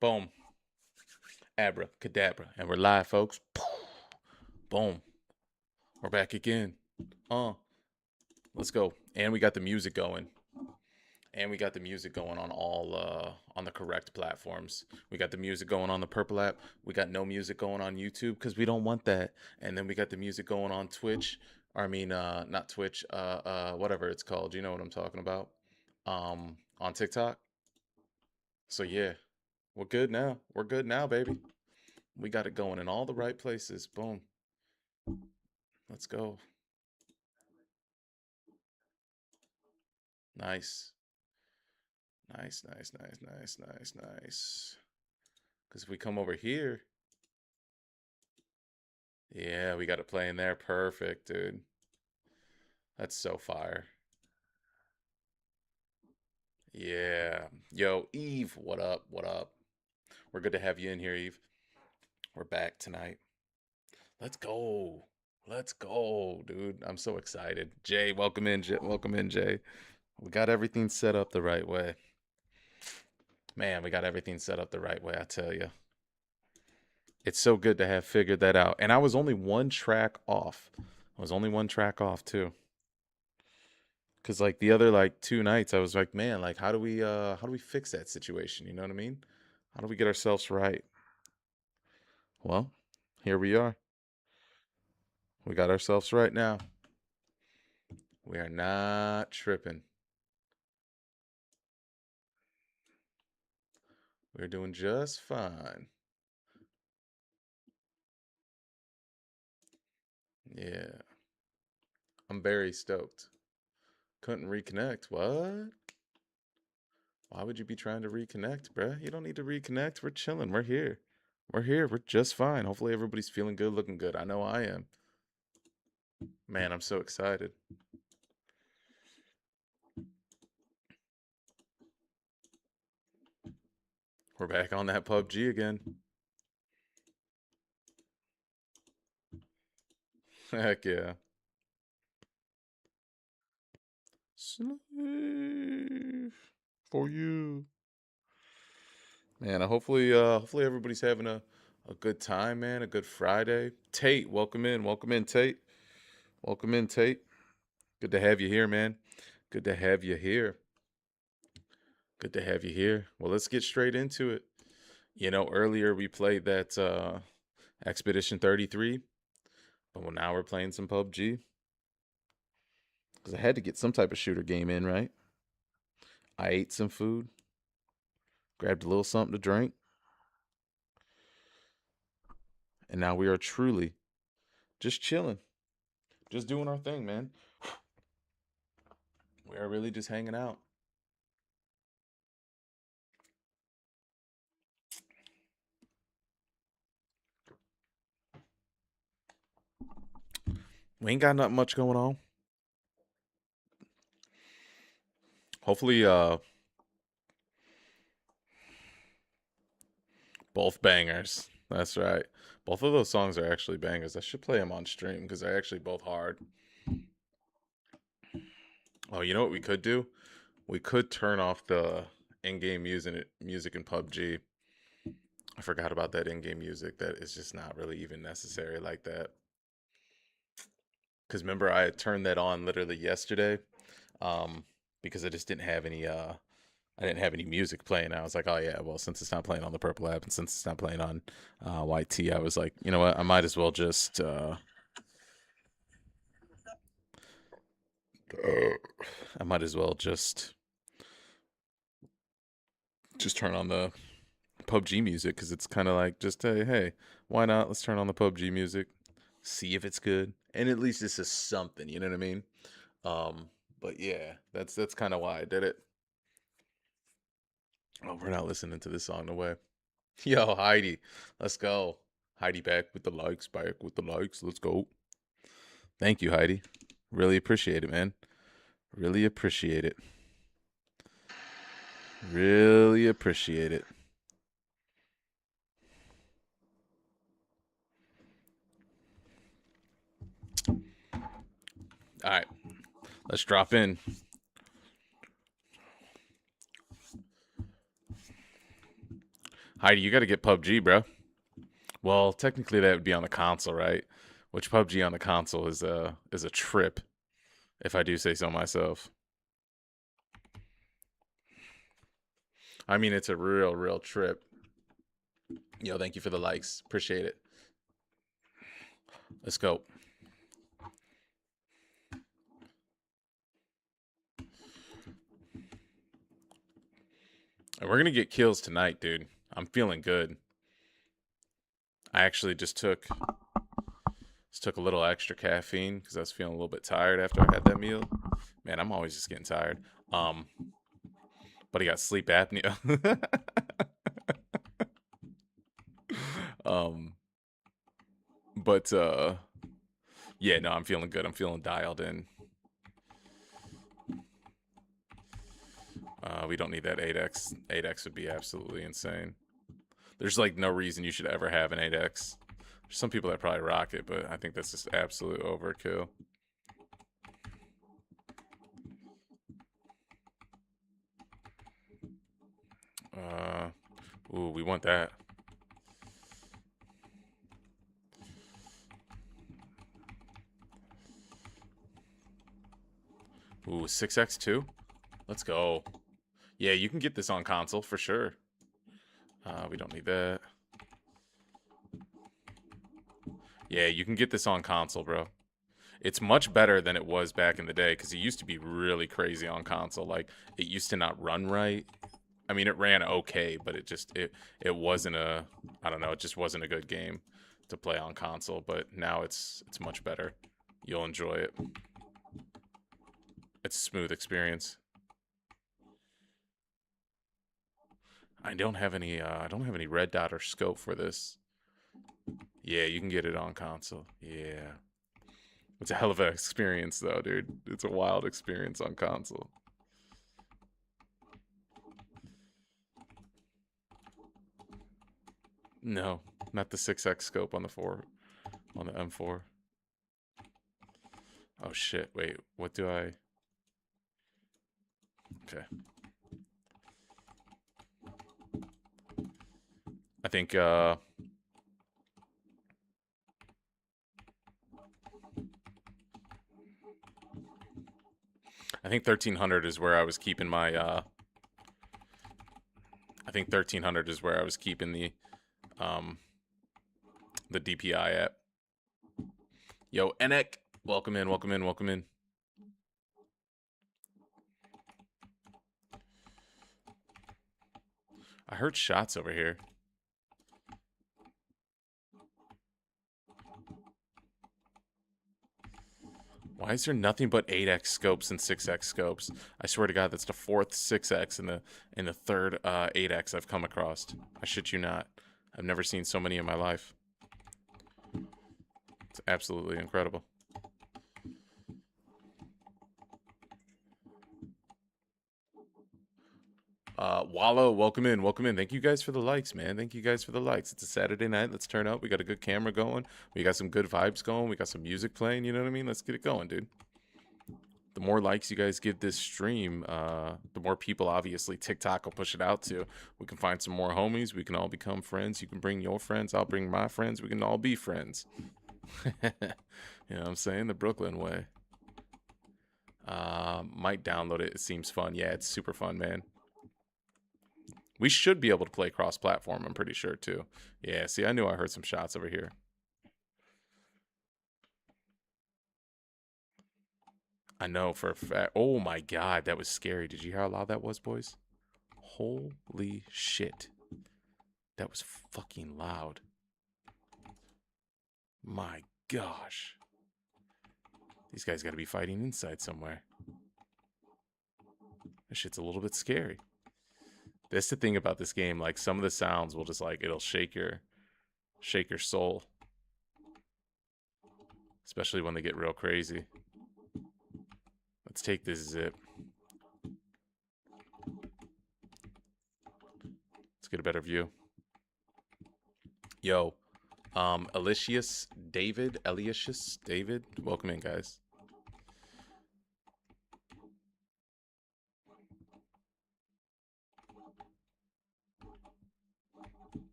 Boom. Abracadabra. And we're live, folks. Boom. We're back again. Uh, let's go. And we got the music going. And we got the music going on all on the correct platforms. We got the music going on the Purple app. We got no music going on YouTube because we don't want that. And then we got the music going on Twitch. Or I mean, not Twitch. Whatever it's called. You know what I'm talking about. On TikTok. So yeah, we're good now. We're good now, baby. We got it going in all the right places. Boom. Let's go. Nice. Nice, nice, nice, nice, nice, nice. Because if we come over here, yeah, we got it playing there. Perfect, dude. That's so fire. Yeah. Yo, Eve, what up? What up? We're good to have you in here, Eve. We're back tonight. Let's go. Let's go, dude. I'm so excited. Jay, welcome in. Welcome in, Jay. We got everything set up the right way. Man, we got everything set up the right way, I tell you. It's so good to have figured that out. And I was only one track off. I was only one track off too. Cause like the other like 2 nights, I was like, man, like how do we fix that situation? You know what I mean? How do we get ourselves right? Well, here we are. We got ourselves right now. We are not tripping. We're doing just fine. Yeah. I'm very stoked. Couldn't reconnect. What? Why would you be trying to reconnect, bruh? You don't need to reconnect. We're chilling. We're here. We're here. We're just fine. Hopefully everybody's feeling good, looking good. I know I am. Man, I'm so excited. We're back on that PUBG again. Heck yeah. Slave for you. Man, hopefully everybody's having a good time, man. A good Friday. Tate, welcome in. Welcome in, Tate. Welcome in, Tate. Good to have you here, man. Good to have you here. Good to have you here. Well, let's get straight into it. You know, earlier we played that Expedition 33, but well, now we're playing some PUBG because I had to get some type of shooter game in, right? I ate some food, grabbed a little something to drink, and now we are truly just chilling, just doing our thing, man. We are really just hanging out. We ain't got not much going on. Hopefully, both bangers. That's right. Both of those songs are actually bangers. I should play them on stream because they're actually both hard. Oh, you know what we could do? We could turn off the in-game music in PUBG. I forgot about that in-game music. That is just not really even necessary like that. Because remember, I had turned that on literally yesterday, um, because I just didn't have any. I didn't have any music playing. I was like, oh yeah, well since it's not playing on the Purple app and since it's not playing on YT, I was like, you know what, I might as well just. I might as well just turn on the PUBG music because it's kind of like just hey, why not? Let's turn on the PUBG music, see if it's good, and at least this is something. You know what I mean? Um, but yeah, that's kind of why I did it. Oh, we're not listening to this song, no way. Yo, Heidi, let's go. Heidi back with the likes, back with the likes. Let's go. Thank you, Heidi. Really appreciate it, man. Really appreciate it. Really appreciate it. All right, let's drop in. Heidi, you got to get PUBG, bro. Well, technically that would be on the console, right? Which PUBG on the console is a trip, if I do say so myself. I mean, it's a real trip. Yo, thank you for the likes. Appreciate it. Let's go. And we're gonna get kills tonight, dude. I'm feeling good. I actually just took a little extra caffeine because I was feeling a little bit tired after I had that meal. Man, I'm always just getting tired. Um, but I got sleep apnea. um, but yeah, no, I'm feeling good. I'm feeling dialed in. We don't need that 8x. 8x would be absolutely insane. There's like no reason you should ever have an 8x. There's some people that probably rock it, but I think that's just absolute overkill. Ooh, we want that. Ooh, 6x2? Let's go. Yeah, you can get this on console for sure. We don't need that. Yeah, you can get this on console, bro. It's much better than it was back in the day because it used to be really crazy on console. Like it used to not run right. I mean, it ran okay, but it wasn't a, I don't know, it just wasn't a good game to play on console. But now it's much better. You'll enjoy it. It's a smooth experience. I don't have any red dot or scope for this. Yeah, you can get it on console. Yeah. It's a hell of an experience though, dude. It's a wild experience on console. No, not the 6x scope on the 4 on the M4. Oh shit, wait, what do I? Okay. I think I think 1300 is where I was keeping my I think 1300 is where I was keeping um the DPI at. Yo, Enek, welcome in, welcome in, welcome in. I heard shots over here. Why is there nothing but 8x scopes and 6x scopes? I swear to God, that's the fourth 6x and the third 8x I've come across. I shit you not. I've never seen so many in my life. It's absolutely incredible. Wallow, welcome in, welcome in. Thank you guys for the likes, man. Thank you guys for the likes. It's a Saturday night. Let's turn up. We got a good camera going. We got some good vibes going. We got some music playing. You know what I mean? Let's get it going, dude. The more likes you guys give this stream, the more people, obviously, TikTok will push it out to. We can find some more homies. We can all become friends. You can bring your friends. I'll bring my friends. We can all be friends. You know what I'm saying? The Brooklyn way. Might download it. It seems fun. Yeah, it's super fun, man. We should be able to play cross-platform, I'm pretty sure, too. Yeah, see, I knew I heard some shots over here. I know for a fact. Oh my god, that was scary. Did you hear how loud that was, boys? Holy shit. That was fucking loud. My gosh. These guys gotta be fighting inside somewhere. This shit's a little bit scary. That's the thing about this game. Like, some of the sounds will just, like, it'll shake your soul. Especially when they get real crazy. Let's take this zip. Let's get a better view. Yo, Elias David, welcome in, guys.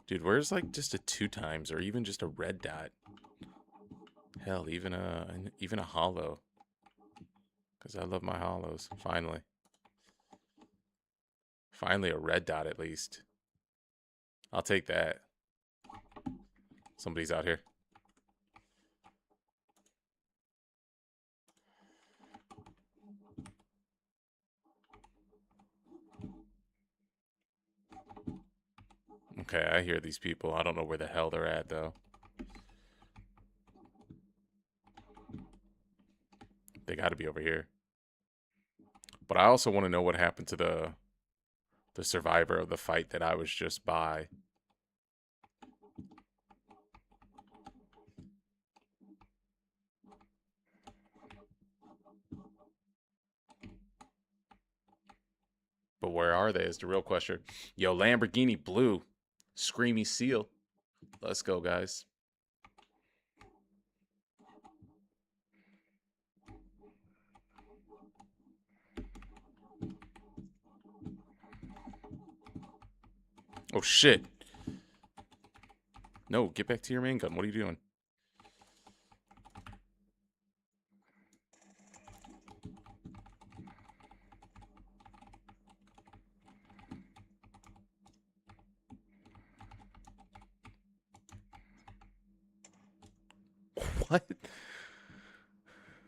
Dude, where's like just a 2 times or even just a red dot? Hell, even a hollow. Because I love my hollows. Finally. Finally a red dot at least. I'll take that. Somebody's out here. Okay, I hear these people. I don't know where the hell they're at though. They got to be over here. But I also want to know what happened to the survivor of the fight that I was just by. But where are they is the real question. Yo, Lamborghini Blue. Screamy Seal. Let's go, guys. Oh, shit. No, get back to your main gun. What are you doing? What?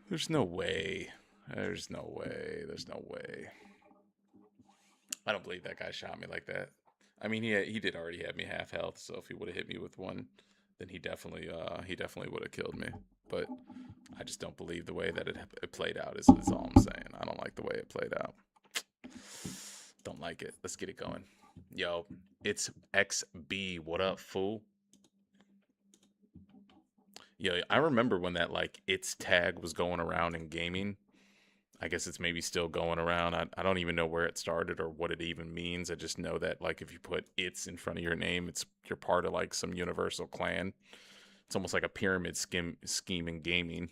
There's no way. There's no way. There's no way. I don't believe that guy shot me like that. I mean, he did already have me half health, so if he would have hit me with one, then he definitely would have killed me. But I just don't believe the way that it played out. Is all I'm saying. I don't like the way it played out. Don't like it. Let's get it going. Yo, it's XB. What up, fool? Yo, I remember when that like it's tag was going around in gaming. I guess it's maybe still going around. I don't even know where it started or what it even means. I just know that like if you put it's in front of your name, you're part of like some universal clan. It's almost like a pyramid scheme in gaming.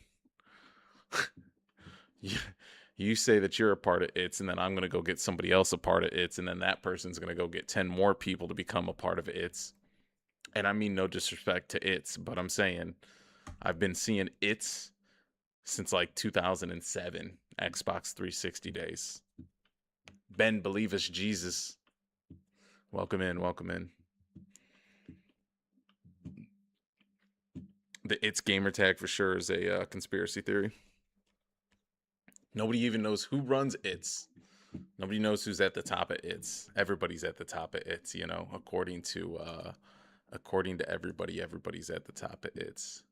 You say that you're a part of it's, and then I'm gonna go get somebody else a part of it's, and then that person's gonna go get 10 more people to become a part of it's. And I mean no disrespect to it's, but I'm saying I've been seeing it's since like 2007 Xbox 360 days. Ben, believe us, Jesus. Welcome in, welcome in. The it's gamer tag for sure is a conspiracy theory. Nobody even knows who runs it's. Nobody knows who's at the top of it's. Everybody's at the top of it's, you know, according to everybody, everybody's at the top of it's.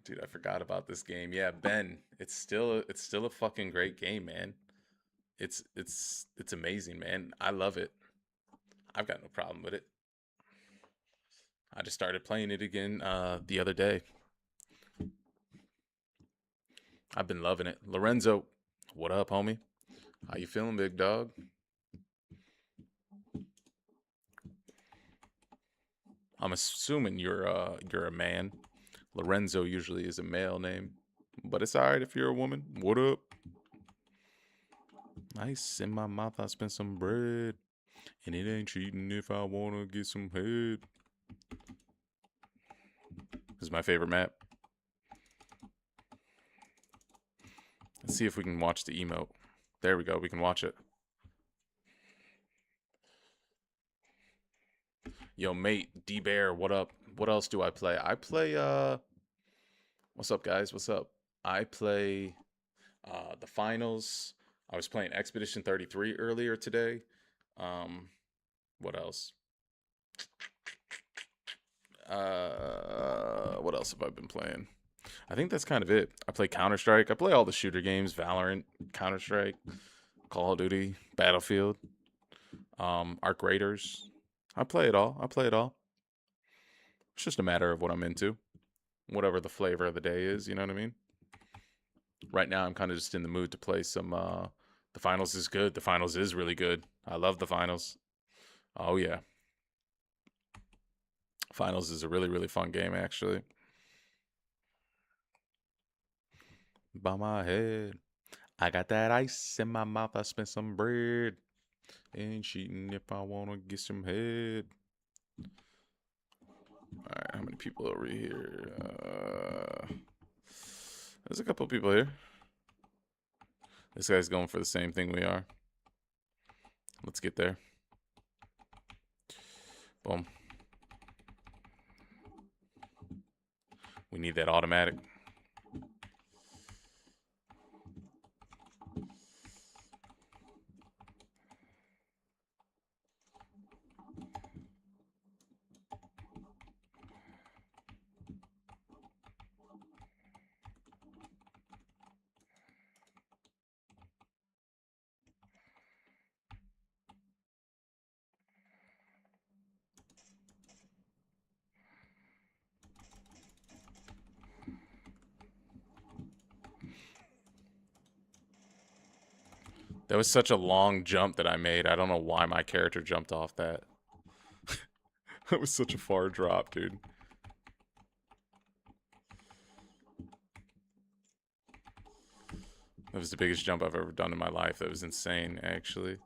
Dude, I forgot about this game. Yeah, Ben, it's still a fucking great game, man. It's amazing, man. I love it. I've got no problem with it. I just started playing it again the other day. I've been loving it. Lorenzo, what up, homie? How you feeling, big dog? I'm assuming you're a man. Lorenzo usually is a male name, but it's alright if you're a woman. What up? Nice. In my mouth, I spent some bread, and it ain't cheating if I wanna get some head. This is my favorite map. Let's see if we can watch the emote. There we go. We can watch it. Yo, mate, D Bear, what up? What else do I play? I play what's up guys? What's up? I play the finals. I was playing Expedition 33 earlier today. Um what else? What else have I been playing? I think that's kind of it. I play Counter-Strike. I play all the shooter games, Valorant, Counter-Strike, Call of Duty, Battlefield, Arc Raiders. I play it all. I play it all. It's just a matter of what I'm into. Whatever the flavor of the day is, you know what I mean? Right now I'm kind of just in the mood to play some the finals is good. The finals is really good. I love the finals. Oh yeah. Finals is a really really fun game actually. By my head. I got that ice in my mouth. I spent some bread. Ain't cheating if I wanna get some head. Alright, how many people over here? There's a couple people here. This guy's going for the same thing we are. Let's get there. Boom. We need that automatic. That was such a long jump that I made. I don't know why my character jumped off that. That was such a far drop, dude. That was the biggest jump I've ever done in my life. That was insane, actually.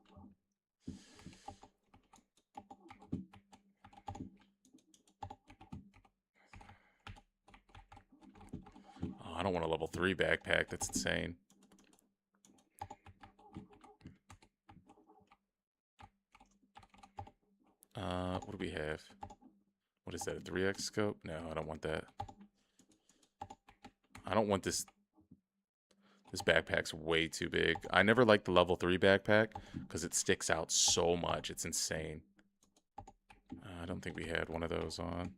Oh, I don't want a level 3 backpack. That's insane. What do we have? What is that, a 3x scope? No, I don't want that. I don't want this. This backpack's way too big. I never liked the level 3 backpack because it sticks out so much. It's insane. I don't think we had one of those on.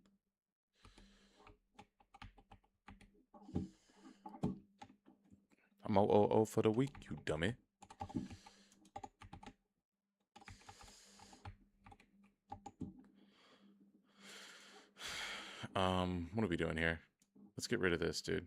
I'm 000 for the week, you dummy. What are we doing here? Let's get rid of this, dude.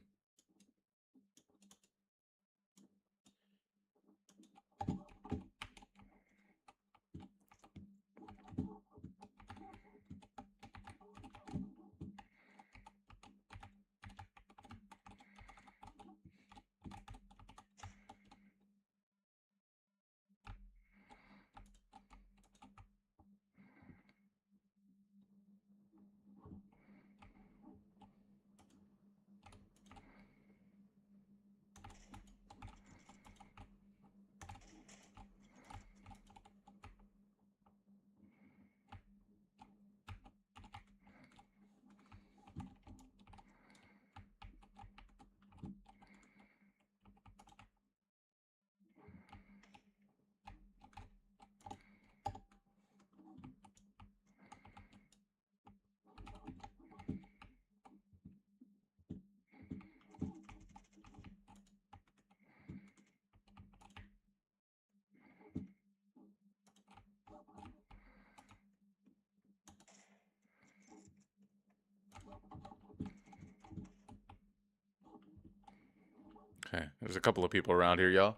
Okay, there's a couple of people around here, y'all.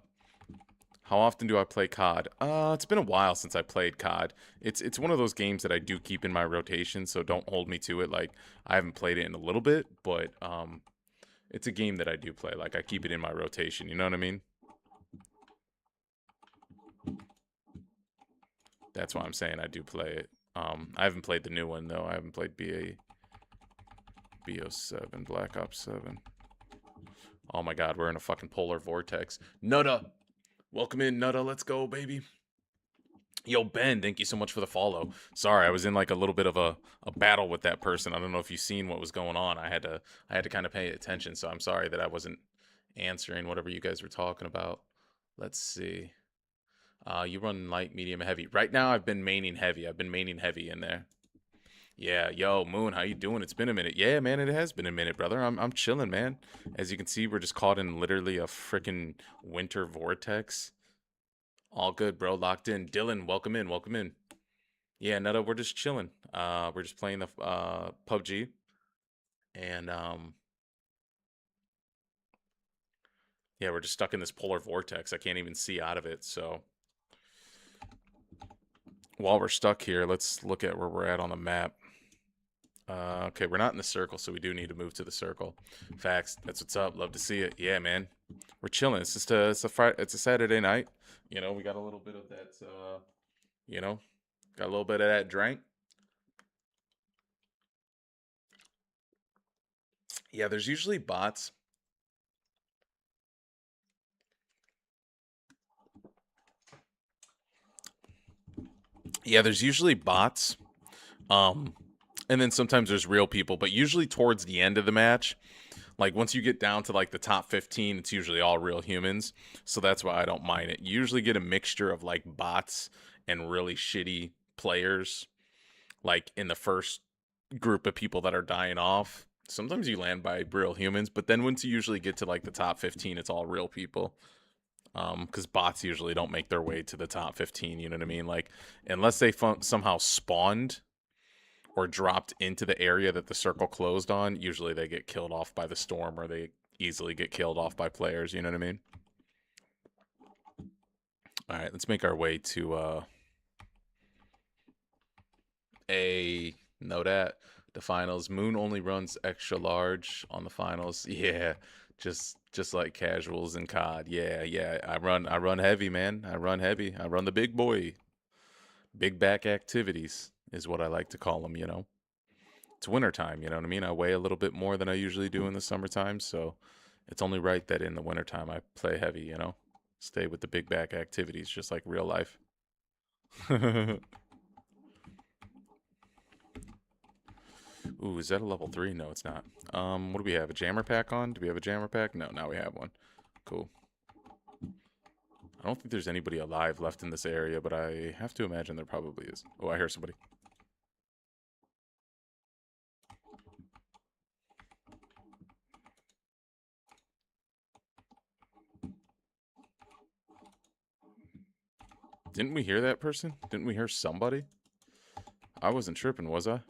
How often do I play COD? It's been a while since I played COD. It's one of those games that I do keep in my rotation, so don't hold me to it. Like, I haven't played it in a little bit, but it's a game that I do play. Like, I keep it in my rotation, you know what I mean? That's why I'm saying I do play it. I haven't played the new one though. I haven't played BO7, Black Ops 7. Oh my god, we're in a fucking polar vortex. Nutta! Welcome in, Nutta. Let's go, baby. Yo, Ben, thank you so much for the follow. Sorry, I was in like a little bit of a battle with that person. I don't know if you've seen what was going on. I had to kind of pay attention, so I'm sorry that I wasn't answering whatever you guys were talking about. Let's see. You run light, medium, heavy. Right now I've been maining heavy. I've been maining heavy in there. Yeah, yo, Moon, how you doing? It's been a minute. Yeah, man, it has been a minute, brother. I'm chilling, man. As you can see, we're just caught in literally a freaking winter vortex. All good, bro. Locked in. Dylan, welcome in. Welcome in. Yeah, Netta, we're just chilling. We're just playing the PUBG, and yeah, we're just stuck in this polar vortex. I can't even see out of it. So while we're stuck here, let's look at where we're at on the map. Okay, we're not in the circle, so we do need to move to the circle. Facts. That's what's up. Love to see it. Yeah, man. We're chilling. It's just it's a Friday, it's a Saturday night. You know, we got a little bit of that You know, got a little bit of that drink. Yeah, there's usually bots. Yeah, there's usually bots. Um, and then sometimes there's real people, but usually towards the end of the match, like once you get down to like the top 15, it's usually all real humans. So that's why I don't mind it. You usually get a mixture of like bots and really shitty players, like in the first group of people that are dying off. Sometimes you land by real humans, but then once you usually get to like the top 15, it's all real people. Because bots usually don't make their way to the top 15. You know what I mean? Like unless they somehow spawned or dropped into the area that the circle closed on, usually they get killed off by the storm or they easily get killed off by players. You know what I mean? All right, let's make our way to a know that the finals. Moon only runs extra large on the finals. Yeah, just like casuals in COD. Yeah, yeah. I run heavy, man. I run heavy. I run the big boy. Big back activities is what I like to call them. It's wintertime. You know what I mean? I weigh a little bit more than I usually do in the summertime, so it's only right that in the wintertime I play heavy. Stay with the big back activities, just like real life. Ooh, is that a level 3? No, it's not. What do we have? A jammer pack on? Do we have a jammer pack? No, now we have one. Cool. I don't think there's anybody alive left in this area, but I have to imagine there probably is. Oh, I hear somebody. Didn't we hear that person? Didn't we hear somebody? I wasn't tripping, was I?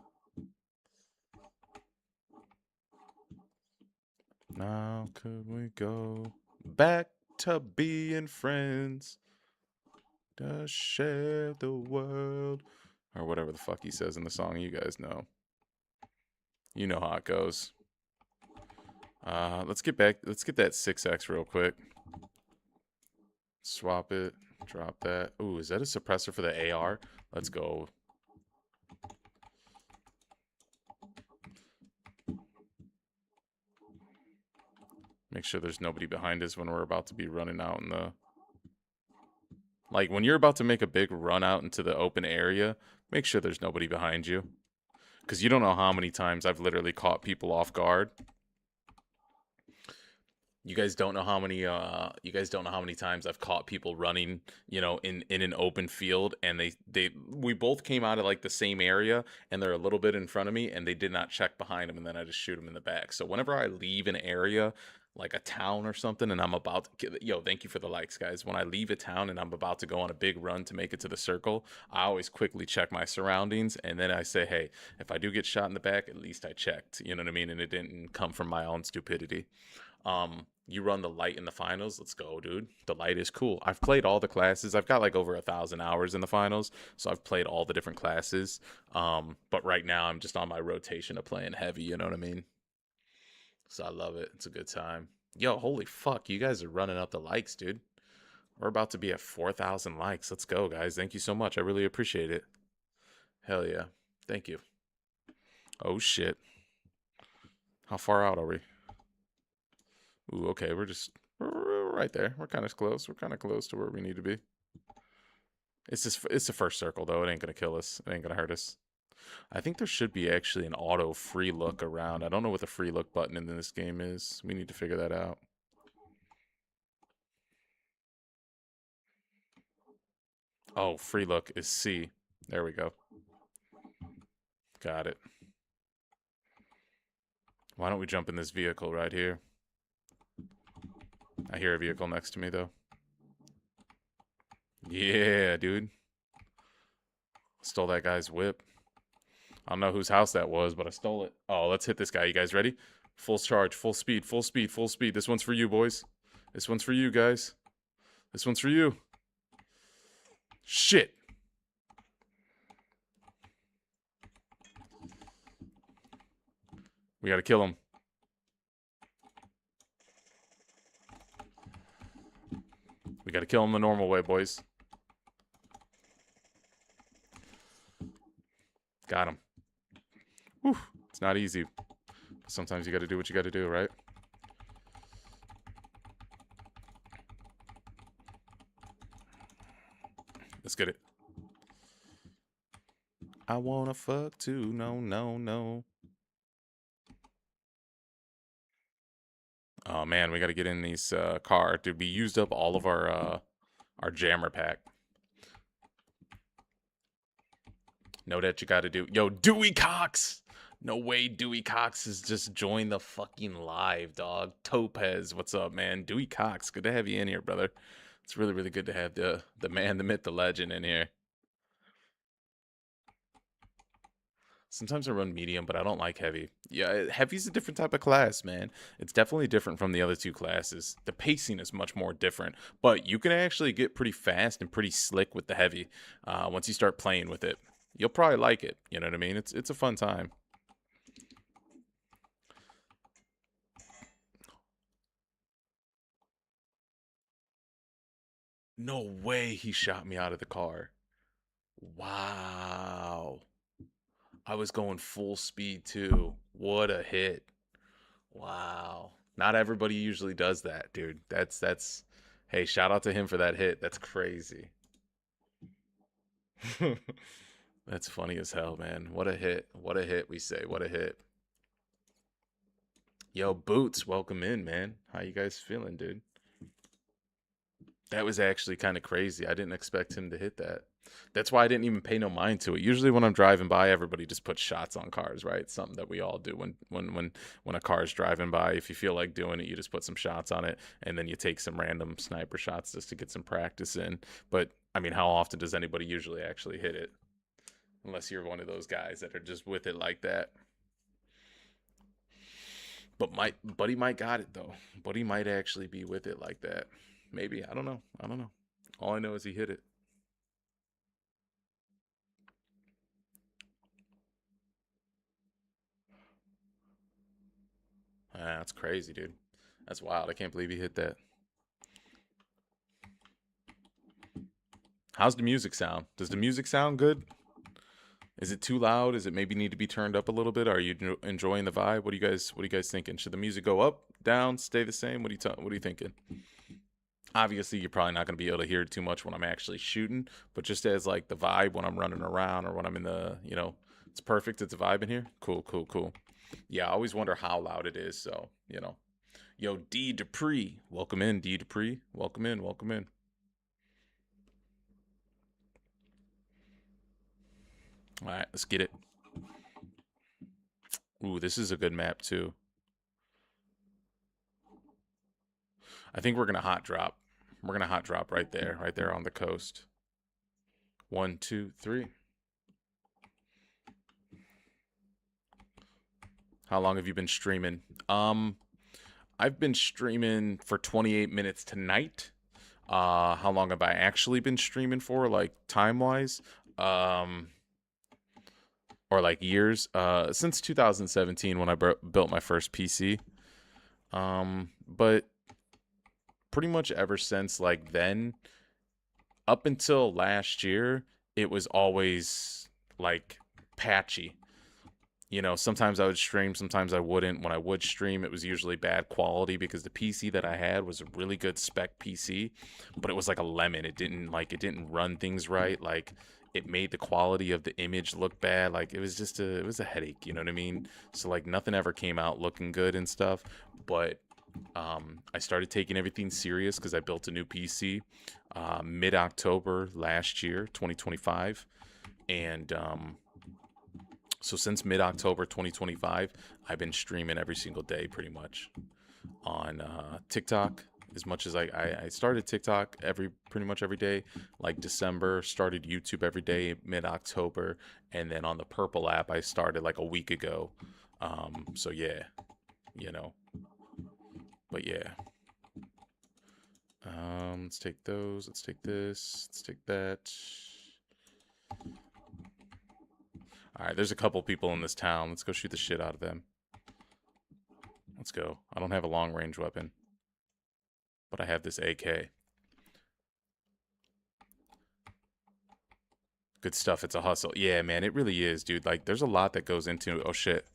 Now could we go back to being friends? To share the world. Or whatever the fuck he says in the song, you guys know. You know how it goes. Let's get back. Let's get that 6x real quick. Swap it. Drop that. Ooh, is that a suppressor for the AR? Let's go. Make sure there's nobody behind us when we're about to be running out in the... Like, when you're about to make a big run out into the open area, make sure there's nobody behind you. Because you don't know how many times I've literally caught people off guard. You guys don't know how many times I've caught people running, in an open field, and we both came out of like the same area, and they're a little bit in front of me, and they did not check behind them, and then I just shoot them in the back. So whenever I leave an area like a town or something, and I'm about to thank you for the likes, guys. When I leave a town and I'm about to go on a big run to make it to the circle, I always quickly check my surroundings, and then I say, hey, if I do get shot in the back, at least I checked. You know what I mean? And it didn't come from my own stupidity. You run the light in the finals. Let's go, dude. The light is cool. I've played all the classes. I've got like over 1,000 hours in the finals, so I've played all the different classes. But right now I'm just on my rotation of playing heavy. You know what I mean? So I love it. It's a good time. Yo, holy fuck! You guys are running up the likes, dude. We're about to be at 4,000 likes. Let's go, guys. Thank you so much. I really appreciate it. Hell yeah. Thank you. Oh shit. How far out are we? Ooh, okay. We're right there. We're kind of close. We're kind of close to where we need to be. It's the first circle though. It ain't gonna kill us. It ain't gonna hurt us. I think there should be actually an auto free look around. I don't know what the free look button in this game is. We need to figure that out. Oh, free look is C. There we go. Got it. Why don't we jump in this vehicle right here? I hear a vehicle next to me though. Yeah, dude. Stole that guy's whip. I don't know whose house that was, but I stole it. Oh, let's hit this guy. You guys ready? Full charge, full speed, full speed, full speed. This one's for you, boys. This one's for you, guys. This one's for you. Shit. We gotta kill him. We gotta kill him the normal way, boys. Got him. Whew. It's not easy. Sometimes you got to do what you got to do, right? Let's get it. I wanna fuck too. No, no, no. Oh man, we got to get in these car. Dude, we used up all of our jammer pack. Know that you got to do. Yo, Dewey Cox. No way, Dewey Cox has just joined the fucking live, dog. Topez, what's up, man? Dewey Cox, good to have you in here, brother. It's really, really good to have the man, the myth, the legend in here. Sometimes I run medium, but I don't like heavy. Yeah, heavy's a different type of class, man. It's definitely different from the other two classes. The pacing is much more different, but you can actually get pretty fast and pretty slick with the heavy once you start playing with it. You'll probably like it. You know what I mean? It's a fun time. No way he shot me out of the car. Wow. I was going full speed too. What a hit. Wow. Not everybody usually does that, dude. That's hey, shout out to him for that hit. That's crazy. That's funny as hell, man. What a hit. What a hit, we say. What a hit. Yo, Boots, welcome in, man. How you guys feeling, dude? That was actually kind of crazy. I didn't expect him to hit that. That's why I didn't even pay no mind to it. Usually when I'm driving by, everybody just puts shots on cars, right? It's something that we all do when a car is driving by. If you feel like doing it, you just put some shots on it, and then you take some random sniper shots just to get some practice in. But I mean, how often does anybody usually actually hit it? Unless you're one of those guys that are just with it like that. But Buddy might got it though. Buddy might actually be with it like that. Maybe. I don't know. I don't know. All I know is he hit it. Ah, that's crazy, dude. That's wild. I can't believe he hit that. How's the music sound? Does the music sound good? Is it too loud? Is it maybe need to be turned up a little bit? Are you enjoying the vibe? What are you guys thinking? Should the music go up, down, stay the same? What are you thinking? Obviously, you're probably not going to be able to hear too much when I'm actually shooting, but just as like the vibe when I'm running around or when I'm in it's perfect. It's a vibe in here. Cool, cool, cool. Yeah, I always wonder how loud it is. So. Yo, D Dupree, welcome in. D Dupree, welcome in. Welcome in. All right, let's get it. Ooh, this is a good map too. I think we're gonna hot drop. We're gonna hot drop right there on the coast. One, two, three. How long have you been streaming? I've been streaming for 28 minutes tonight. How long have I actually been streaming for, like time wise? Um, or like years? Since 2017 when I built my first PC. But pretty much ever since like then, up until last year, it was always like patchy. Sometimes I would stream, sometimes I wouldn't. When I would stream, it was usually bad quality because the PC that I had was a really good spec PC, but it was like a lemon. It didn't run things right. Like it made the quality of the image look bad. Like it was a headache, you know what I mean? So like nothing ever came out looking good and stuff, but I started taking everything serious because I built a new PC mid October last year, 2025, and so since mid October 2025, I've been streaming every single day pretty much on TikTok. As much as I started TikTok pretty much every day, like December, started YouTube every day mid October, and then on the Purple app I started like a week ago. So yeah, you know, but yeah. Let's take those. Let's take this. Let's take that. All right, there's a couple people in this town. Let's go shoot the shit out of them. Let's go. I don't have a long range weapon, but I have this AK. Good stuff. It's a hustle. Yeah, man, it really is, dude. Like, there's a lot that goes into. Oh shit.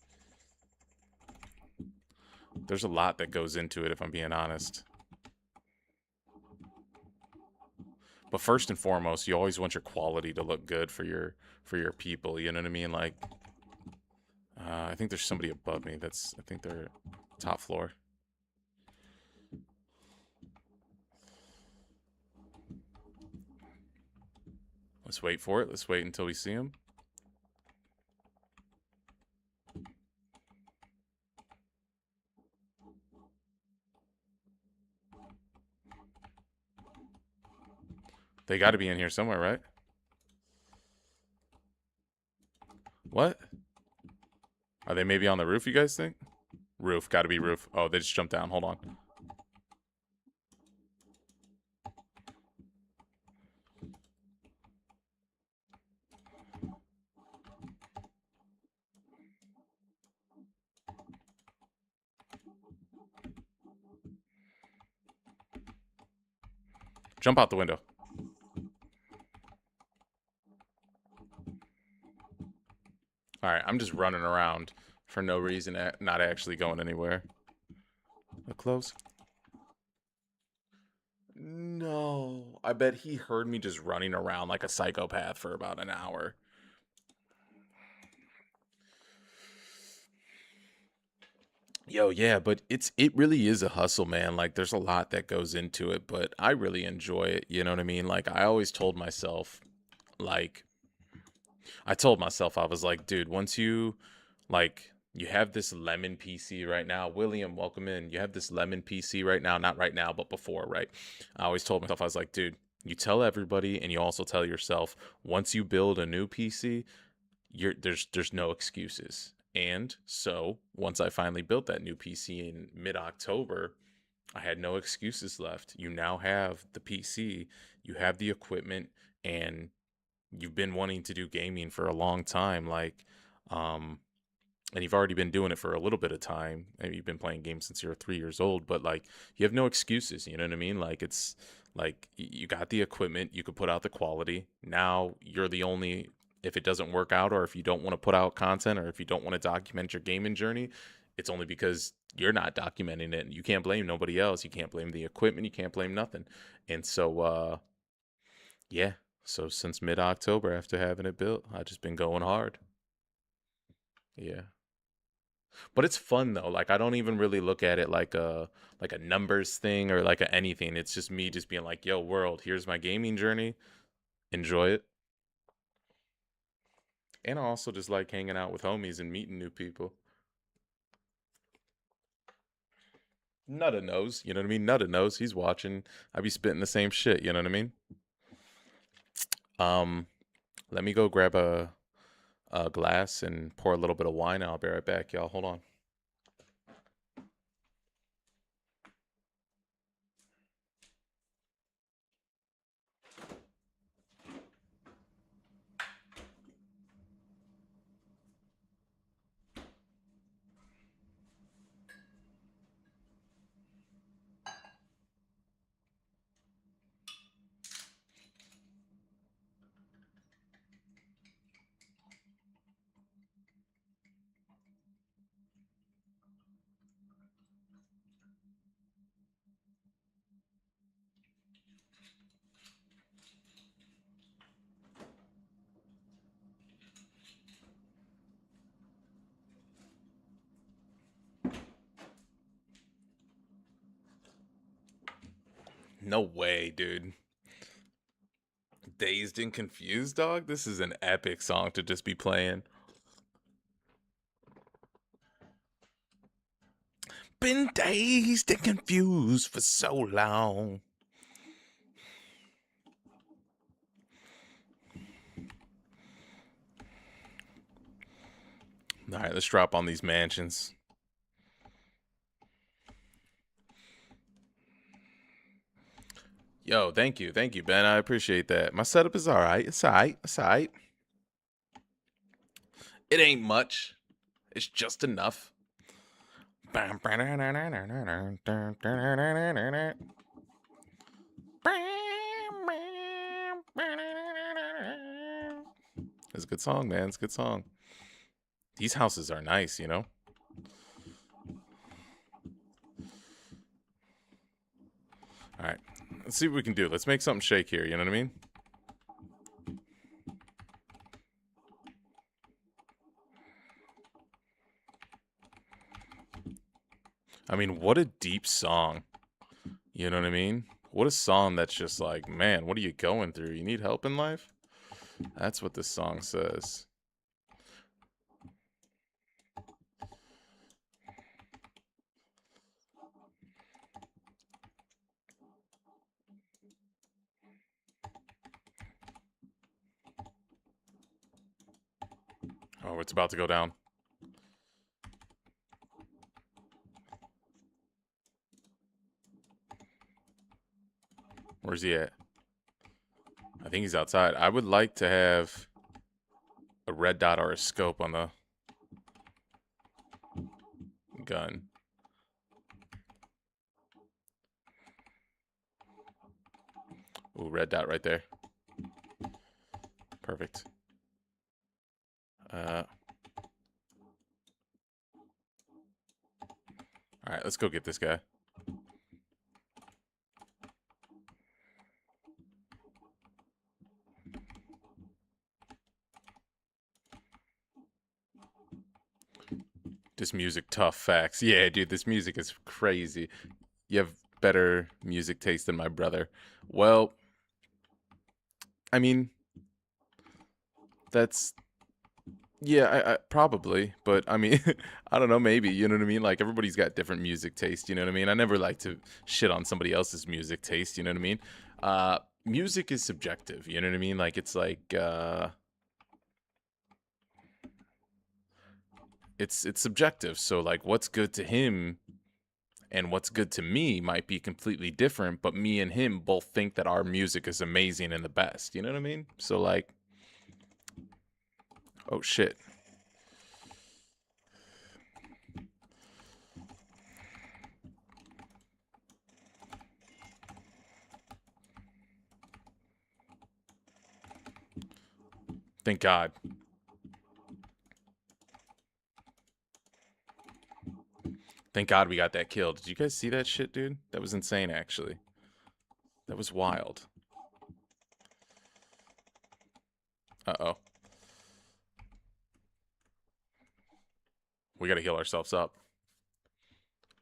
There's a lot that goes into it, if I'm being honest. But first and foremost, you always want your quality to look good for your people. You know what I mean? Like, I think there's somebody above me. I think they're top floor. Let's wait for it. Let's wait until we see him. They got to be in here somewhere, right? What? Are they maybe on the roof, you guys think? Roof. Got to be roof. Oh, they just jumped down. Hold on. Jump out the window. All right, I'm just running around for no reason, not actually going anywhere. Look close. No. I bet he heard me just running around like a psychopath for about an hour. Yo, yeah, but it really is a hustle, man. Like there's a lot that goes into it, but I really enjoy it, you know what I mean? Like I always told myself like I told myself I was like, dude, once you like you have this lemon PC right now. William, welcome in. You have this lemon PC right now, not right now, but before, right? I always told myself I was like, dude, you tell everybody and you also tell yourself once you build a new PC, there's no excuses. And so once I finally built that new PC in mid-October, I had no excuses left. You now have the PC, you have the equipment, and you've been wanting to do gaming for a long time. Um, and you've already been doing it for a little bit of time. And you've been playing games since you were 3 years old, but like you have no excuses. You know what I mean? Like it's like you got the equipment, you could put out the quality. Now you're the only. If it doesn't work out, or if you don't want to put out content, or if you don't want to document your gaming journey, it's only because you're not documenting it. And you can't blame nobody else. You can't blame the equipment. You can't blame nothing. And so, yeah. So since mid October, after having it built, I've just been going hard. Yeah. But it's fun though. Like I don't even really look at it like a numbers thing or like a anything. It's just me just being like, "Yo, world, here's my gaming journey. Enjoy it." And I also just like hanging out with homies and meeting new people. Nutta knows, you know what I mean? Nutta knows he's watching. I be spitting the same shit, you know what I mean? Um, let me go grab a glass and pour a little bit of wine. I'll be right back, y'all. Hold on. No way, dude. Dazed and Confused, dog? This is an epic song to just be playing. Been dazed and confused for so long. All right, let's drop on these mansions. Yo, thank you, Ben. I appreciate that. My setup is all right. It's all right. It's all right. It ain't much. It's just enough. It's a good song, man. It's a good song. These houses are nice, you know? All right. Let's see what we can do. Let's make something shake here, you know what I mean? I mean, what a deep song. You know what I mean? What a song that's just like, man, what are you going through? You need help in life? That's what this song says. Oh, it's about to go down. Where's he at? I think he's outside. I would like to have a red dot or a scope on the gun. Ooh, red dot right there. Perfect. Alright, let's go get this guy. This music tough facts. Yeah, dude, this music is crazy. You have better music taste than my brother. Well, I mean, that's yeah, I probably, but I mean, I don't know, maybe, you know what I mean? Like everybody's got different music taste, you know what I mean? I never like to shit on somebody else's music taste, you know what I mean? Music is subjective, you know what I mean? Like it's subjective. So like what's good to him and what's good to me might be completely different, but me and him both think that our music is amazing and the best, you know what I mean? So like oh shit. Thank God. Thank God we got that kill. Did you guys see that shit, dude? That was insane, actually. That was wild. Uh-oh. We gotta heal ourselves up.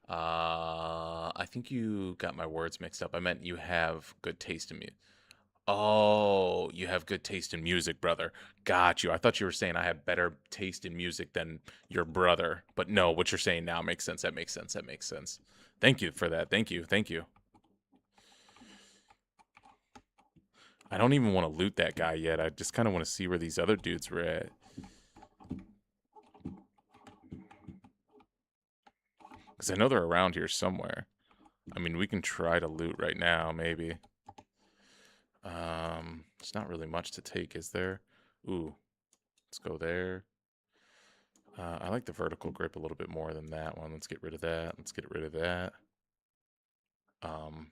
I think you got my words mixed up. I meant you have good taste in music. Oh, you have good taste in music, brother. Got you. I thought you were saying I have better taste in music than your brother. But no, what you're saying now makes sense. That makes sense. That makes sense. Thank you for that. Thank you. Thank you. I don't even want to loot that guy yet. I just kind of want to see where these other dudes were at. Because I know they're around here somewhere. I mean, we can try to loot right now, maybe. It's not really much to take, is there? Ooh, let's go there. I like the vertical grip a little bit more than that one. Let's get rid of that. Let's get rid of that. Do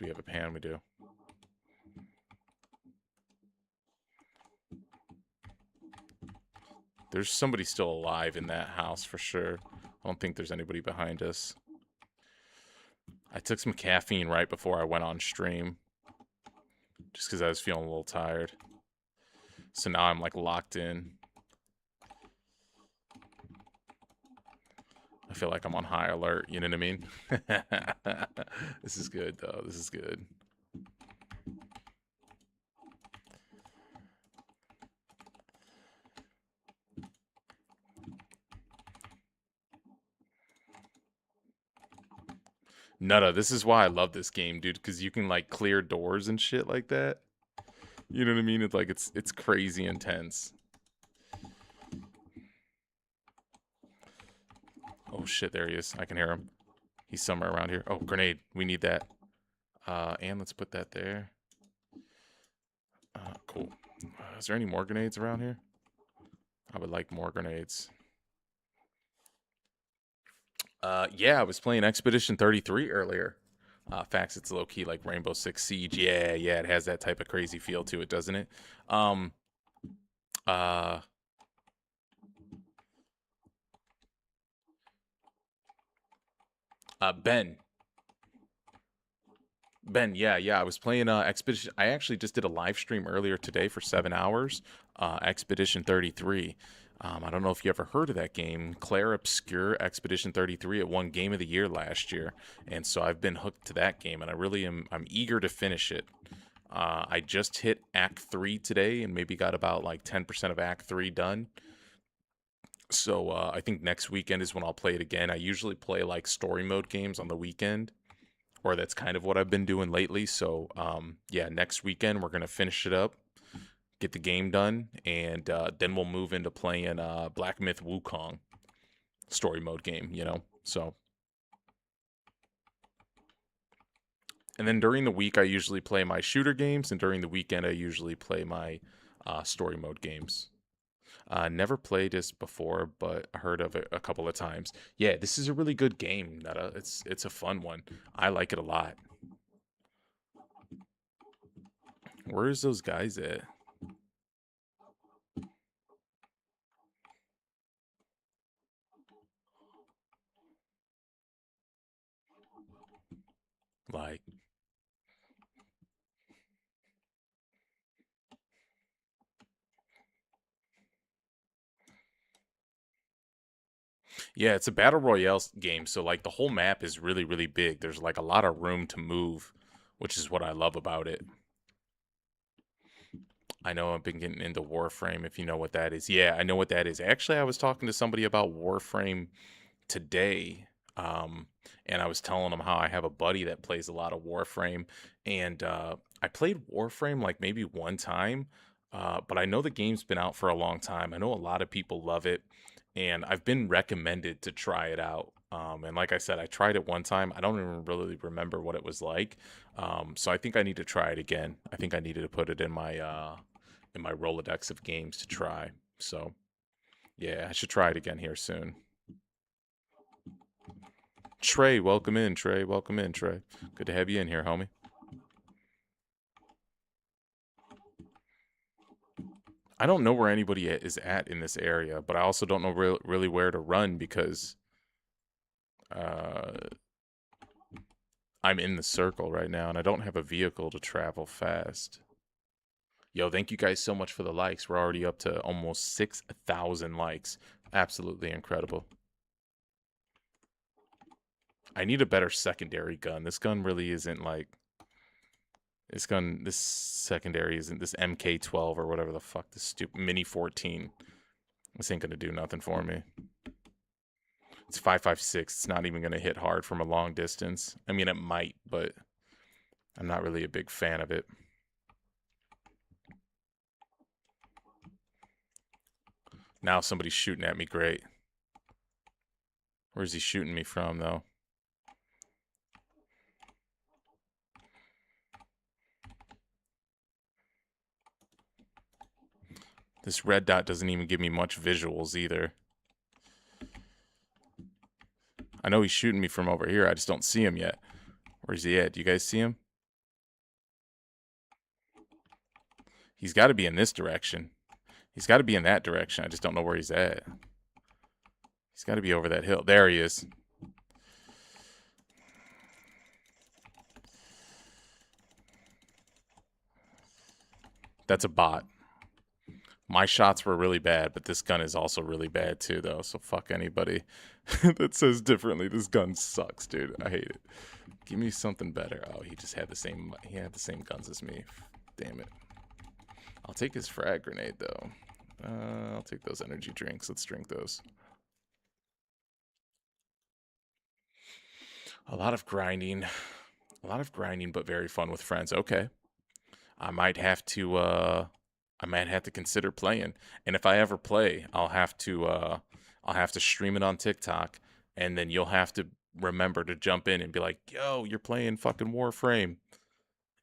we have a pan? We do. There's somebody still alive in that house for sure. I don't think there's anybody behind us. I took some caffeine right before I went on stream. Just because I was feeling a little tired. So now I'm like locked in. I feel like I'm on high alert, you know what I mean? This is good though. This is good. Nutta, this is why I love this game, dude, because you can like clear doors and shit like that. You know what I mean? It's like it's crazy intense. Oh shit, there he is. I can hear him. He's somewhere around here. Oh, grenade. We need that. And let's put that there. Cool. Is there any more grenades around here? I would like more grenades. Yeah, I was playing Expedition 33 earlier. Facts, it's low key like Rainbow Six Siege. Yeah, yeah, it has that type of crazy feel to it, doesn't it? Um, uh, Ben, Ben, yeah, yeah. I was playing Expedition. I actually just did a live stream earlier today for 7 hours. Expedition 33. I don't know if you ever heard of that game. Claire Obscure Expedition 33. It won Game of the Year last year, and so I've been hooked to that game, and I really am. I'm eager to finish it. I just hit Act 3 today, and maybe got about like 10% of Act 3 done. So I think next weekend is when I'll play it again. I usually play like story mode games on the weekend, or that's kind of what I've been doing lately. So, yeah, next weekend we're gonna finish it up, get the game done, and then we'll move into playing Black Myth Wukong story mode game. So, and then during the week I usually play my shooter games, and during the weekend I usually play my story mode games. Never played this before, but I heard of it a couple of times. Yeah, this is a really good game. Netta. It's a fun one. I like it a lot. Where's those guys at? Like, yeah, it's a battle royale game, so like the whole map is really, really big. There's like a lot of room to move, which is what I love about it. I know I've been getting into Warframe, if you know what that is. Yeah, I know what that is. Actually, I was talking to somebody about Warframe today, um, and I was telling him how I have a buddy that plays a lot of Warframe, and I played Warframe like maybe one time, but I know the game's been out for a long time. I know a lot of people love it, and I've been recommended to try it out. And like I said, I tried it one time. I don't even really remember what it was like. So I think I need to try it again. I think I needed to put it in my Rolodex of games to try. So yeah, I should try it again here soon. Trey, welcome in, Trey. Welcome in, Trey. Good to have you in here, homie. I don't know where anybody is at in this area, but I also don't know really where to run because uh, I'm in the circle right now and I don't have a vehicle to travel fast. Yo, thank you guys so much for the likes. We're already up to almost 6,000 likes. Absolutely incredible. I need a better secondary gun. This gun really isn't like this secondary isn't this MK12 or whatever the fuck this stupid Mini 14. This ain't gonna do nothing for me. It's 5.56. It's not even gonna hit hard from a long distance. I mean, it might, but I'm not really a big fan of it. Now somebody's shooting at me. Great. Where's he shooting me from, though? This red dot doesn't even give me much visuals either. I know he's shooting me from over here. I just don't see him yet. Where's he at? Do you guys see him? He's got to be in this direction. He's got to be in that direction. I just don't know where he's at. He's got to be over that hill. There he is. That's a bot. My shots were really bad, but this gun is also really bad too, though. So fuck anybody that says differently. This gun sucks, dude. I hate it. Give me something better. Oh, he just had the same. He had the same guns as me. Damn it. I'll take his frag grenade though. I'll take those energy drinks. Let's drink those. A lot of grinding. A lot of grinding, but very fun with friends. Okay. I might have to I might have to consider playing. And if I ever play, I'll have to stream it on TikTok and then you'll have to remember to jump in and be like, "Yo, you're playing fucking Warframe.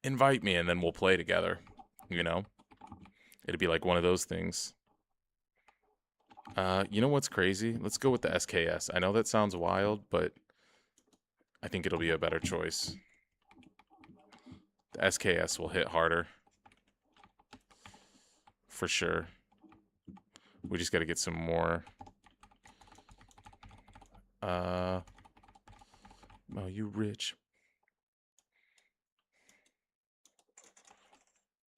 Invite me and then we'll play together." You know? It'd be like one of those things. You know what's crazy? Let's go with the SKS. I know that sounds wild, but I think it'll be a better choice. The SKS will hit harder. For sure. We just got to get some more. Oh, you rich.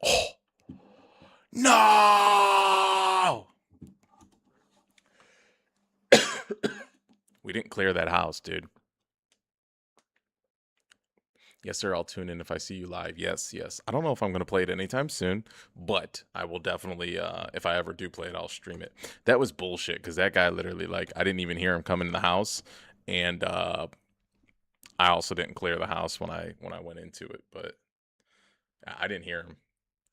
Oh. No! We didn't clear that house, dude. Yes, sir. I'll tune in if I see you live. Yes, yes. I don't know if I'm going to play it anytime soon, but I will definitely, if I ever do play it, I'll stream it. That was bullshit because that guy literally, like, I didn't even hear him come in the house, and I also didn't clear the house when I went into it, but I didn't hear him.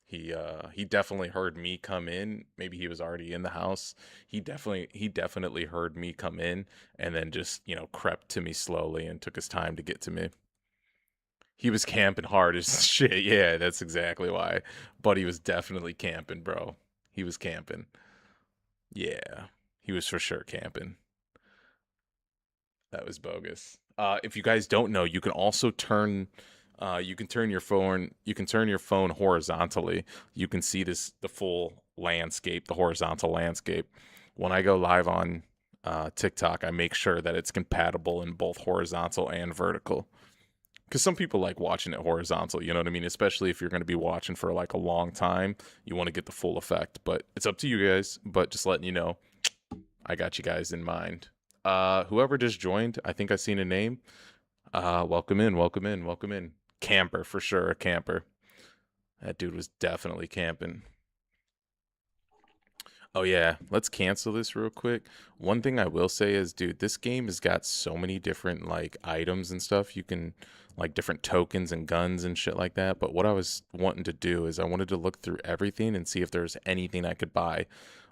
He definitely heard me come in. Maybe he was already in the house. He definitely heard me come in and then just, crept to me slowly and took his time to get to me. He was camping hard as shit. Yeah, that's exactly why. But he was definitely camping, bro. He was camping. Yeah. He was for sure camping. That was bogus. If you guys don't know, you can also turn you can turn your phone horizontally. You can see the full landscape, the horizontal landscape. When I go live on TikTok, I make sure that it's compatible in both horizontal and vertical. Because some people like watching it horizontal, you know what I mean? Especially if you're going to be watching for like a long time, you want to get the full effect. But it's up to you guys. But just letting you know, I got you guys in mind. Whoever just joined, I think I seen a name. Welcome in, welcome in, welcome in. Camper for sure, a camper. That dude was definitely camping. Oh yeah, let's cancel this real quick. One thing I will say is, dude, this game has got so many different like items and stuff. You can like different tokens and guns and shit like that. But what I was wanting to do is I wanted to look through everything and see if there's anything I could buy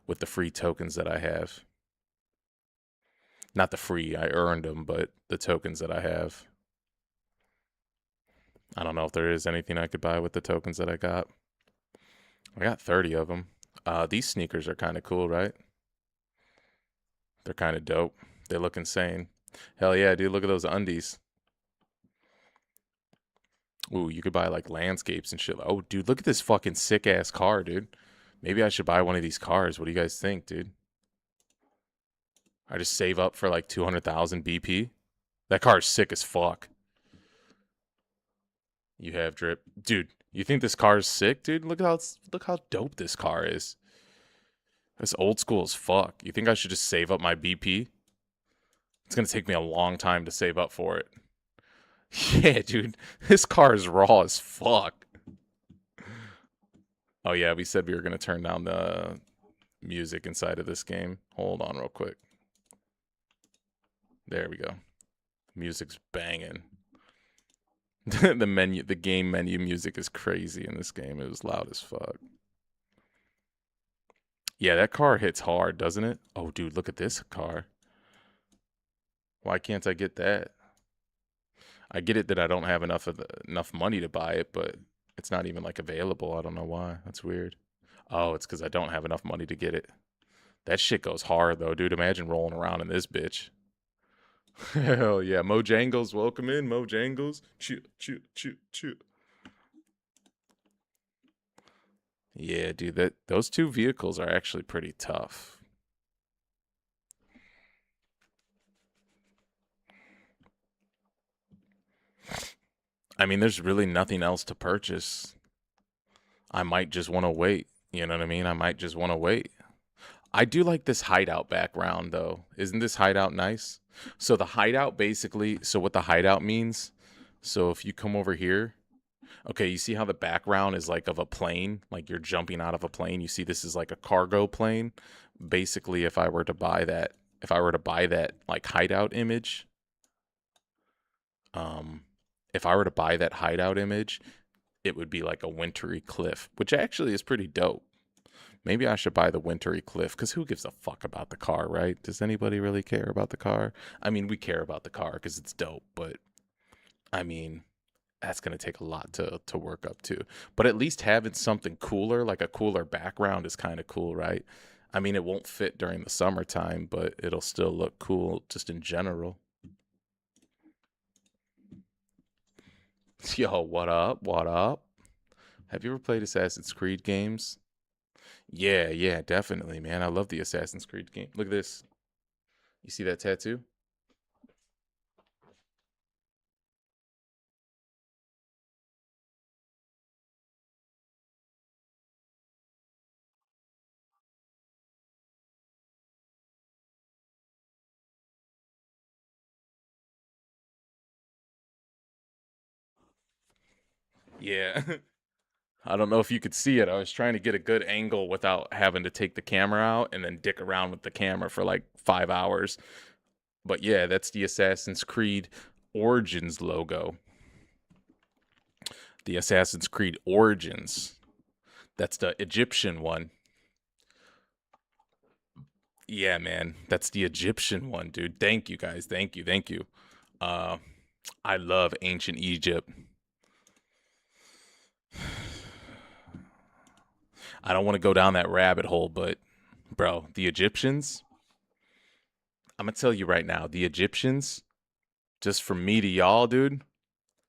with the free tokens that I have. Not the free, I earned them, but the tokens that I have. I don't know if there is anything I could buy with the tokens that I got. I got 30 of them. These sneakers are kind of cool, right? They're kind of dope. They look insane. Hell yeah, dude. Look at those undies. Ooh, you could buy like landscapes and shit. Oh, dude, look at this fucking sick ass car, dude. Maybe I should buy one of these cars. What do you guys think, dude? I just save up for like 200,000 BP. That car's sick as fuck. You have drip, dude. You think this car is sick, dude? Look how dope this car is. It's old school as fuck. You think I should just save up my BP? It's gonna take me a long time to save up for it. Yeah, dude. This car is raw as fuck. Oh yeah, we said we were gonna turn down the music inside of this game. Hold on real quick. There we go. Music's banging. The game menu music is crazy in this game. It was loud as fuck. Yeah, that car hits hard, doesn't it? Oh, dude, look at this car. Why can't I get that? I get it that I don't have enough money to buy it, but it's not even like available. I don't know why. That's weird. Oh, it's because I don't have enough money to get it. That shit goes hard though, dude. Imagine rolling around in this bitch. Hell yeah, Mojangles, welcome in, Mojangles. Chew, chew, chew, chew. Yeah, dude, those two vehicles are actually pretty tough. I mean, there's really nothing else to purchase. I might just want to wait. You know what I mean? I might just want to wait. I do like this hideout background though. Isn't this hideout nice? So the hideout basically, so what the hideout means, so if you come over here, okay, you see how the background is like of a plane, like you're jumping out of a plane. You see this is like a cargo plane. Basically, if I were to buy that like hideout image, um if I were to buy that hideout image, it would be like a wintry cliff, which actually is pretty dope. Maybe I should buy the wintry cliff because who gives a fuck about the car, right? Does anybody really care about the car? I mean, we care about the car because it's dope, but I mean, that's gonna take a lot to work up to. But at least having something cooler, like a cooler background, is kind of cool, right? I mean, it won't fit during the summertime, but it'll still look cool just in general. Yo, what up? What up? Have you ever played Assassin's Creed games? Yeah, yeah, definitely, man. I love the Assassin's Creed game. Look at this. You see that tattoo? Yeah. I don't know if you could see it. I was trying to get a good angle without having to take the camera out and then dick around with the camera for like 5 hours. But yeah, that's the Assassin's Creed Origins logo. The Assassin's Creed Origins. That's the Egyptian one. Yeah, man. That's the Egyptian one, dude. Thank you guys. Thank you. Thank you. Uh I love ancient Egypt. I don't want to go down that rabbit hole, but bro, the Egyptians, I'm gonna tell you right now, the Egyptians, just from me to y'all, dude,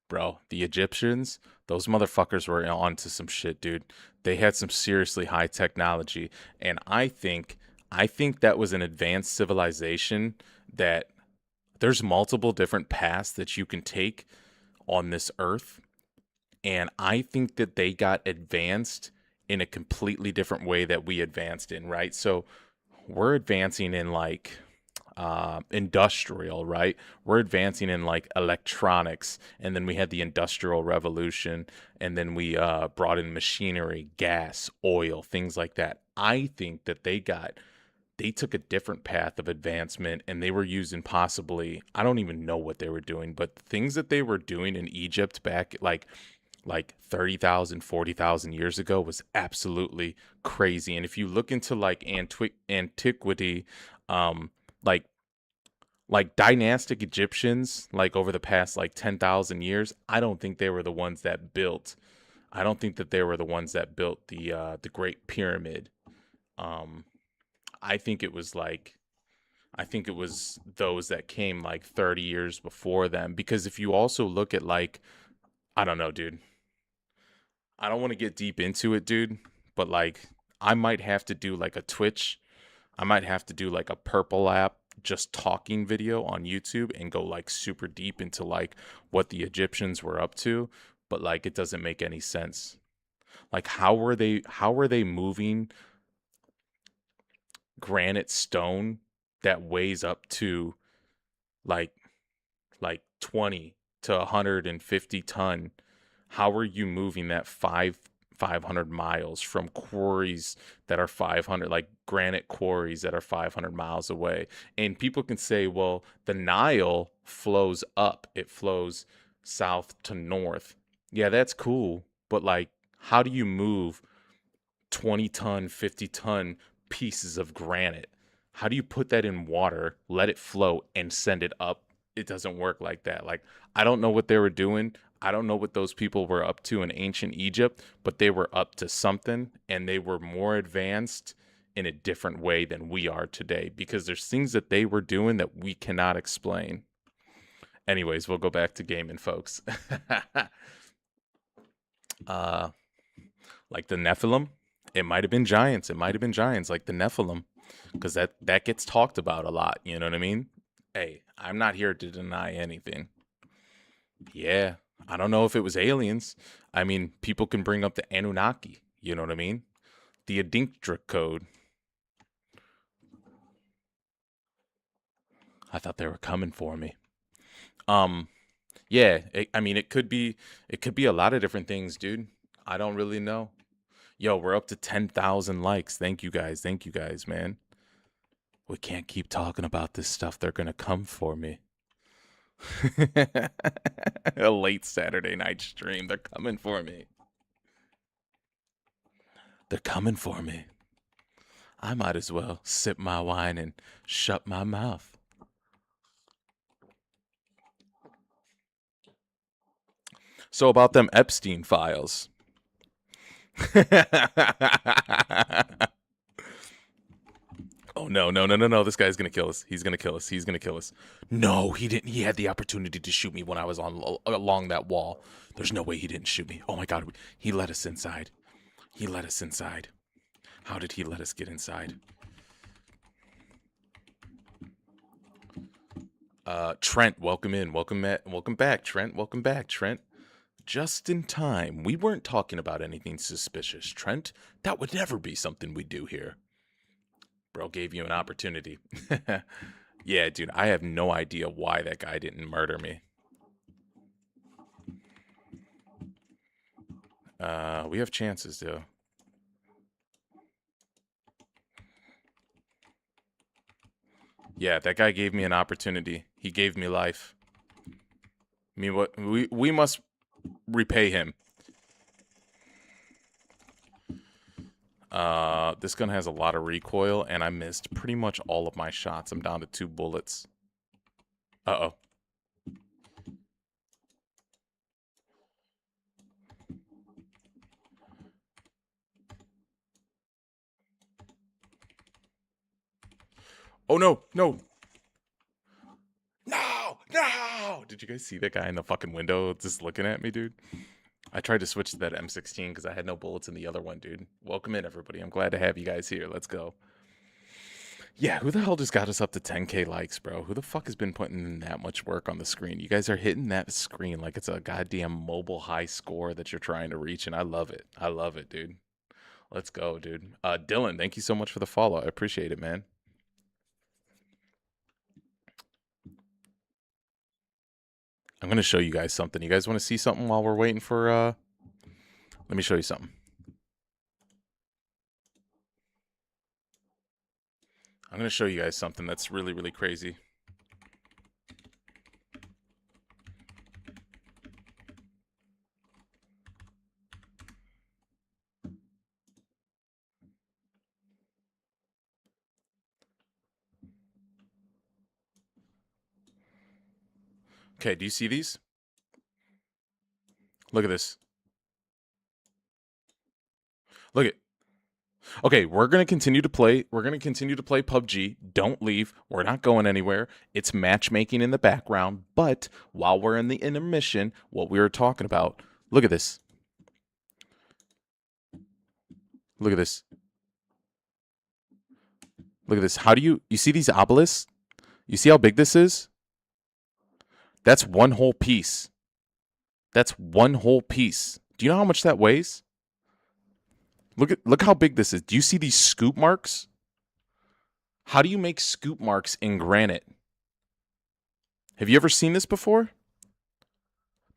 bro, the Egyptians, those motherfuckers were onto some shit, dude. They had some seriously high technology, and I think that was an advanced civilization that there's multiple different paths that you can take on this earth, and I think that they got advanced in a completely different way that we advanced in, right? So we're advancing in like industrial, right? We're advancing in like electronics, and then we had the industrial revolution, and then we brought in machinery, gas, oil, things like that. I think that they took a different path of advancement, and they were using possibly, I don't even know what they were doing, but things that they were doing in Egypt back like 30,000, 40,000 years ago was absolutely crazy. And if you look into like antiquity, um like dynastic Egyptians, like over the past like 10,000 years, I don't think they were the ones that built. I don't think that they were the ones that built the Great Pyramid. Um I think it was like I think it was those that came like 30 years before them, because if you also look at like, I don't know, dude. I don't want to get deep into it, dude, but like I might have to do like a Twitch. I might have to do like a purple app just talking video on YouTube and go like super deep into like what the Egyptians were up to, but like it doesn't make any sense. Like how were they moving granite stone that weighs up to like 20 to 150 ton? How are you moving that 500 miles from quarries that are 500, like granite quarries that are 500 miles away? And people can say, well, the Nile flows up, it flows south to north. Yeah, that's cool, but like how do you move 20-ton, 50-ton pieces of granite? How do you put that in water, let it float, and send it up? It doesn't work like that. Like, I don't know what they were doing. I don't know what those people were up to in ancient Egypt, but they were up to something, and they were more advanced in a different way than we are today, because there's things that they were doing that we cannot explain. Anyways, we'll go back to gaming, folks. uh, like the Nephilim. It might have been giants. It might have been giants like the Nephilim, because that gets talked about a lot. You know what I mean? Hey, I'm not here to deny anything. Yeah, I don't know if it was aliens. I mean, people can bring up the Anunnaki. You know what I mean? The Adinktra code. I thought they were coming for me. Um, yeah. I mean, it could be a lot of different things, dude. I don't really know. Yo, we're up to 10,000 likes. Thank you guys. Thank you guys, man. We can't keep talking about this stuff. They're going to come for me. A late Saturday night stream. They're coming for me. They're coming for me. I might as well sip my wine and shut my mouth. So, about them Epstein files. Oh no, no, no, no, no. This guy's gonna kill us. He's gonna kill us. He's gonna kill us. No, he didn't. He had the opportunity to shoot me when I was on along that wall. There's no way he didn't shoot me. Oh my god, he let us inside. He let us inside. How did he let us get inside? Trent, welcome in. Welcome back, Trent. Welcome back, Trent. Just in time. We weren't talking about anything suspicious, Trent. That would never be something we do here. Bro gave you an opportunity. Yeah, dude, I have no idea why that guy didn't murder me. We have chances, though. Yeah, that guy gave me an opportunity. He gave me life. I mean, what we must repay him. This gun has a lot of recoil, and I missed pretty much all of my shots. I'm down to 2 bullets. Uh-oh. Oh, no, no. No, no! Did you guys see that guy in the fucking window just looking at me, dude? I tried to switch to that M16 because I had no bullets in the other one, dude. Welcome in, everybody. I'm glad to have you guys here. Let's go. Yeah, who the hell just got us up to 10K likes, bro? Who the fuck has been putting in that much work on the screen? You guys are hitting that screen like it's a goddamn mobile high score that you're trying to reach, and I love it. I love it, dude. Let's go, dude. Dylan, thank you so much for the follow. I appreciate it, man. I'm going to show you guys something. You guys want to see something while we're waiting for, let me show you something. I'm going to show you guys something that's really, really crazy. Okay, do you see these? Look at this. Look at. Okay, we're gonna continue to play. We're gonna continue to play PUBG. Don't leave. We're not going anywhere. It's matchmaking in the background. But while we're in the intermission, what we were talking about. Look at this. Look at this. Look at this. How do you see these obelisks? You see how big this is? That's one whole piece. That's one whole piece. Do you know how much that weighs? Look how big this is. Do you see these scoop marks? How do you make scoop marks in granite? Have you ever seen this before?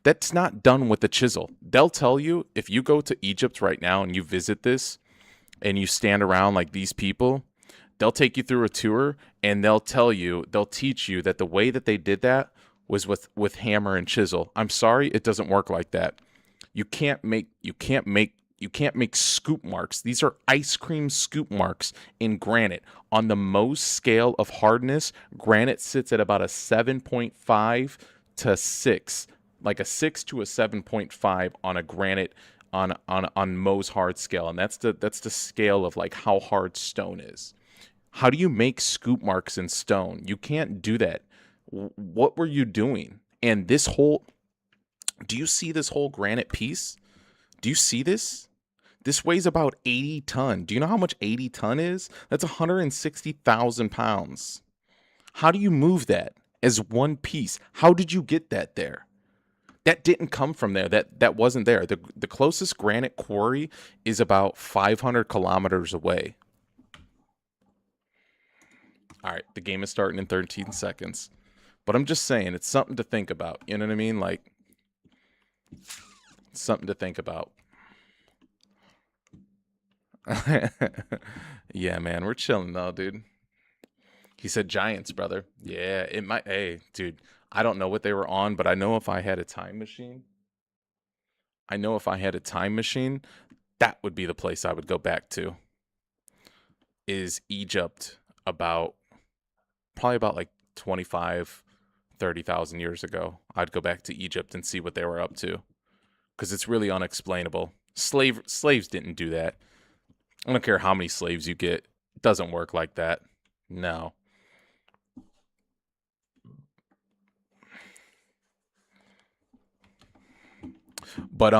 That's not done with a chisel. They'll tell you if you go to Egypt right now and you visit this and you stand around like these people, they'll take you through a tour and they'll teach you that the way that they did that was with hammer and chisel. I'm sorry, it doesn't work like that. You can't make scoop marks. These are ice cream scoop marks in granite. On the Mohs scale of hardness, granite sits at about a 7.5 to 6, like a 6 to a 7.5 on a granite on Mohs hard scale, and that's the scale of like how hard stone is. How do you make scoop marks in stone? You can't do that. What were you doing? And this whole, do you see this whole granite piece? Do you see this? This weighs about 80 ton. Do you know how much 80 ton is? That's 160,000 pounds. How do you move that as one piece? How did you get that there? That didn't come from there. That wasn't there. The closest granite quarry is about 500 kilometers away. All right, the game is starting in 13 seconds. But I'm just saying, it's something to think about. You know what I mean? Like, something to think about. Yeah, man, we're chilling though, dude. He said Giants, brother. Yeah, it might. Hey, dude, I don't know what they were on, but I know if I had a time machine, that would be the place I would go back to. Is Egypt probably about like 25, 30,000 years ago. I'd go back to Egypt and see what they were up to. Because it's really unexplainable. Slaves didn't do that. I don't care how many slaves you get. It doesn't work like that. No. But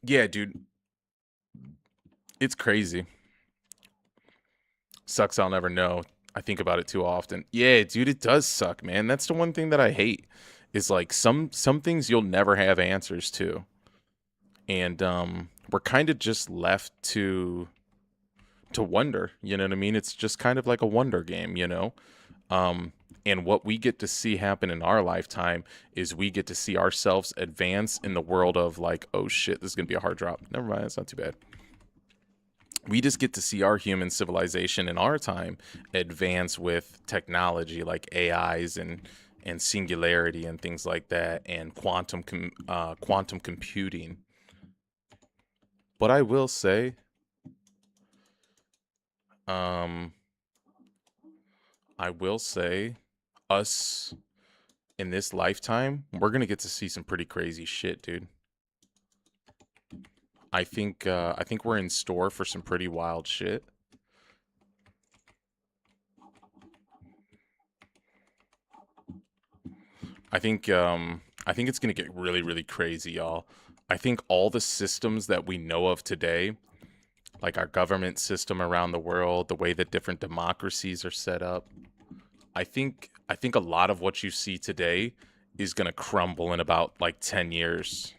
yeah, dude, it's crazy. Sucks I'll never know. I think about it too often. Yeah, dude, it does suck, man. That's the one thing that I hate is like some things you'll never have answers to. And we're kind of just left to wonder, you know what I mean? It's just kind of like a wonder game, you know? Um, and what we get to see happen in our lifetime is we get to see ourselves advance in the world of like, oh shit, this is gonna be a hard drop. Never mind, it's not too bad. We just get to see our human civilization in our time advance with technology like AIs and singularity and things like that, and quantum computing. But I will say, um, I will say, us in this lifetime, we're gonna get to see some pretty crazy shit, dude. I think we're in store for some pretty wild shit. I think it's gonna get really, really crazy, y'all. I think all the systems that we know of today, like our government system around the world, the way that different democracies are set up, I think a lot of what you see today is gonna crumble in about like 10 years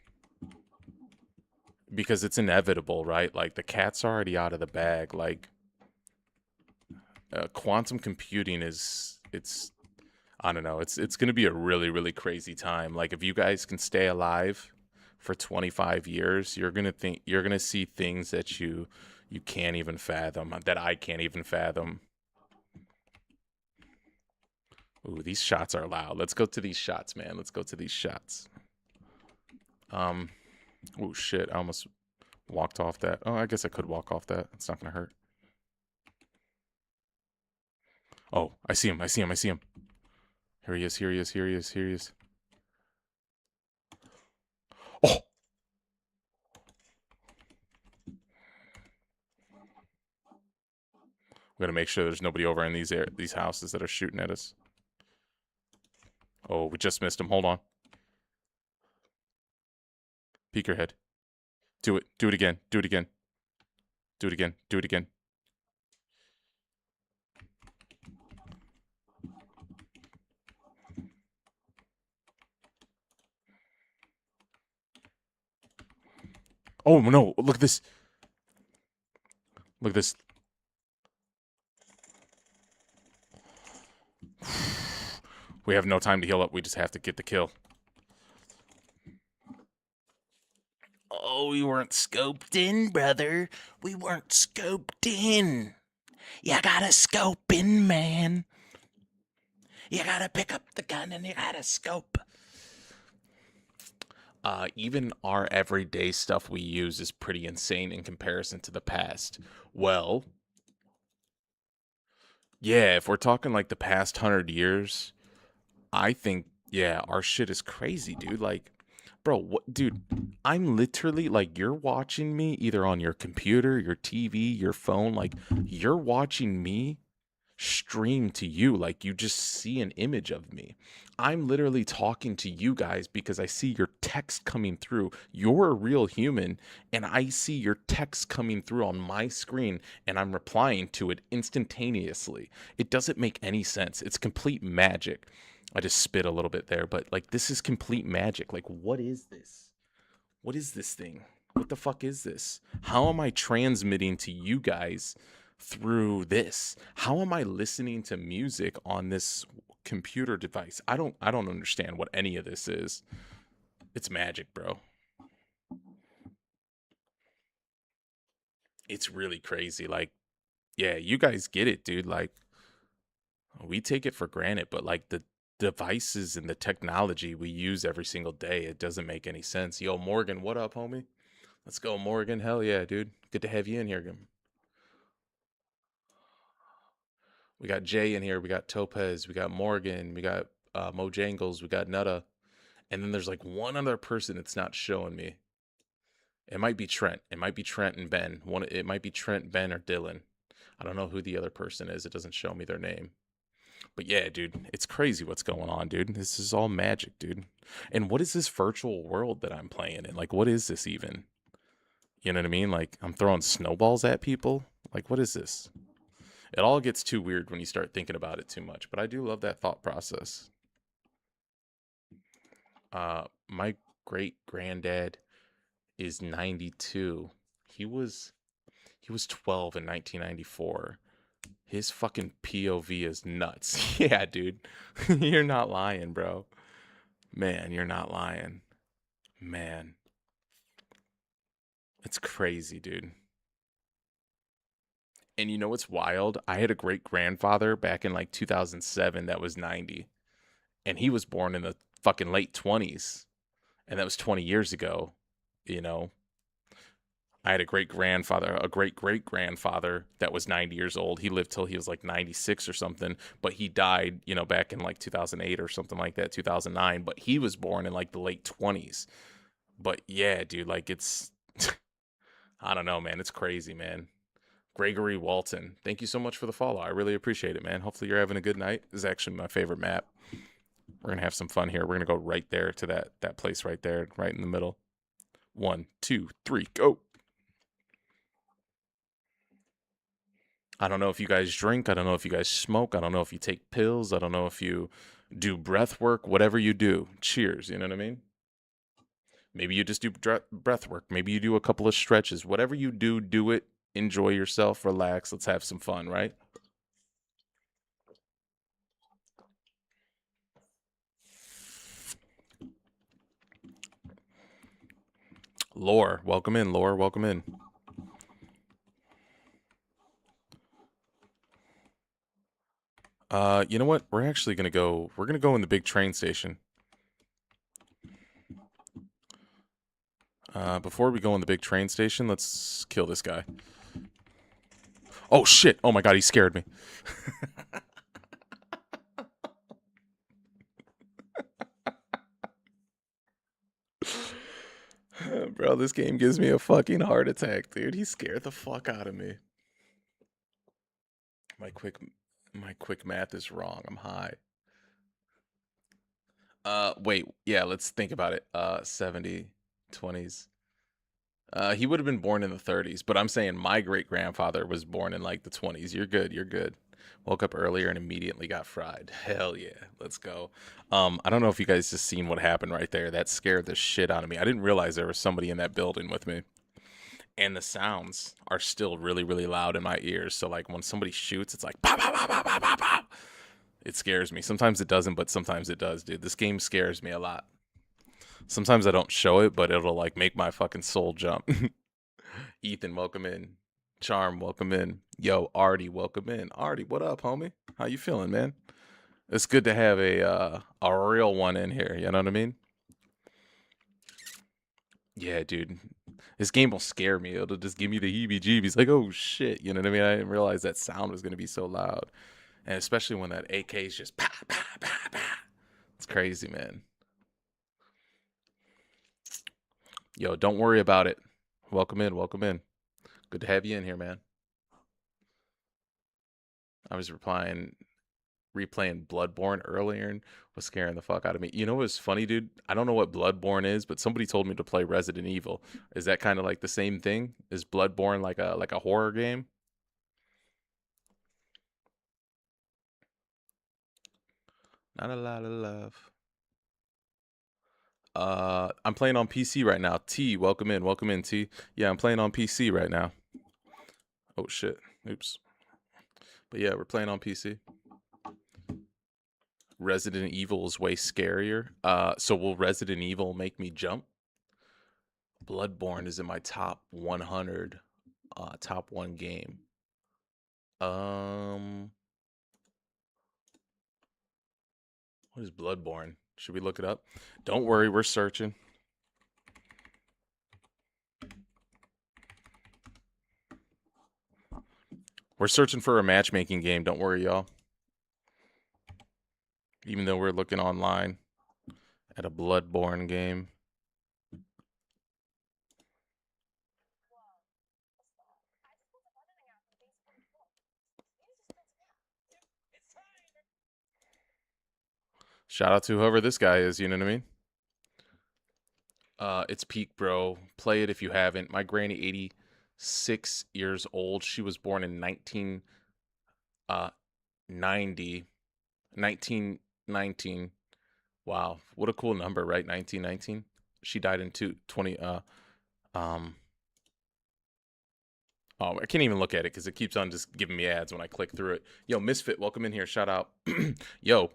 because it's inevitable, right? Like the cat's already out of the bag. Like quantum computing is it's I don't know. It's going to be a really really crazy time. Like if you guys can stay alive for 25 years, you're going to see things that you can't even fathom, that I can't even fathom. Ooh, these shots are loud. Let's go to these shots, man. Let's go to these shots. Um, oh shit, I almost walked off that. Oh, I guess I could walk off that. It's not going to hurt. Oh, I see him. I see him. I see him. Here he is. Here he is. Here he is. Here he is. Oh, we got to make sure there's nobody over in these houses that are shooting at us. Oh, we just missed him. Hold on. Peek your head. Do it. Do it again. Do it again. Do it again. Do it again. Oh no! Look at this. Look at this. We have no time to heal up. We just have to get the kill. Oh, we weren't scoped in, brother. We weren't scoped in. You gotta scope in, man. You gotta pick up the gun and you gotta scope. Even our everyday stuff we use is pretty insane in comparison to the past. Well, yeah, if we're talking like the past 100 years, I think, yeah, our shit is crazy, dude. Like, bro, what, dude? I'm literally like, you're watching me either on your computer, your TV, your phone. Like, you're watching me stream to you. Like, you just see an image of me. I'm literally talking to you guys because I see your text coming through. You're a real human, and I see your text coming through on my screen, and I'm replying to it instantaneously. It doesn't make any sense. It's complete magic. I just spit a little bit there, but like this is complete magic. Like, what is this? What is this thing? What the fuck is this? How am I transmitting to you guys through this? How am I listening to music on this computer device? I don't understand what any of this is. It's magic, bro. It's really crazy. Like, yeah, you guys get it, dude. Like, we take it for granted, but like the devices and the technology we use every single day, it doesn't make any sense. Yo, Morgan, what up, homie? Let's go, Morgan. Hell yeah, dude. Good to have you in here. We got Jay in here. We got Topaz. We got Morgan. We got Mojangles. We got Nutta. And then there's like one other person that's not showing me. It might be Trent. It might be Trent and Ben. It might be Trent, Ben, or Dylan. I don't know who the other person is. It doesn't show me their name. But yeah, dude, it's crazy what's going on, dude. This is all magic, dude. And what is this virtual world that I'm playing in? Like, what is this even? You know what I mean? Like, I'm throwing snowballs at people. Like, what is this? It all gets too weird when you start thinking about it too much. But I do love that thought process. My great granddad is 92. He was he was 12 in 1994. His fucking POV is nuts. Yeah, dude. You're not lying, bro. Man, you're not lying. Man, it's crazy, dude. And you know what's wild? I had a great grandfather back in like 2007 that was 90, and he was born in the fucking late 20s, and that was 20 years ago. You know, I had a great great grandfather that was 90 years old. He lived till he was like 96 or something, but he died, back in like 2008 or something like that, 2009. But he was born in like the late 20s. But yeah, dude, like it's, I don't know, man. It's crazy, man. Gregory Walton, thank you so much for the follow. I really appreciate it, man. Hopefully you're having a good night. This is actually my favorite map. We're gonna have some fun here. We're gonna go right there to that place right there, right in the middle. One, two, three, go. I don't know if you guys drink. I don't know if you guys smoke. I don't know if you take pills. I don't know if you do breath work. Whatever you do, cheers. You know what I mean? Maybe you just do breath work. Maybe you do a couple of stretches. Whatever you do, do it. Enjoy yourself. Relax. Let's have some fun, right? Lore, welcome in. Lore, welcome in. You know what? We're actually gonna go. We're gonna go in the big train station. Before we go in the big train station, let's kill this guy. Oh shit! Oh my god, he scared me. Bro, this game gives me a fucking heart attack, dude. He scared the fuck out of me. My quick, my quick math is wrong. I'm high. Wait, yeah, let's think about it. 70, 20s. He would have been born in the 30s, but I'm saying my great grandfather was born in like the 20s. You're good. You're good. Woke up earlier and immediately got fried. Hell yeah, let's go. I don't know if you guys just seen what happened right there. That scared the shit out of me. I didn't realize there was somebody in that building with me. And the sounds are still really, really loud in my ears. So like when somebody shoots, it's like pop, pop, pop, pop, pop, pop, pop. It scares me. Sometimes it doesn't, but sometimes it does, dude. This game scares me a lot. Sometimes I don't show it, but it'll like make my fucking soul jump. Ethan, welcome in. Charm, welcome in. Yo, Artie, welcome in. Artie, what up, homie? How you feeling, man? It's good to have a real one in here. You know what I mean? Yeah, dude. This game will scare me. It'll just give me the heebie-jeebies. Like, oh shit. You know what I mean? I didn't realize that sound was gonna be so loud, and especially when that AK is just pa pa pa pa. It's crazy, man. Yo, don't worry about it. Welcome in. Welcome in. Good to have you in here, man. I was replaying Bloodborne earlier and was scaring the fuck out of me. You know what's funny, dude? I don't know what Bloodborne is, but somebody told me to play Resident Evil. Is that kind of like the same thing? Is Bloodborne like a horror game? Not a lot of love. I'm playing on PC right now. T, welcome in, T. Yeah, I'm playing on PC right now. Oh shit. Oops. But yeah, we're playing on PC. Resident Evil is way scarier. So will Resident Evil make me jump? Bloodborne is in my top 100, top one game. Um, what is Bloodborne? Should we look it up? Don't worry, we're searching. We're searching for a matchmaking game. Don't worry, y'all. Even though we're looking online at a Bloodborne game. Shout out to whoever this guy is. You know what I mean? It's peak, bro. Play it if you haven't. My granny, 86 years old. She was born in 1990. 1919. Wow, what a cool number, right? 1919. She died in 20. Um. Oh, I can't even look at it because it keeps on just giving me ads when I click through it. Yo, Misfit, welcome in here. Shout out. Yo,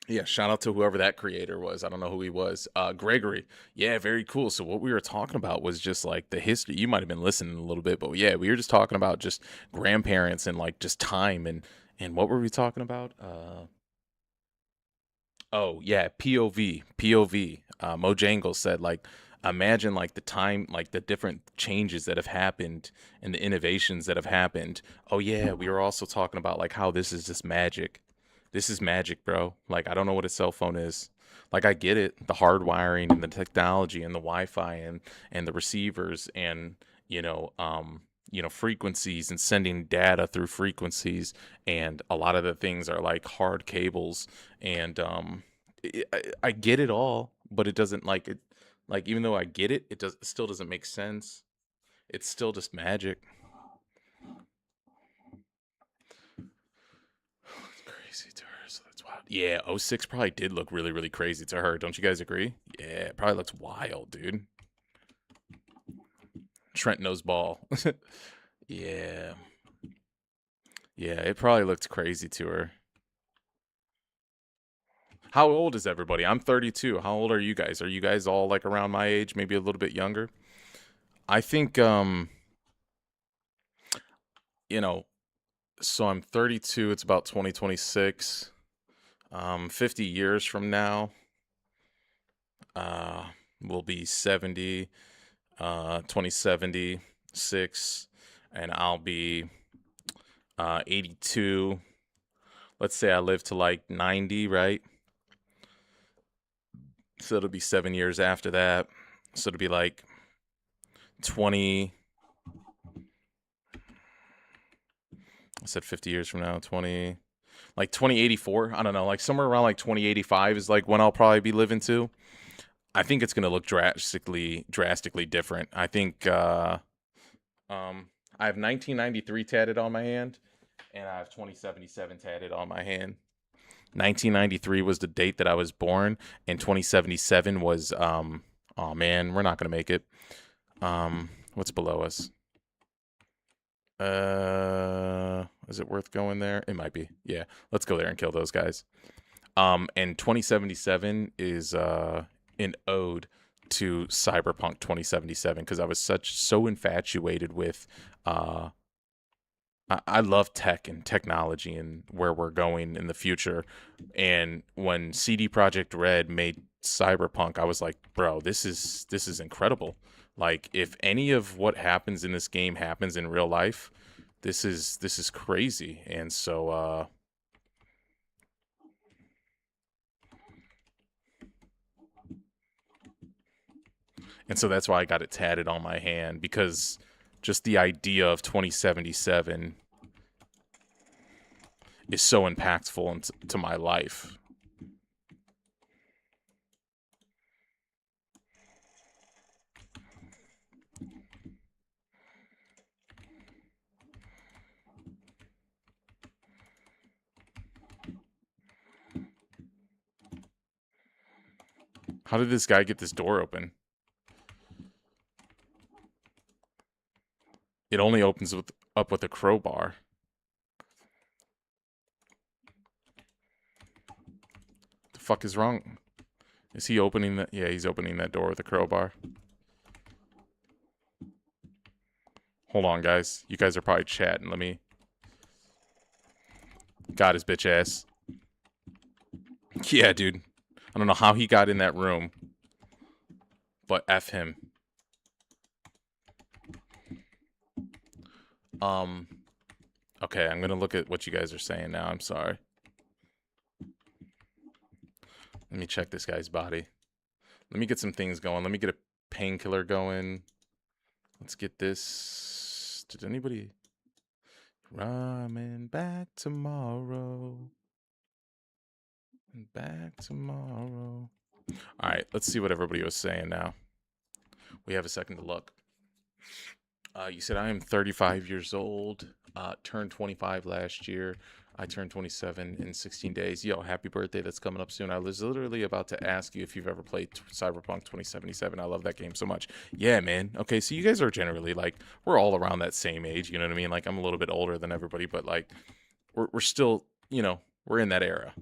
yeah, shout out to whoever that creator was. I don't know who he was. Gregory. Yeah, very cool. So what we were talking about was just like the history. You might have been listening a little bit, but yeah, we were just talking about just grandparents and like just time and what were we talking about? Oh yeah, POV, POV. Mojangle said like, imagine like the time, like the different changes that have happened and the innovations that have happened. Oh yeah, we were also talking about like how this is just magic. This is magic, bro. Like I don't know what a cell phone is. Like I get it, the hardwiring and the technology and the Wi-Fi and the receivers and frequencies and sending data through frequencies and a lot of the things are like hard cables and I get it all, but it doesn't like it. Like even though I get it, it still doesn't make sense. It's still just magic. Crazy to her, so that's wild. Yeah, '06 probably did look really, really crazy to her. Don't you guys agree? Yeah, it probably looks wild, dude. Trent knows ball. Yeah. Yeah, it probably looked crazy to her. How old is everybody? I'm 32. How old are you guys? Are you guys all like around my age, maybe a little bit younger? I think you know, so I'm 32, it's about 2026. 50 years from now, uh will be 70, 2076, and I'll be 82. Let's say I live to like 90, right? So it'll be 7 years after that. So it'll be like 20. I said 50 years from now, 20, like 2084. I don't know, like somewhere around like 2085 is like when I'll probably be living to. I think it's going to look drastically different. I think I have 1993 tatted on my hand and I have 2077 tatted on my hand. 1993 was the date that I was born and 2077 was oh man, we're not going to make it. What's below us? Is it worth going there? It might be. Yeah, let's go there and kill those guys. And 2077 is an ode to Cyberpunk 2077 because I was so infatuated with uh I love tech and technology and where we're going in the future. And when CD Projekt Red made Cyberpunk, I was like, bro, this is incredible. Like if any of what happens in this game happens in real life, this is crazy. And so that's why I got it tatted on my hand because just the idea of 2077 is so impactful into my life. How did this guy get this door open? It only opens up with a crowbar. The fuck is wrong? Is he opening that? Yeah, he's opening that door with a crowbar. Hold on, guys. You guys are probably chatting. Let me. Got his bitch ass. Yeah, dude. I don't know how he got in that room, but F him. Um, okay, I'm gonna look at what you guys are saying now. I'm sorry. Let me check this guy's body. Let me get some things going. Let me get a painkiller going. Let's get this. Did anybody? Ramen back tomorrow. Back tomorrow. All right, let's see what everybody was saying now. We have a second to look. You said I am 35 years old. Turned 25 last year. I turned 27 in 16 days. Yo, happy birthday. That's coming up soon. I was literally about to ask you if you've ever played Cyberpunk 2077. I love that game so much. Yeah, man. Okay, so you guys are generally like, we're all around that same age. You know what I mean? Like, I'm a little bit older than everybody, but like, we're still, we're in that era.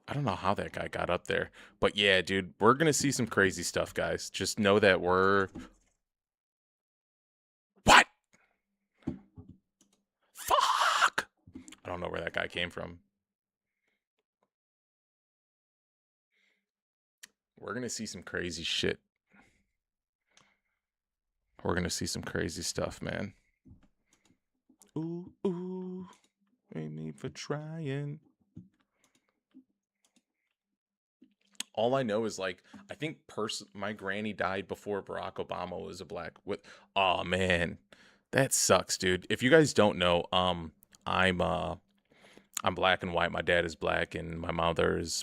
I don't know how that guy got up there. But yeah, dude, we're going to see some crazy stuff, guys. Just know that we're. What? Fuck! I don't know where that guy came from. We're going to see some crazy shit. We're going to see some crazy stuff, man. Ooh, ooh. Ain't me for trying. All I know is like I think my granny died before Barack Obama was a black with oh man. That sucks, dude. If you guys don't know, I'm black and white. My dad is black and my mother is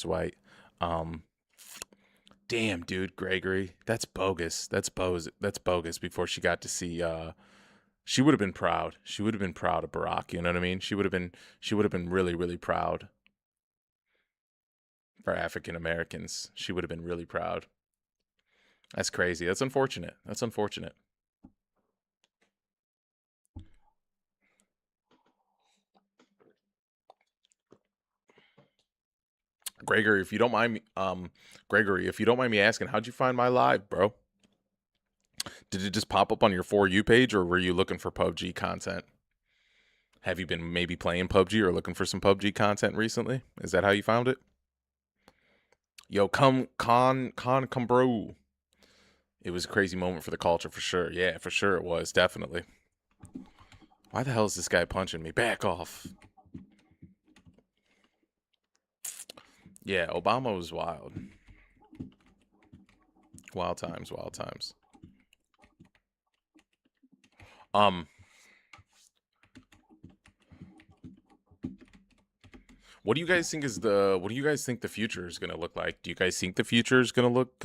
white. Um damn, dude, Gregory. That's bogus. That's bogus before she got to see she would have been proud. She would have been proud of Barack, you know what I mean? She would have been really really proud for African Americans. She would have been really proud. That's crazy. That's unfortunate. That's unfortunate. Gregory, if you don't mind me, Gregory, if you don't mind me asking, how'd you find my live, bro? Did it just pop up on your For You page, or were you looking for PUBG content? Have you been maybe playing PUBG or looking for some PUBG content recently? Is that how you found it? Yo, come, bro. It was a crazy moment for the culture, for sure. Yeah, for sure it was, definitely. Why the hell is this guy punching me? Back off. Yeah, Obama was wild. Wild times, wild times. Um, what do you guys think what do you guys think the future is gonna look like? Do you guys think the future is gonna look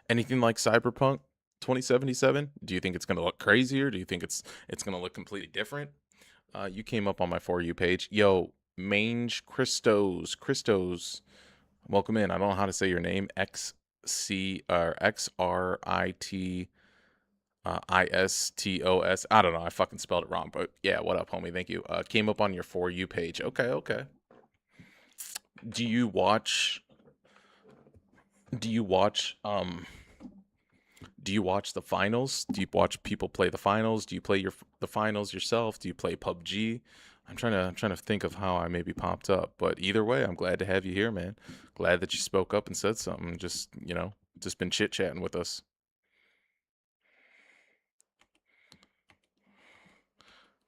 anything like Cyberpunk 2077? Do you think it's gonna look crazier? Do you think it's gonna look completely different? You came up on my For You page. Yo, Mange Christos. Welcome in. I don't know how to say your name. XC or XRIT ISTOS. I don't know. I fucking spelled it wrong, but yeah, what up, homie? Thank you. Came up on your For You page. Okay, okay. Do you watch do you watch do you watch the finals? Do you watch people play the finals? Do you play the finals yourself? Do you play PUBG? I'm trying to think of how I maybe popped up, but either way, I'm glad to have you here, man. Glad that you spoke up and said something. Just been chit chatting with us.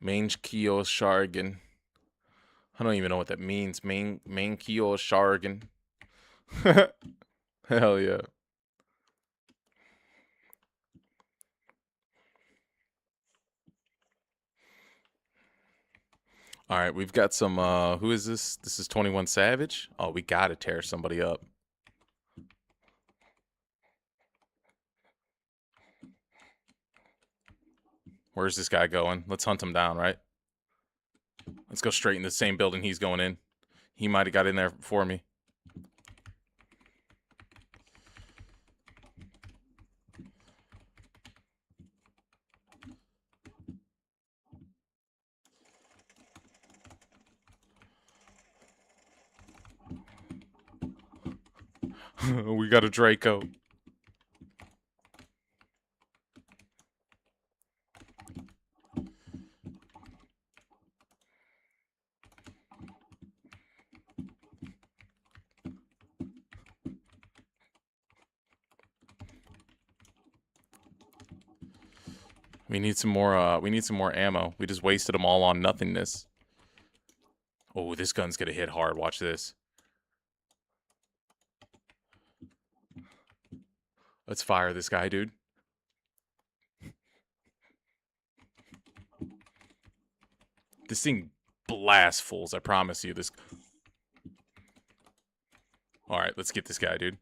Mange Kyo Shargan. I don't even know what that means. Main Kyo Shargan. Hell yeah. All right, we've got some who is this? This is 21 Savage. Oh, we got to tear somebody up. Where's this guy going? Let's hunt him down, right? Let's go straight in the same building he's going in. He might have got in there before me. We got a Draco. We need some more. We need some more ammo. We just wasted them all on nothingness. Oh, this gun's gonna hit hard. Watch this. Let's fire this guy, dude. This thing blast fools. I promise you this. All right, let's get this guy, dude.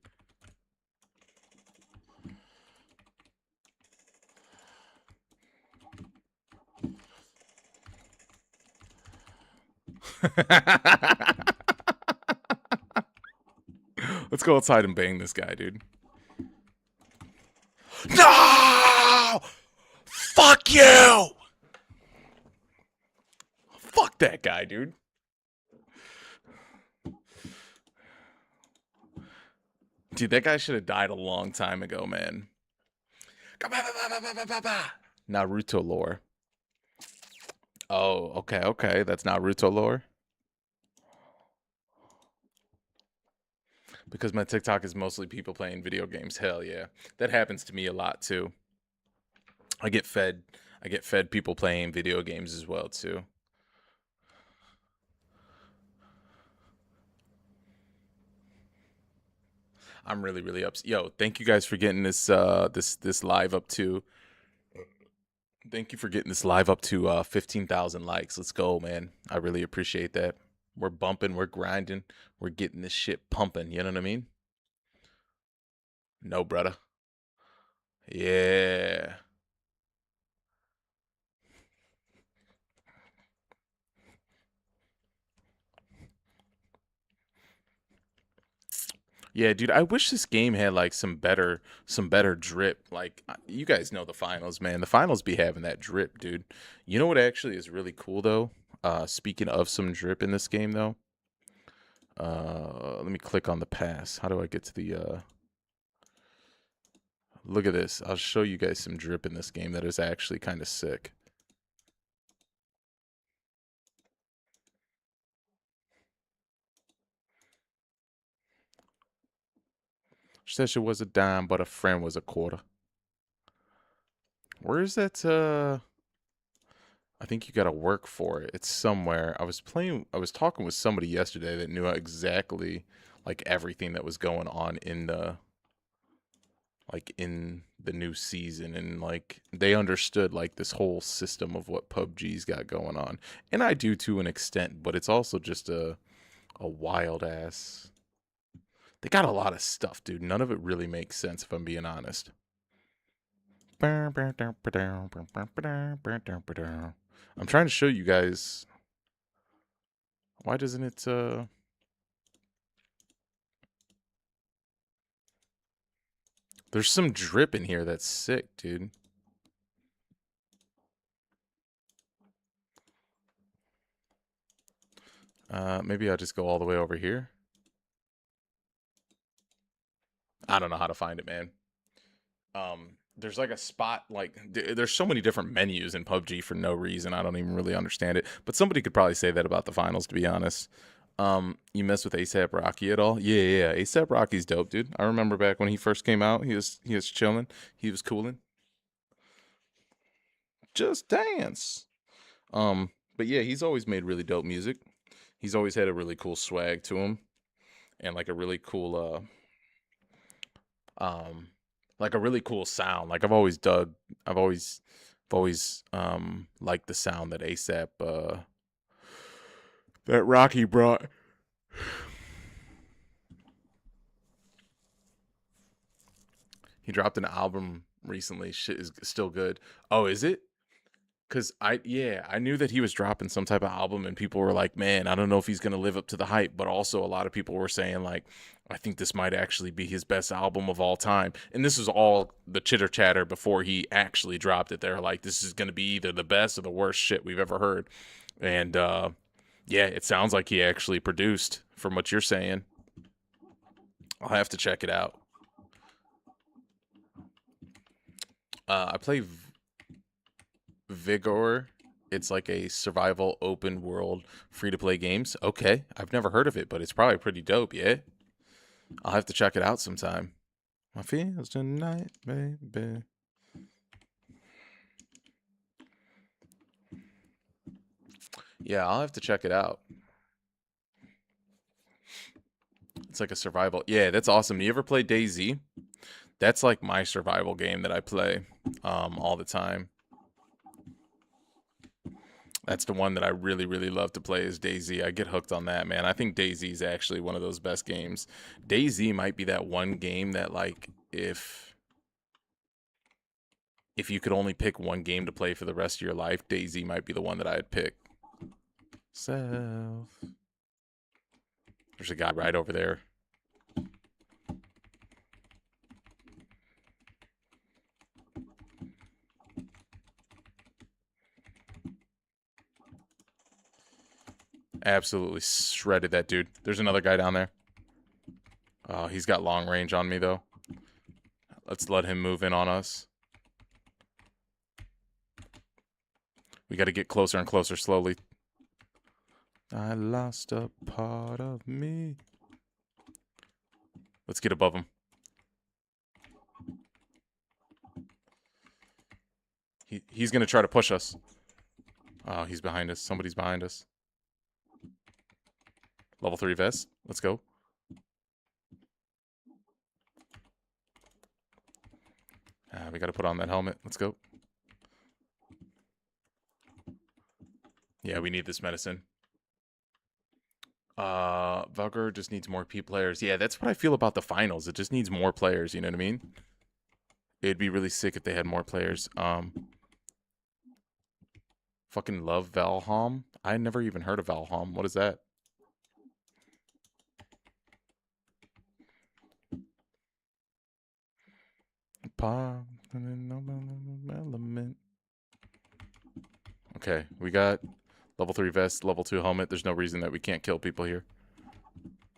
Let's go outside and bang this guy, dude. No! Fuck you! Fuck that guy, dude. Dude, that guy should have died a long time ago, man. Naruto lore. Oh, okay. That's Naruto lore. Because my TikTok is mostly people playing video games. Hell yeah. That happens to me a lot too. I get fed people playing video games as well too. I'm really upset. Yo, thank you guys for getting this this live up to. Thank you for getting this live up to 15,000 likes. Let's go, man. I really appreciate that. We're bumping, we're grinding, we're getting this shit pumping. You know what I mean? No, brother. Yeah. Yeah, dude, I wish this game had like some better drip. Like you guys know the finals, man. The finals be having that drip, dude. You know what actually is really cool though? Speaking of some drip in this game though. Let me click on the pass. How do I get to the Look at this. I'll show you guys some drip in this game that is actually kind of sick. She said she was a dime, but a friend was a quarter. Where is that I think you got to work for it. It's somewhere. I was talking with somebody yesterday that knew exactly like everything that was going on in the new season, and like they understood like this whole system of what PUBG's got going on. And I do to an extent, but it's also just a wild ass. They got a lot of stuff, dude. None of it really makes sense if I'm being honest. I'm trying to show you guys. Why doesn't it There's some drip in here that's sick, dude. Maybe I'll just go all the way over here. I don't know how to find it, man. There's like a spot, like there's so many different menus in PUBG for no reason. I don't even really understand it. But somebody could probably say that about the finals, to be honest. You mess with ASAP Rocky at all? Yeah. ASAP Rocky's dope, dude. I remember back when he first came out, he was chilling, he was cooling. Just dance. But yeah, he's always made really dope music. He's always had a really cool swag to him, and like a really cool like a really cool sound. Like I've always liked the sound that ASAP that Rocky brought. He dropped an album recently. Shit is still good. Oh, is it? Cause I knew that he was dropping some type of album, and people were like, "Man, I don't know if he's gonna live up to the hype." But also, a lot of people were saying like, "I think this might actually be his best album of all time." And this was all the chitter chatter before he actually dropped it. They're like, "This is gonna be either the best or the worst shit we've ever heard." And yeah, it sounds like he actually produced from what you're saying. I'll have to check it out. I play Vigor. It's like a survival open world free to play games. Okay, I've never heard of it, but it's probably pretty dope, yeah? I'll have to check it out sometime. My feels tonight, baby. Yeah, I'll have to check it out. It's like a survival. Yeah, that's awesome. You ever play DayZ? That's like my survival game that I play all the time. That's the one that I really, really love to play is DayZ. I get hooked on that, man. I think DayZ is actually one of those best games. DayZ might be that one game that, like, if you could only pick one game to play for the rest of your life, DayZ might be the one that I'd pick. Self. There's a guy right over there. Absolutely shredded that dude. There's another guy down there. Oh, he's got long range on me, though. Let's let him move in on us. We got to get closer and closer slowly. I lost a part of me. Let's get above him. He's going to try to push us. Oh, he's behind us. Somebody's behind us. Level 3 vest. Let's go. We got to put on that helmet. Let's go. Yeah, we need this medicine. Vulgar just needs more players. Yeah, that's what I feel about the finals. It just needs more players, you know what I mean? It'd be really sick if they had more players. Fucking love Valheim. I never even heard of Valheim. What is that? Element. Okay, we got level 3 vest, level 2 helmet. There's no reason that we can't kill people here.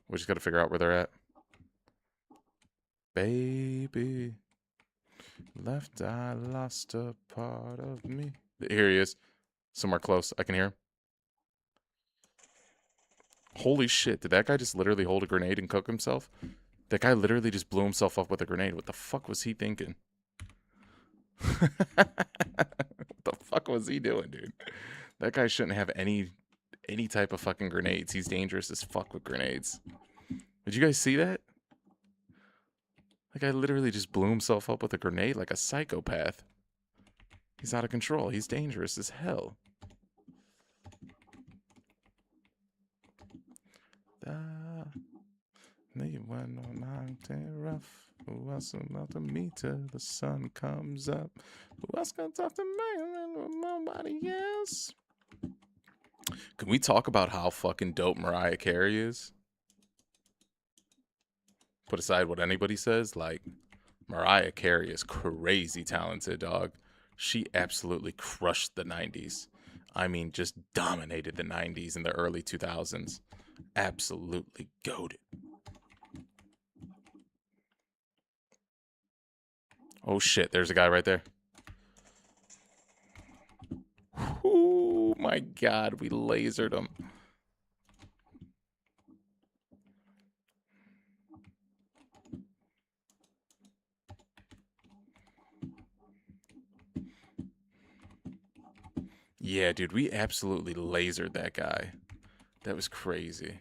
We just got to figure out where they're at. Baby, left I lost a part of me. Here he is. Somewhere close. I can hear him. Holy shit, did that guy just literally hold a grenade and cook himself? That guy literally just blew himself up with a grenade. What the fuck was he thinking? What the fuck was he doing, dude? That guy shouldn't have any type of fucking grenades. He's dangerous as fuck with grenades. Did you guys see that? That guy literally just blew himself up with a grenade like a psychopath. He's out of control. He's dangerous as hell. Rough. Who else about to meet till the sun comes up? Who else gonna talk to me? Nobody else. Can we talk about how fucking dope Mariah Carey is? Put aside what anybody says, like, Mariah Carey is crazy talented, dog. She absolutely crushed the 90s. I mean, just dominated the 90s and the early 2000s. Absolutely goated. Oh shit, there's a guy right there. Oh my god, we lasered him. Yeah, dude, we absolutely lasered that guy. That was crazy.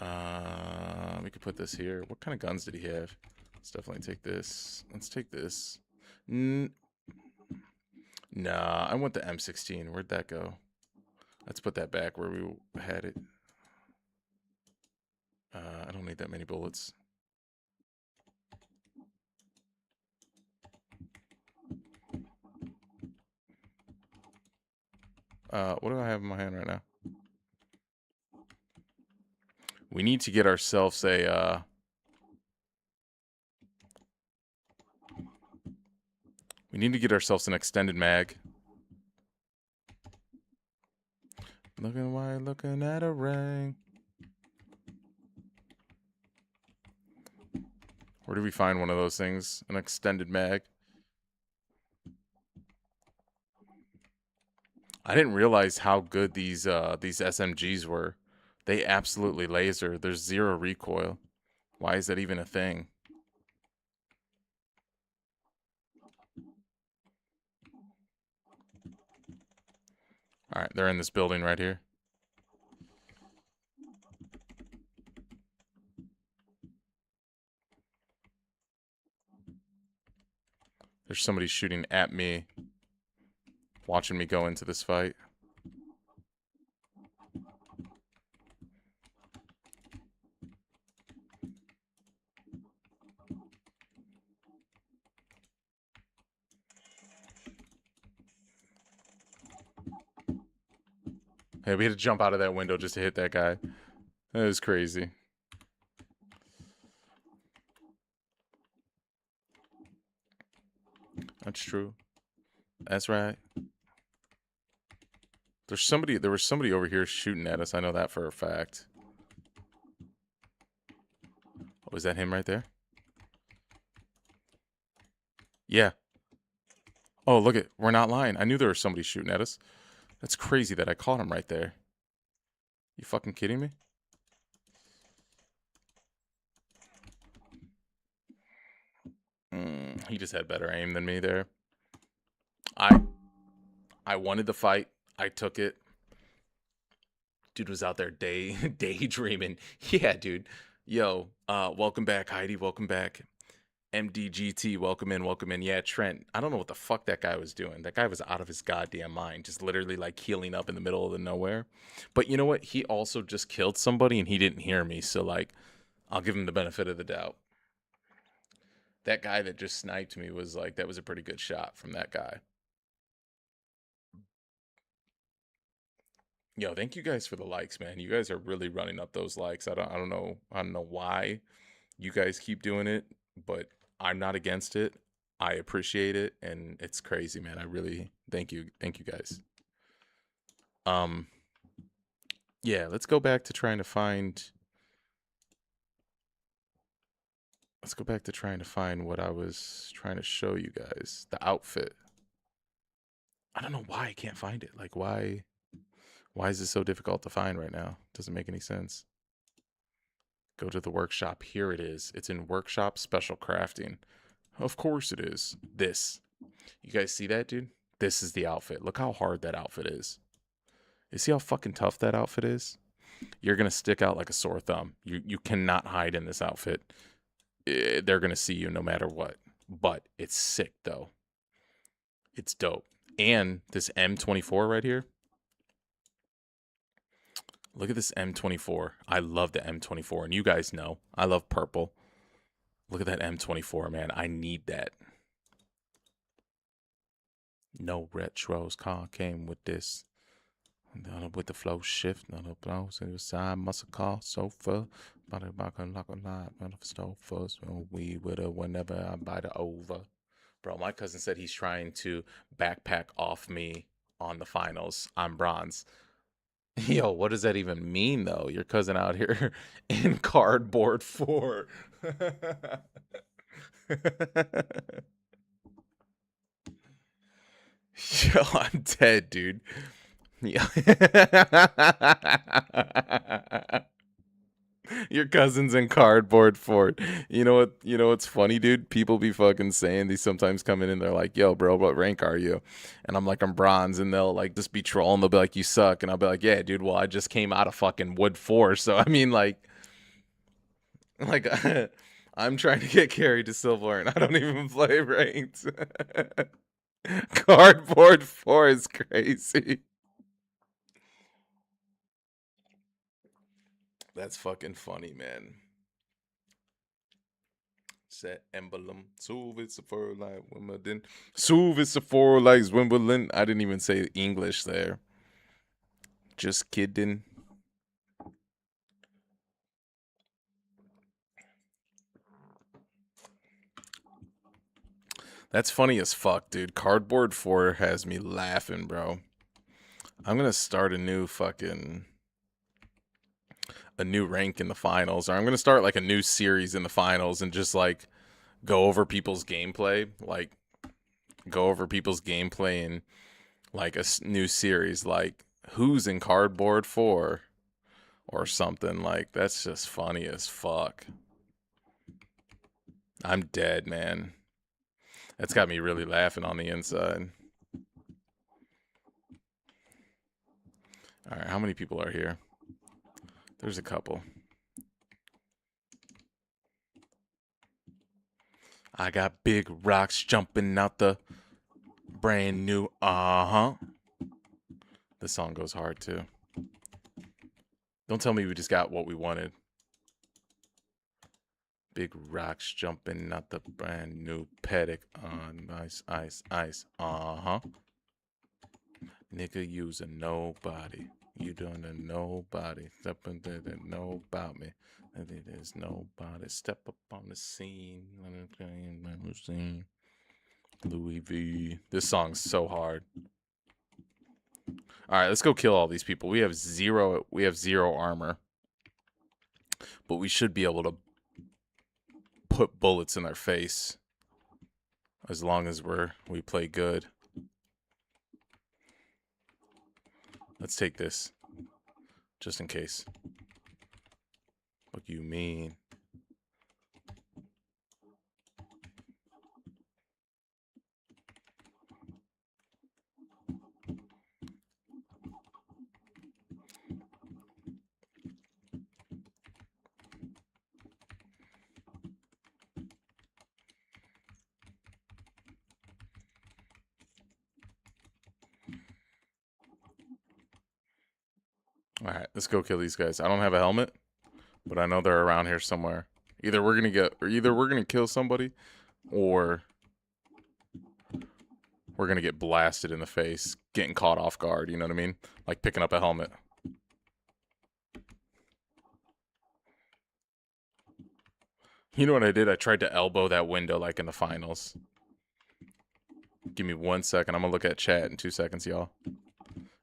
We could put this here. What kind of guns did he have? Let's definitely take this. Let's take this. Nah, I want the M16. Where'd that go? Let's put that back where we had it. I don't need that many bullets. What do I have in my hand right now? We need to get ourselves a, we need to get ourselves an extended mag. Looking why looking at a ring. Where do we find one of those things? An extended mag? I didn't realize how good these SMGs were. They absolutely laser. There's zero recoil. Why is that even a thing? Alright, they're in this building right here. There's somebody shooting at me. Watching me go into this fight. Hey, we had to jump out of that window just to hit that guy. That was crazy. That's true. That's right. There was somebody over here shooting at us. I know that for a fact. Was that him right there? Yeah. Oh, look it. We're not lying. I knew there was somebody shooting at us. That's crazy that I caught him right there. You fucking kidding me? He just had better aim than me there. I wanted the fight. I took it. Dude was out there daydreaming. Yeah, dude. Yo, welcome back, Heidi. Welcome back. MDGT, welcome in, welcome in. Yeah, Trent, I don't know what the fuck that guy was doing. That guy was out of his goddamn mind, just literally like healing up in the middle of the nowhere. But you know what? He also just killed somebody and he didn't hear me. So, like, I'll give him the benefit of the doubt. That guy that just sniped me was like, that was a pretty good shot from that guy. Yo, thank you guys for the likes, man. You guys are really running up those likes. I don't know why you guys keep doing it, but I'm not against it. I appreciate it, and it's crazy, man. I really thank you guys. Um, yeah, let's go back to trying to find. Let's go back to trying to find what I was trying to show you guys. The outfit. I don't know why I can't find it. Like, why? Why is it so difficult to find right now? Doesn't make any sense. Go to the workshop. Here it is. It's in workshop special crafting. Of course it is. This. You guys see that, dude? This is the outfit. Look how hard that outfit is. You see how fucking tough that outfit is? You're gonna stick out like a sore thumb. You cannot hide in this outfit. They're gonna see you no matter what. But it's sick though. It's dope. And this M24 right here. Look at this M24. I love the M24, and you guys know I love purple. Look at that M24, man. I need that. No retros car came with this. With the flow shift, none of blows in the side muscle car sofa. But if I can lock a lot of sofa, so we would have whenever I bite it over. Bro, my cousin said he's trying to backpack off me on the finals. I'm bronze. Yo, what does that even mean though? Your cousin out here in cardboard 4. Yo, I'm dead, dude. Yeah. Your cousin's in cardboard fort. You know what? You know what's funny, dude? People be fucking saying these sometimes come in and they're like, "Yo, bro, what rank are you?" And I'm like, "I'm bronze," and they'll like just be trolling. They'll be like, "You suck," and I'll be like, "Yeah, dude. Well, I just came out of fucking wood 4, so I mean, like, I'm trying to get carried to silver, and I don't even play ranked. Cardboard 4 is crazy. That's fucking funny, man. Set emblem. Suvitsa for like Wimbledon. Suvitsa for like Wimbledon. I didn't even say English there. Just kidding. That's funny as fuck, dude. Cardboard 4 has me laughing, bro. I'm gonna start a new rank in the finals, or I'm gonna start like a new series in the finals and just like go over people's gameplay, like go over people's gameplay in like a new series, like who's in Cardboard 4 or something. Like that's just funny as fuck. I'm dead, man. That's got me really laughing on the inside. All right, how many people are here? There's a couple. I got big rocks jumping out the brand new. This song goes hard too. Don't tell me we just got what we wanted. Big rocks jumping out the brand new paddock on ice, ice, ice. Nigga, you's a nobody. You don't know nobody. Step in there that know about me. There's nobody. Step up on the scene. Louis V. This song's so hard. All right, let's go kill all these people. We have zero armor. But we should be able to put bullets in their face as long as we play good. Let's take this just in case. What do you mean? All right, let's go kill these guys. I don't have a helmet, but I know they're around here somewhere. Either we're gonna kill somebody, or we're gonna get blasted in the face, getting caught off guard. You know what I mean? Like picking up a helmet. You know what I did? I tried to elbow that window like in the finals. Give me 1 second. I'm gonna look at chat in 2 seconds, y'all.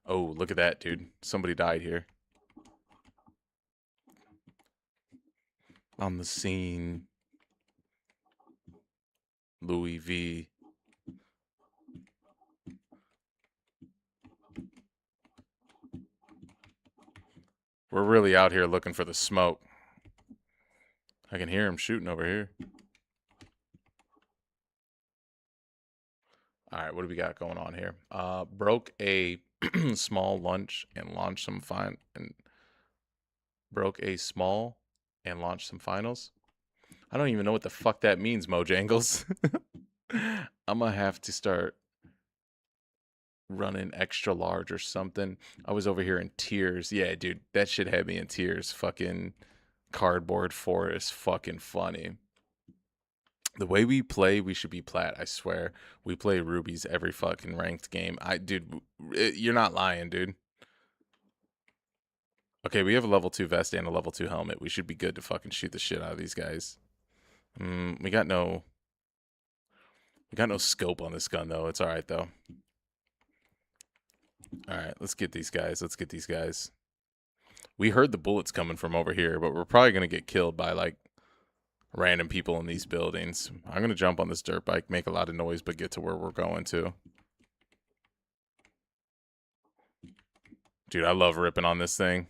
Oh, look at that, dude. Somebody died here. On the scene. Louis V. We're really out here looking for the smoke. I can hear him shooting over here. All right, what do we got going on here? Broke a small lunch and launched some broke a small and launched some finals. I don't even know what the fuck that means, Mojangles. I'm gonna have to start running extra large or something. I was over here in tears. Yeah, dude, that shit had me in tears. Fucking cardboard forest, fucking funny. The way we play, we should be plat. I swear, we play rubies every fucking ranked game. Dude, you're not lying, dude. Okay, we have a level 2 vest and a level 2 helmet. We should be good to fucking shoot the shit out of these guys. We got no scope on this gun though. It's all right though. All right, let's get these guys. Let's get these guys. We heard the bullets coming from over here, but we're probably gonna get killed by like random people in these buildings. I'm gonna jump on this dirt bike, make a lot of noise, but get to where we're going to. Dude, I love ripping on this thing.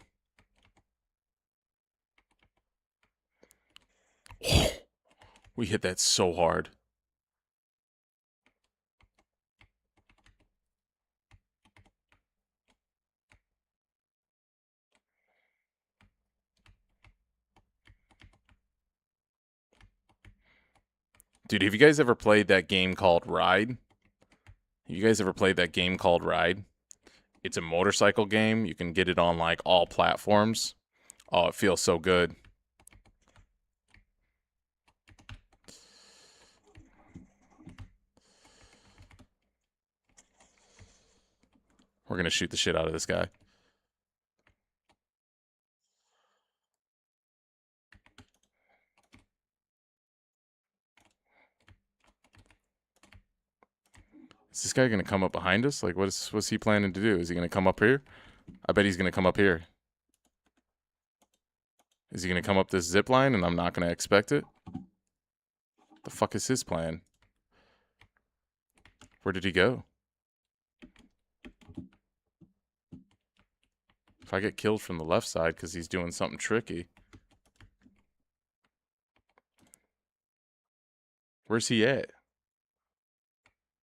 We hit that so hard. Dude, have you guys ever played that game called Ride? You guys ever played that game called Ride? It's a motorcycle game. You can get it on like all platforms. Oh, it feels so good. We're gonna shoot the shit out of this guy. Is this guy gonna come up behind us? Like, what's he planning to do? Is he gonna come up here? I bet he's gonna come up here. Is he gonna come up this zip line and I'm not gonna expect it? The fuck is his plan? Where did he go? If I get killed from the left side because he's doing something tricky. Where's he at?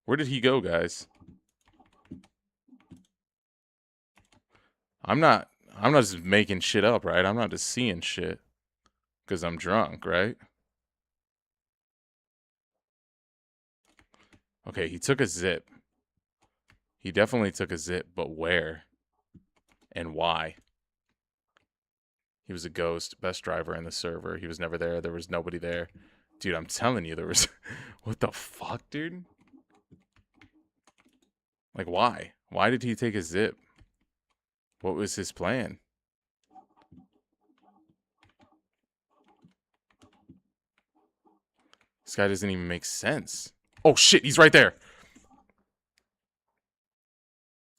Where did he go, guys? I'm not just making shit up, right? I'm not just seeing shit because I'm drunk, right? Okay, he took a zip. He definitely took a zip, but where? And why? He was a ghost, best driver in the server. He was never there. There was nobody there. Dude, I'm telling you, there was... What the fuck, dude? Like, why? Why did he take a zip? What was his plan? This guy doesn't even make sense. Oh shit, he's right there.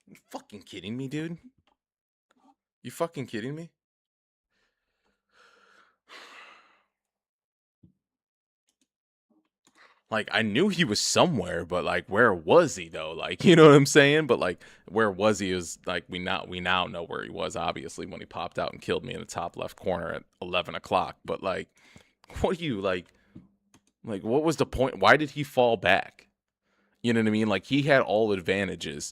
You fucking kidding me, dude? You fucking kidding me? Like, I knew he was somewhere, but like, where was he though? Like, you know what I'm saying? But like, where was he? Is like we now know where he was. Obviously, when he popped out and killed me in the top left corner at 11 o'clock. But like, what do you like? Like, what was the point? Why did he fall back? You know what I mean? Like, he had all advantages.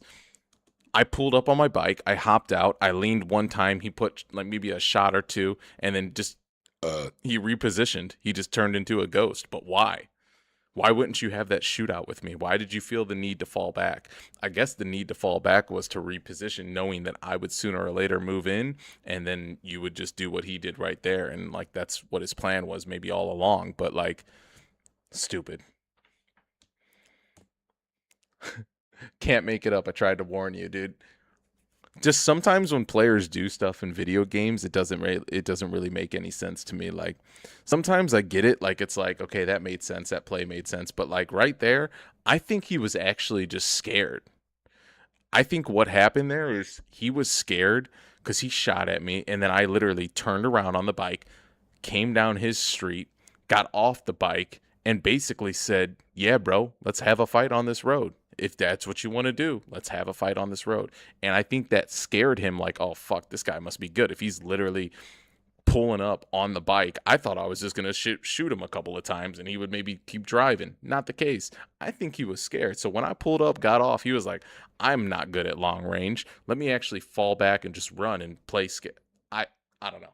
I pulled up on my bike. I hopped out. I leaned one time. He put like maybe a shot or two, and then just he repositioned. He just turned into a ghost. But why? Why wouldn't you have that shootout with me? Why did you feel the need to fall back? I guess the need to fall back was to reposition, knowing that I would sooner or later move in, and then you would just do what he did right there. And like, that's what his plan was, maybe all along. But like, stupid. Can't make it up. I tried to warn you, dude. Just sometimes when players do stuff in video games, it doesn't really make any sense to me. Like, sometimes I get it, like it's like, okay, that made sense, that play made sense, but like right there, I think he was actually just scared. I think what happened there is he was scared because he shot at me, and then I literally turned around on the bike, came down his street, got off the bike, and basically said, "Yeah, bro, let's have a fight on this road. If that's what you want to do, let's have a fight on this road." And I think that scared him, like, "Oh, fuck, this guy must be good." If he's literally pulling up on the bike, I thought I was just going to shoot him a couple of times and he would maybe keep driving. Not the case. I think he was scared. So when I pulled up, got off, he was like, "I'm not good at long range. Let me actually fall back and just run and play scared." I don't know.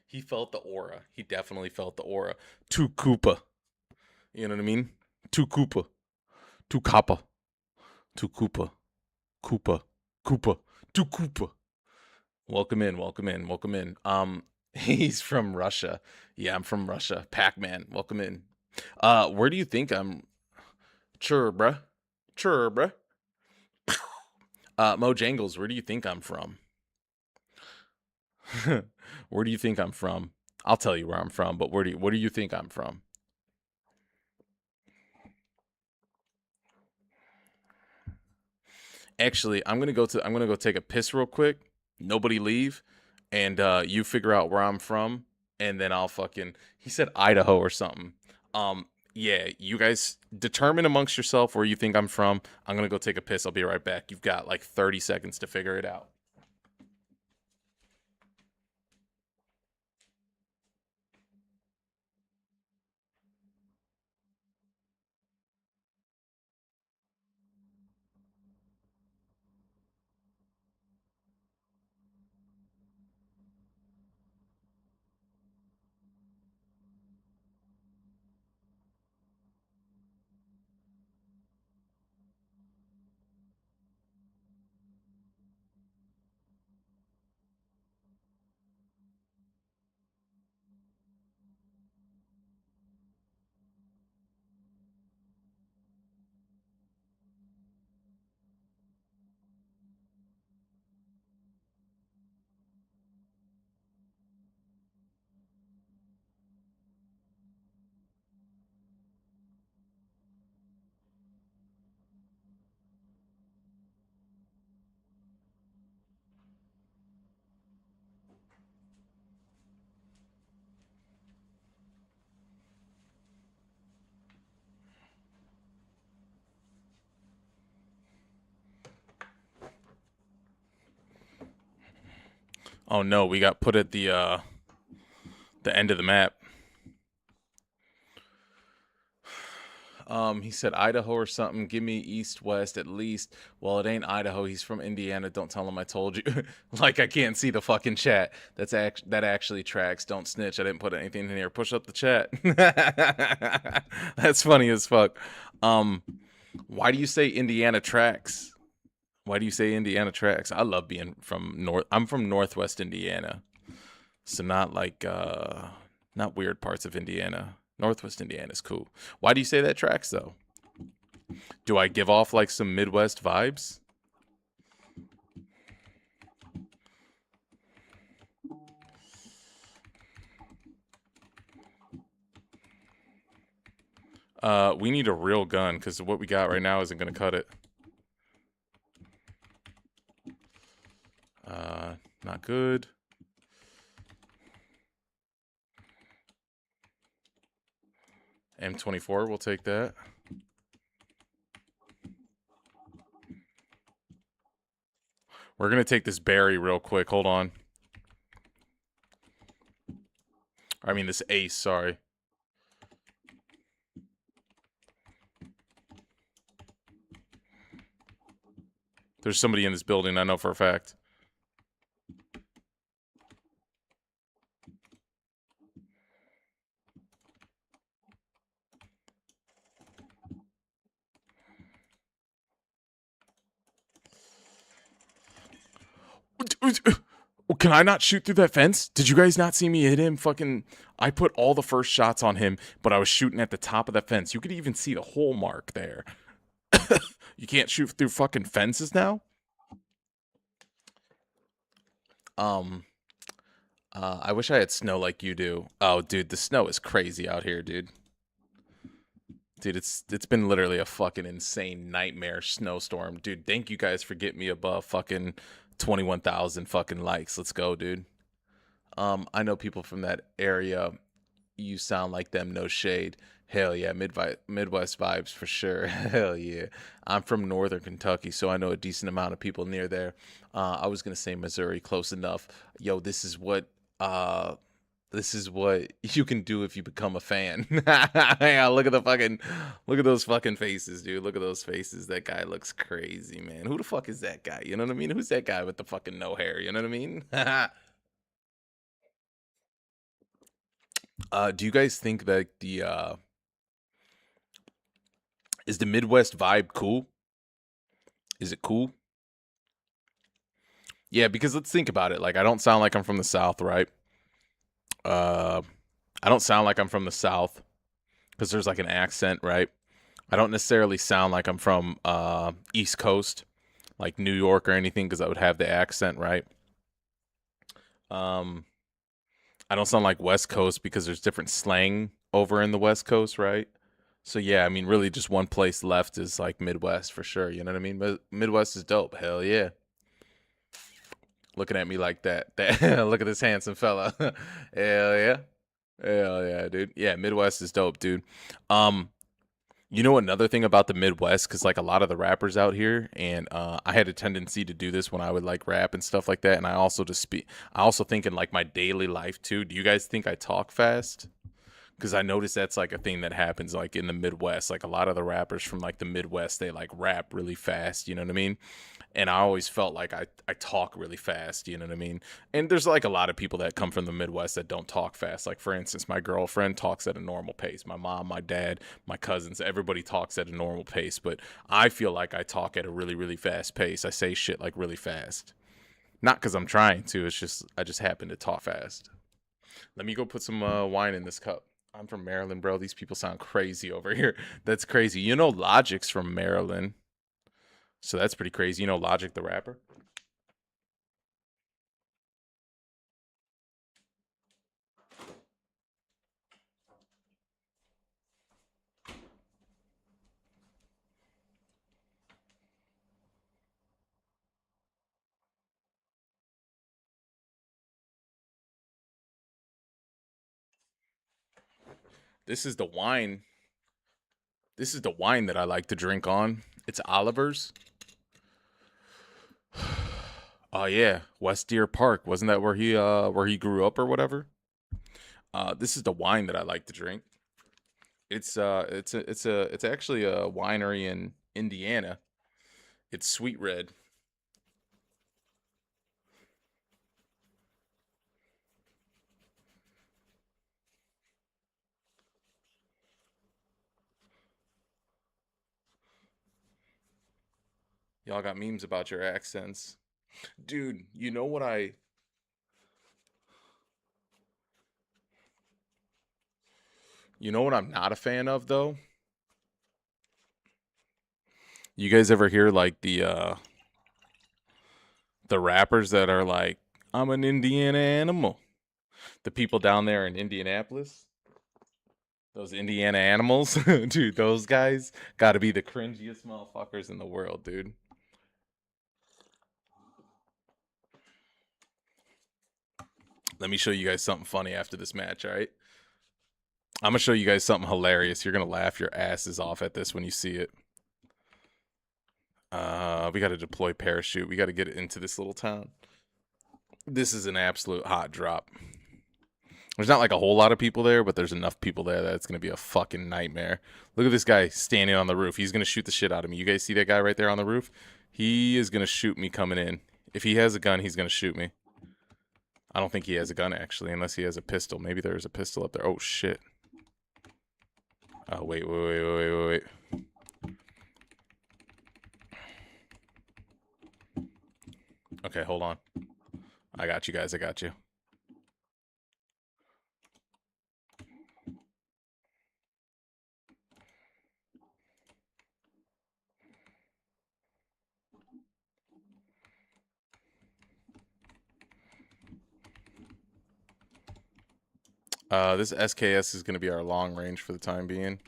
He felt the aura. He definitely felt the aura. To Koopa. You know what I mean? To Koopa. To Kappa. To Koopa. Koopa. Koopa. To Koopa. Welcome in, welcome in, welcome in. He's from Russia. Yeah, I'm from Russia. Pac-Man, welcome in. Where do you think I'm? Sure, bruh. Sure, bruh. Mojangles, where do you think I'm from? Where do you think I'm from? I'll tell you where I'm from, but what do you think I'm from? Actually, I'm gonna go take a piss real quick. Nobody leave, and you figure out where I'm from, and then I'll fucking. He said Idaho or something. Yeah, you guys determine amongst yourself where you think I'm from. I'm gonna go take a piss. I'll be right back. You've got like 30 seconds to figure it out. Oh no, we got put at the end of the map. He said Idaho or something. Give me east west at least. Well, it ain't Idaho. He's from Indiana. Don't tell him I told you. Like, I can't see the fucking chat. That actually tracks. Don't snitch. I didn't put anything in here. Push up the chat. That's funny as fuck. Why do you say Indiana tracks? Why do you say Indiana tracks? I love being from north. I'm from Northwest Indiana, so not like not weird parts of Indiana. Northwest Indiana is cool. Why do you say that tracks though? Do I give off like some Midwest vibes? We need a real gun because what we got right now isn't gonna cut it. Not good. M24, we'll take that. We're gonna take this berry real quick. Hold on. I mean this ace. Sorry. There's somebody in this building. I know for a fact. Can I not shoot through that fence? Did you guys not see me hit him? Fucking, I put all the first shots on him, but I was shooting at the top of the fence. You could even see the hole mark there. You can't shoot through fucking fences now? I wish I had snow like you do. Oh, dude, the snow is crazy out here, dude. Dude, it's been literally a fucking insane nightmare snowstorm. Dude, thank you guys for getting me above fucking 21,000 fucking likes. Let's go, dude. I know people from that area. You sound like them, no shade. Hell yeah, Midwest vibes for sure. Hell yeah. I'm from Northern Kentucky, so I know a decent amount of people near there. I was gonna say Missouri, close enough. Yo, this is what you can do if you become a fan. Yeah, look at those fucking faces, dude. Look at those faces. That guy looks crazy, man. Who the fuck is that guy? You know what I mean? Who's that guy with the fucking no hair? You know what I mean? Do you guys think that the is the Midwest vibe cool? Is it cool? Yeah, because let's think about it. Like, I don't sound like I'm from the South, right? Uh, I don't sound like I'm from the South because there's like an accent, right? I don't necessarily sound like I'm from East Coast, like New York or anything, because I would have the accent, right? Um, I don't sound like West Coast because there's different slang over in the West Coast, right? So yeah, I mean, really, just one place left is like Midwest for sure. You know what I mean? Midwest is dope. Hell yeah. Looking at me like that. Look at this handsome fella. Hell yeah. Hell yeah, dude. Yeah, Midwest is dope, dude. Um, you know another thing about the Midwest, because like a lot of the rappers out here, and I had a tendency to do this when I would like rap and stuff like that, and I also just speak. I also think in like my daily life too. Do you guys think I talk fast? Because I noticed that's like a thing that happens like in the Midwest. Like a lot of the rappers from like the Midwest, they like rap really fast. You know what I mean? And I always felt like I talk really fast. You know what I mean? And there's like a lot of people that come from the Midwest that don't talk fast. Like for instance, my girlfriend talks at a normal pace. My mom, my dad, my cousins, everybody talks at a normal pace. But I feel like I talk at a really really fast pace. I say shit like really fast. Not because I'm trying to. It's just I just happen to talk fast. Let me go put some wine in this cup. I'm from Maryland, bro. These people sound crazy over here. That's crazy. You know, Logic's from Maryland, so that's pretty crazy. You know, Logic the rapper. This is the wine. This is the wine that I like to drink on. It's Oliver's. Oh yeah, West Deer Park. Wasn't that where he grew up or whatever? This is the wine that I like to drink. It's actually a winery in Indiana. It's Sweet Red. Y'all got memes about your accents. Dude, you know what I'm not a fan of though? You guys ever hear like the rappers that are like, I'm an Indiana animal. The people down there in Indianapolis, those Indiana animals, dude, those guys got to be the cringiest motherfuckers in the world, dude. Let me show you guys something funny after this match, all right? I'm gonna show you guys something hilarious. You're gonna laugh your asses off at this when you see it. We got to deploy parachute. We got to get it into this little town. This is an absolute hot drop. There's not like a whole lot of people there, but there's enough people there that it's gonna be a fucking nightmare. Look at this guy standing on the roof. He's gonna shoot the shit out of me. You guys see that guy right there on the roof? He is gonna shoot me coming in. If he has a gun, he's gonna shoot me. I don't think he has a gun actually, unless he has a pistol. Maybe there's a pistol up there. Oh shit. Oh wait. Okay, hold on. I got you guys. I got you. This SKS is going to be our long range for the time being.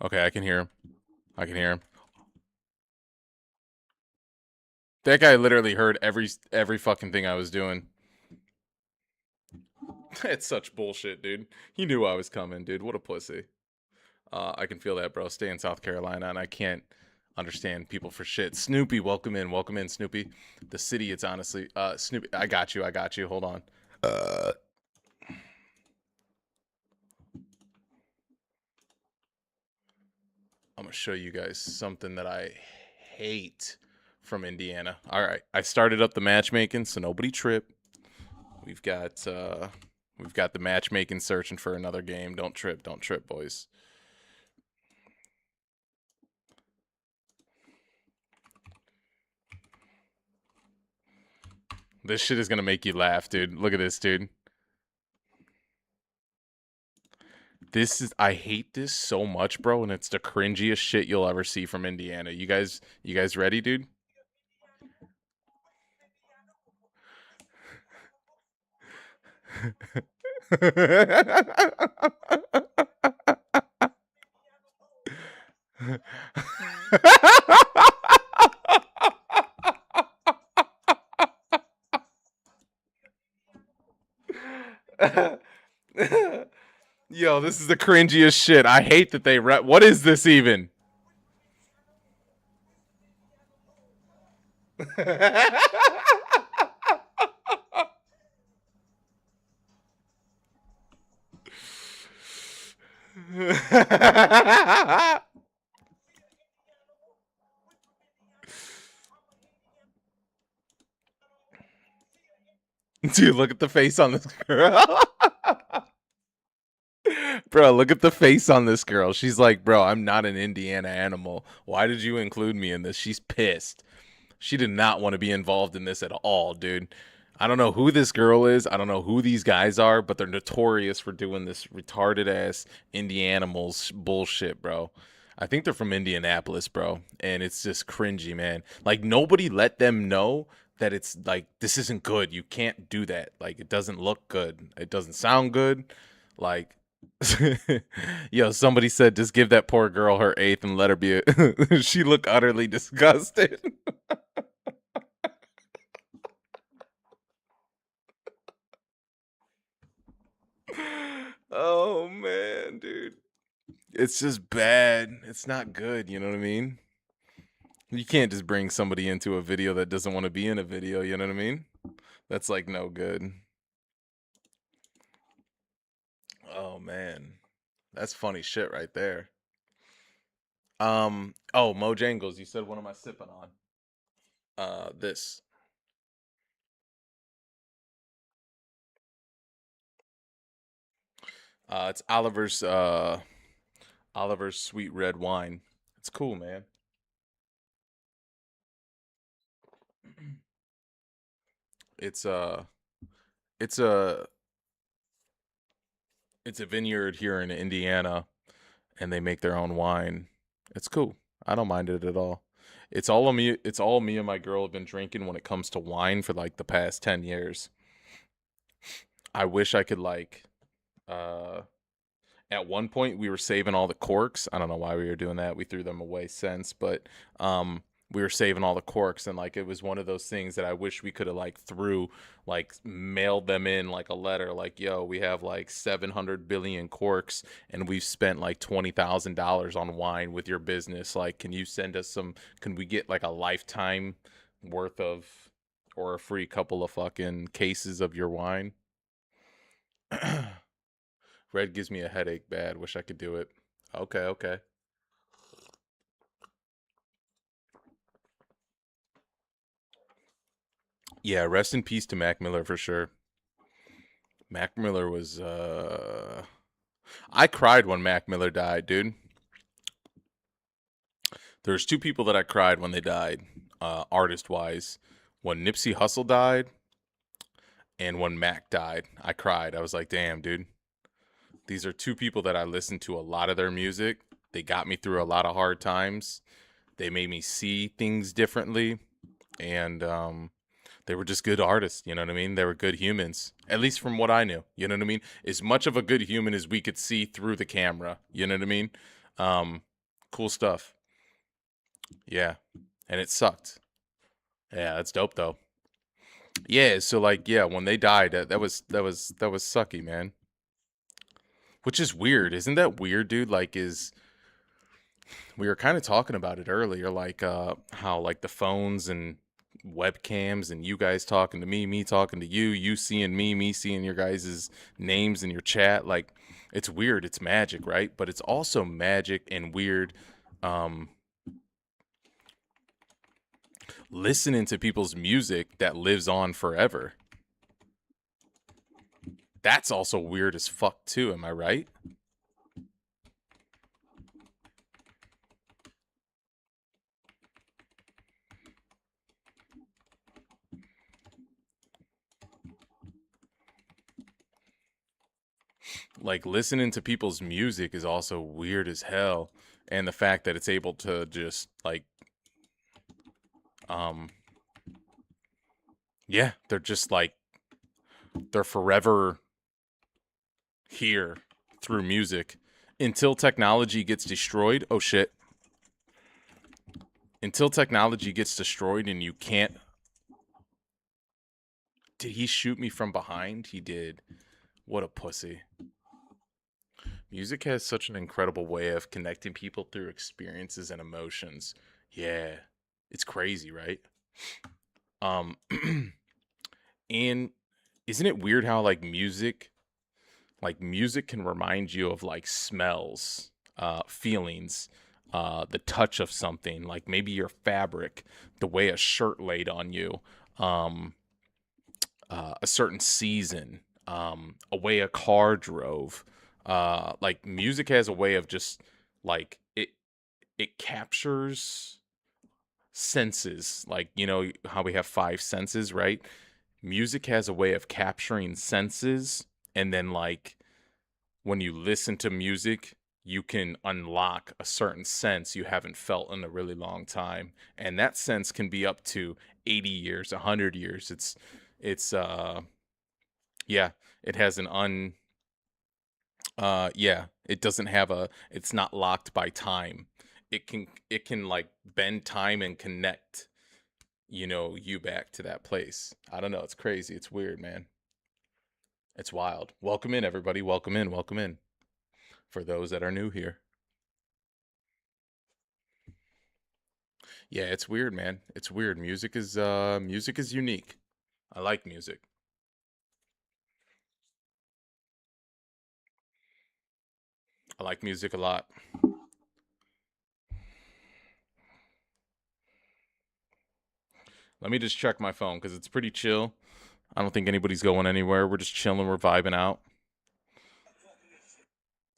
Okay, I can hear him. I can hear him. That guy literally heard every fucking thing I was doing. It's such bullshit, dude. He knew I was coming, dude. What a pussy. I can feel that, bro. Stay in South Carolina, and I can't understand people for shit. Snoopy, welcome in, Snoopy. The city, it's honestly, Snoopy. I got you. Hold on. I'm gonna show you guys something that I hate from Indiana. All right, I started up the matchmaking, so nobody trip. We've got the matchmaking searching for another game. Don't trip, boys. This shit is gonna make you laugh, dude. Look at this, dude. I hate this so much, bro, and it's the cringiest shit you'll ever see from Indiana. You guys ready, dude? Yo, this is the cringiest shit. I hate that they what is this even? Dude, look at the face on this girl. Bro, look at the face on this girl. She's like, bro, I'm not an Indiana animal. Why did you include me in this? She's pissed. She did not want to be involved in this at all, dude. I don't know who this girl is. I don't know who these guys are, but they're notorious for doing this retarded ass Indianimals bullshit, bro. I think they're from Indianapolis, bro. And it's just cringy, man. Like, nobody let them know that it's like, this isn't good. You can't do that. Like, it doesn't look good. It doesn't sound good. Like, yo, somebody said just give that poor girl her eighth and let her be. She looked utterly disgusted. Oh man, dude. It's just bad. It's not good, you know what I mean? You can't just bring somebody into a video that doesn't want to be in a video, you know what I mean? That's like no good. Oh man. That's funny shit right there. Oh, Mojangles, you said what am I sipping on? This. It's Oliver's sweet red wine. It's cool, man. It's It's a it's a vineyard here in Indiana, and they make their own wine. It's cool. I don't mind it at all. It's all of me. It's all me and my girl have been drinking when it comes to wine for like the past 10 years. I wish I could like. Uh, at one point, we were saving all the corks. I don't know why we were doing that. We threw them away since, but um, we were saving all the corks, and like it was one of those things that I wish we could have like mailed them in like a letter, like, yo, we have like 700 billion corks, and we've spent like $20,000 on wine with your business. Like, can you send us some? Can we get like a lifetime worth of, or a free couple of fucking cases of your wine? Red gives me a headache bad. Wish I could do it. Okay, okay. Yeah, rest in peace to Mac Miller for sure. Mac Miller was I cried when Mac Miller died, dude. There's two people that I cried when they died, artist wise. When Nipsey Hussle died and when Mac died. I cried. I was like, damn, dude. These are two people that I listened to a lot of their music. They got me through a lot of hard times. They made me see things differently. And they were just good artists, you know what I mean? They were good humans, at least from what I knew, you know what I mean? As much of a good human as we could see through the camera, you know what I mean? Um, cool stuff. Yeah, and it sucked. Yeah, that's dope though. Yeah, so like, yeah, when they died, that was sucky, man. Which is weird, isn't that weird, dude? Like, is we were kind of talking about it earlier, like how like the phones and webcams and you guys talking to me talking to you, you seeing me seeing your guys' names in your chat. Like, it's weird, it's magic, right? But it's also magic and weird, um listening to people's music that lives on forever. That's also weird as fuck too, am I right? Like, listening to people's music is also weird as hell, and the fact that it's able to just like, um yeah, they're just like, they're forever here through music until technology gets destroyed. Oh shit. Until technology gets destroyed and you can't. Did he shoot me from behind? He did. What a pussy. Music has such an incredible way of connecting people through experiences and emotions. Yeah. It's crazy, right? Um and isn't it weird how music can remind you of like smells, feelings, the touch of something, like maybe your fabric, the way a shirt laid on you, um, a certain season, a way a car drove. Like, music has a way of just like it captures senses, like, you know how we have five senses, right? Music has a way of capturing senses, and then like when you listen to music, you can unlock a certain sense you haven't felt in a really long time. And that sense can be up to 80 years, 100 years. It's yeah, it has an yeah, it doesn't have a it's not locked by time. It can like bend time and connect, you back to that place. I don't know, it's crazy. It's weird, man. It's wild. Welcome in, everybody. Welcome in. Welcome in. For those that are new here. Yeah, it's weird, man. It's weird. Music is unique. I like music. I like music a lot. Let me just check my phone because it's pretty chill. I don't think anybody's going anywhere. We're just chilling. We're vibing out.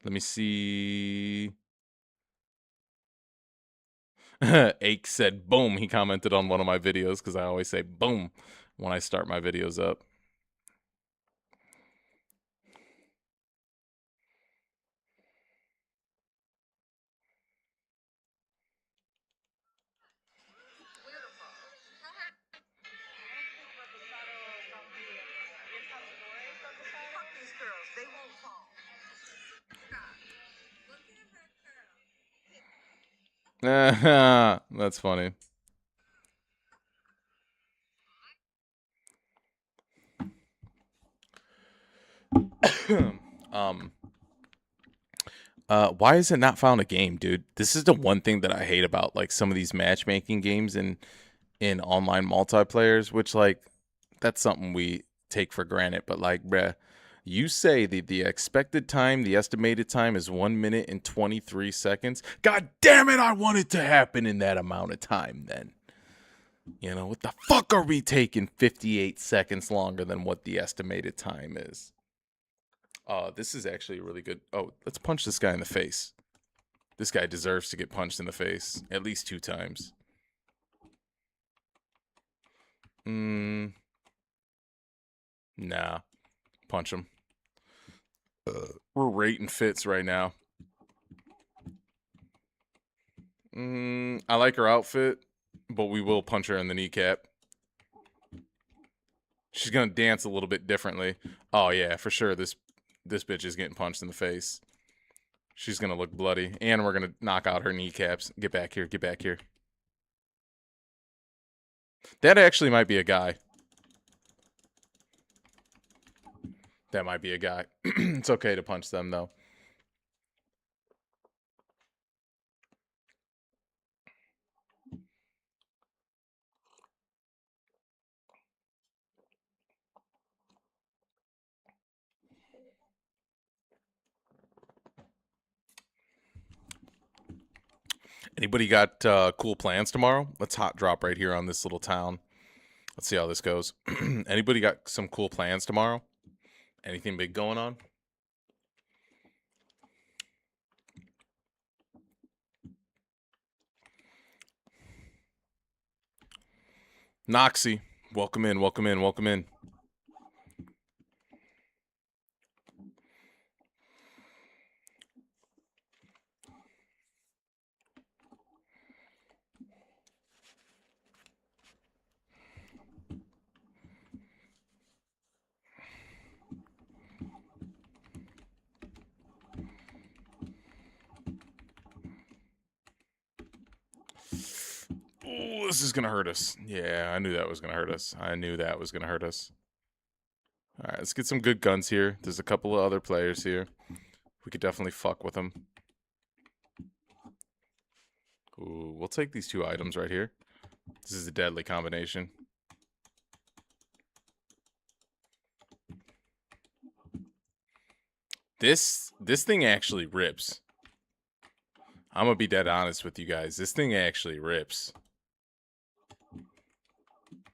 Let me see. Ake said boom. He commented on one of my videos because I always say boom when I start my videos up. That's funny. um, why is it not found a game, dude? This is the one thing that I hate about like some of these matchmaking games in online multiplayers, which like that's something we take for granted. But like, bruh, you say the expected time, the estimated time is 1 minute and 23 seconds. God damn it, I want it to happen in that amount of time then. You know, what the fuck are we taking 58 seconds longer than what the estimated time is? This is actually really good. Oh, let's punch this guy in the face. This guy deserves to get punched in the face at least 2 times. Mm, nah, punch him. We're rating fits right now. I like her outfit, but we will punch her in the kneecap. She's gonna dance a little bit differently. Oh yeah, for sure. This bitch is getting punched in the face. She's gonna look bloody, and we're gonna knock out her kneecaps. Get back here. Get back here. That actually might be a guy. That might be a guy. It's okay to punch them though. Anybody got cool plans tomorrow? Let's hot drop right here on this little town. Let's see how this goes. Anybody got some cool plans tomorrow? Anything big going on? Noxy, welcome in, welcome in, welcome in. Oh, this is gonna hurt us. Yeah, I knew that was gonna hurt us. I knew that was gonna hurt us. All right, let's get some good guns here. There's a couple of other players here. We could definitely fuck with them. Ooh, we'll take these 2 items right here. This is a deadly combination. This thing actually rips. I'm gonna be dead honest with you guys. This thing actually rips.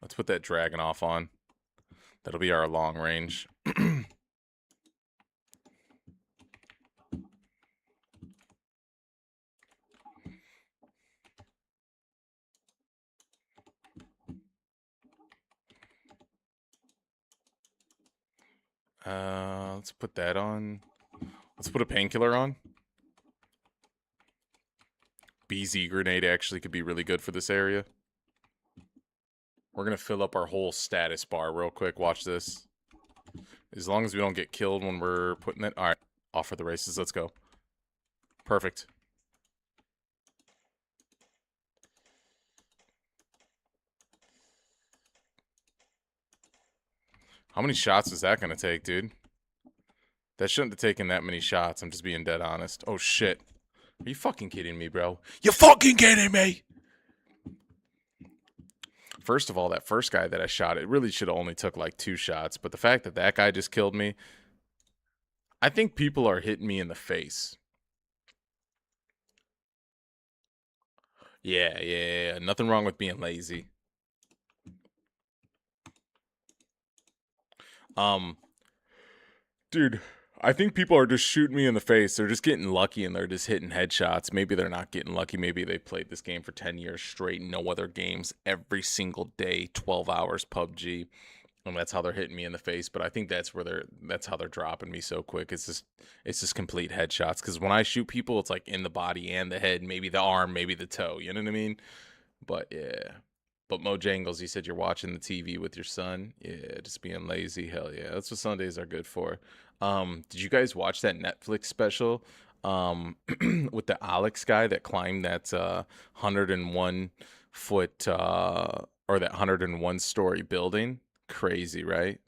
Let's put that dragon off on. That'll be our long range. Let's put that on. Let's put a painkiller on. BZ grenade actually could be really good for this area. We're going to fill up our whole status bar real quick. Watch this. As long as we don't get killed when we're putting it. All right. Off for the races. Let's go. Perfect. How many shots is that going to take, dude? That shouldn't have taken that many shots. I'm just being dead honest. Oh, shit. Are you fucking kidding me, bro? You fucking kidding me? First of all, that first guy that I shot, it really should have only took like 2 shots. But the fact that that guy just killed me, I think people are hitting me in the face. Yeah. Nothing wrong with being lazy. Dude, I think people are just shooting me in the face. They're just getting lucky and they're just hitting headshots. Maybe they're not getting lucky. Maybe they played this game for 10 years straight, no other games, every single day, 12 hours PUBG. And that's how they're hitting me in the face. But I think that's how they're dropping me so quick. It's just complete headshots. Because when I shoot people, it's like in the body and the head, maybe the arm, maybe the toe. You know what I mean? But yeah. But Mojangles, you said you're watching the TV with your son. Yeah, just being lazy. Hell yeah, that's what Sundays are good for. Did you guys watch that Netflix special? um with the Alex guy that climbed that 101 foot or that 101 story building. Crazy, right?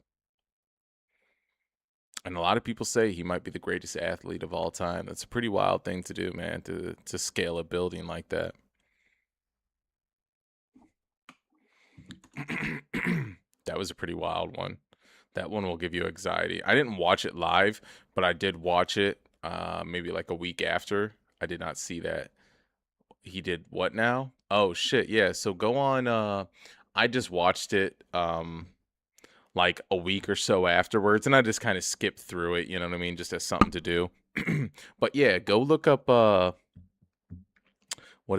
And a lot of people say he might be the greatest athlete of all time. That's a pretty wild thing to do, man, to scale a building like that. That was a pretty wild one. That one will give you anxiety. I didn't watch it live, but I did watch it maybe like a week after. I did not see that. He did what now? Oh shit, yeah. So go on I just watched it like a week or so afterwards and I just kind of skipped through it, you know what I mean, just as something to do. But yeah, go look up what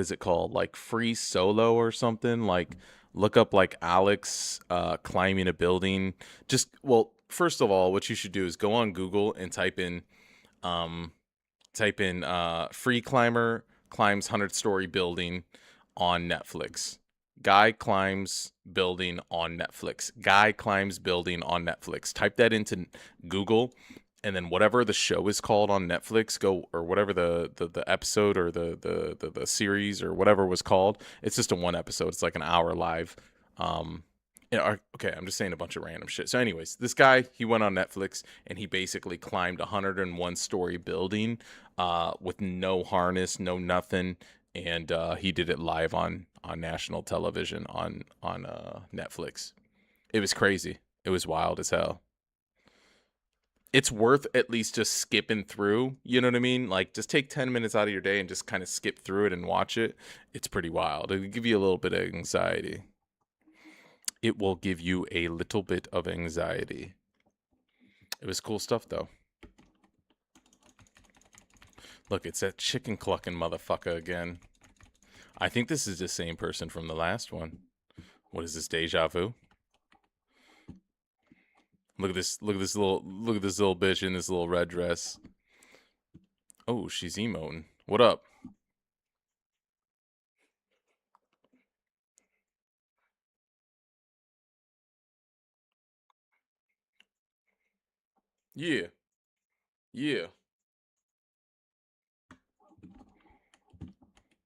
is it called? Like free solo or something? Like look up like Alex climbing a building. Just well, first of all, what you should do is go on Google and um type in free climber climbs 100-story building on Netflix. Guy climbs building on Netflix. Guy climbs building on Netflix. Type that into Google, and then whatever the show is called on Netflix, go or whatever the episode or the series or whatever was called. It's just a one episode. It's like an hour live. Um, okay, I'm just saying a bunch of random shit. So, anyways, this guy he went on Netflix and he basically climbed a 101-story building, with no harness, no nothing, and he did it live on national television on Netflix. It was crazy. It was wild as hell. It's worth at least just skipping through. You know what I mean? Like, just take 10 minutes out of your day and just kind of skip through it and watch it. It's pretty wild. It'll give you a little bit of anxiety. It will give you a little bit of anxiety. It was cool stuff though. Look, it's that chicken clucking motherfucker again. I think this is the same person from the last one. What is this, deja vu? Look at this! Look at this little bitch in this little red dress. Oh, she's emoting. What up? Yeah, yeah.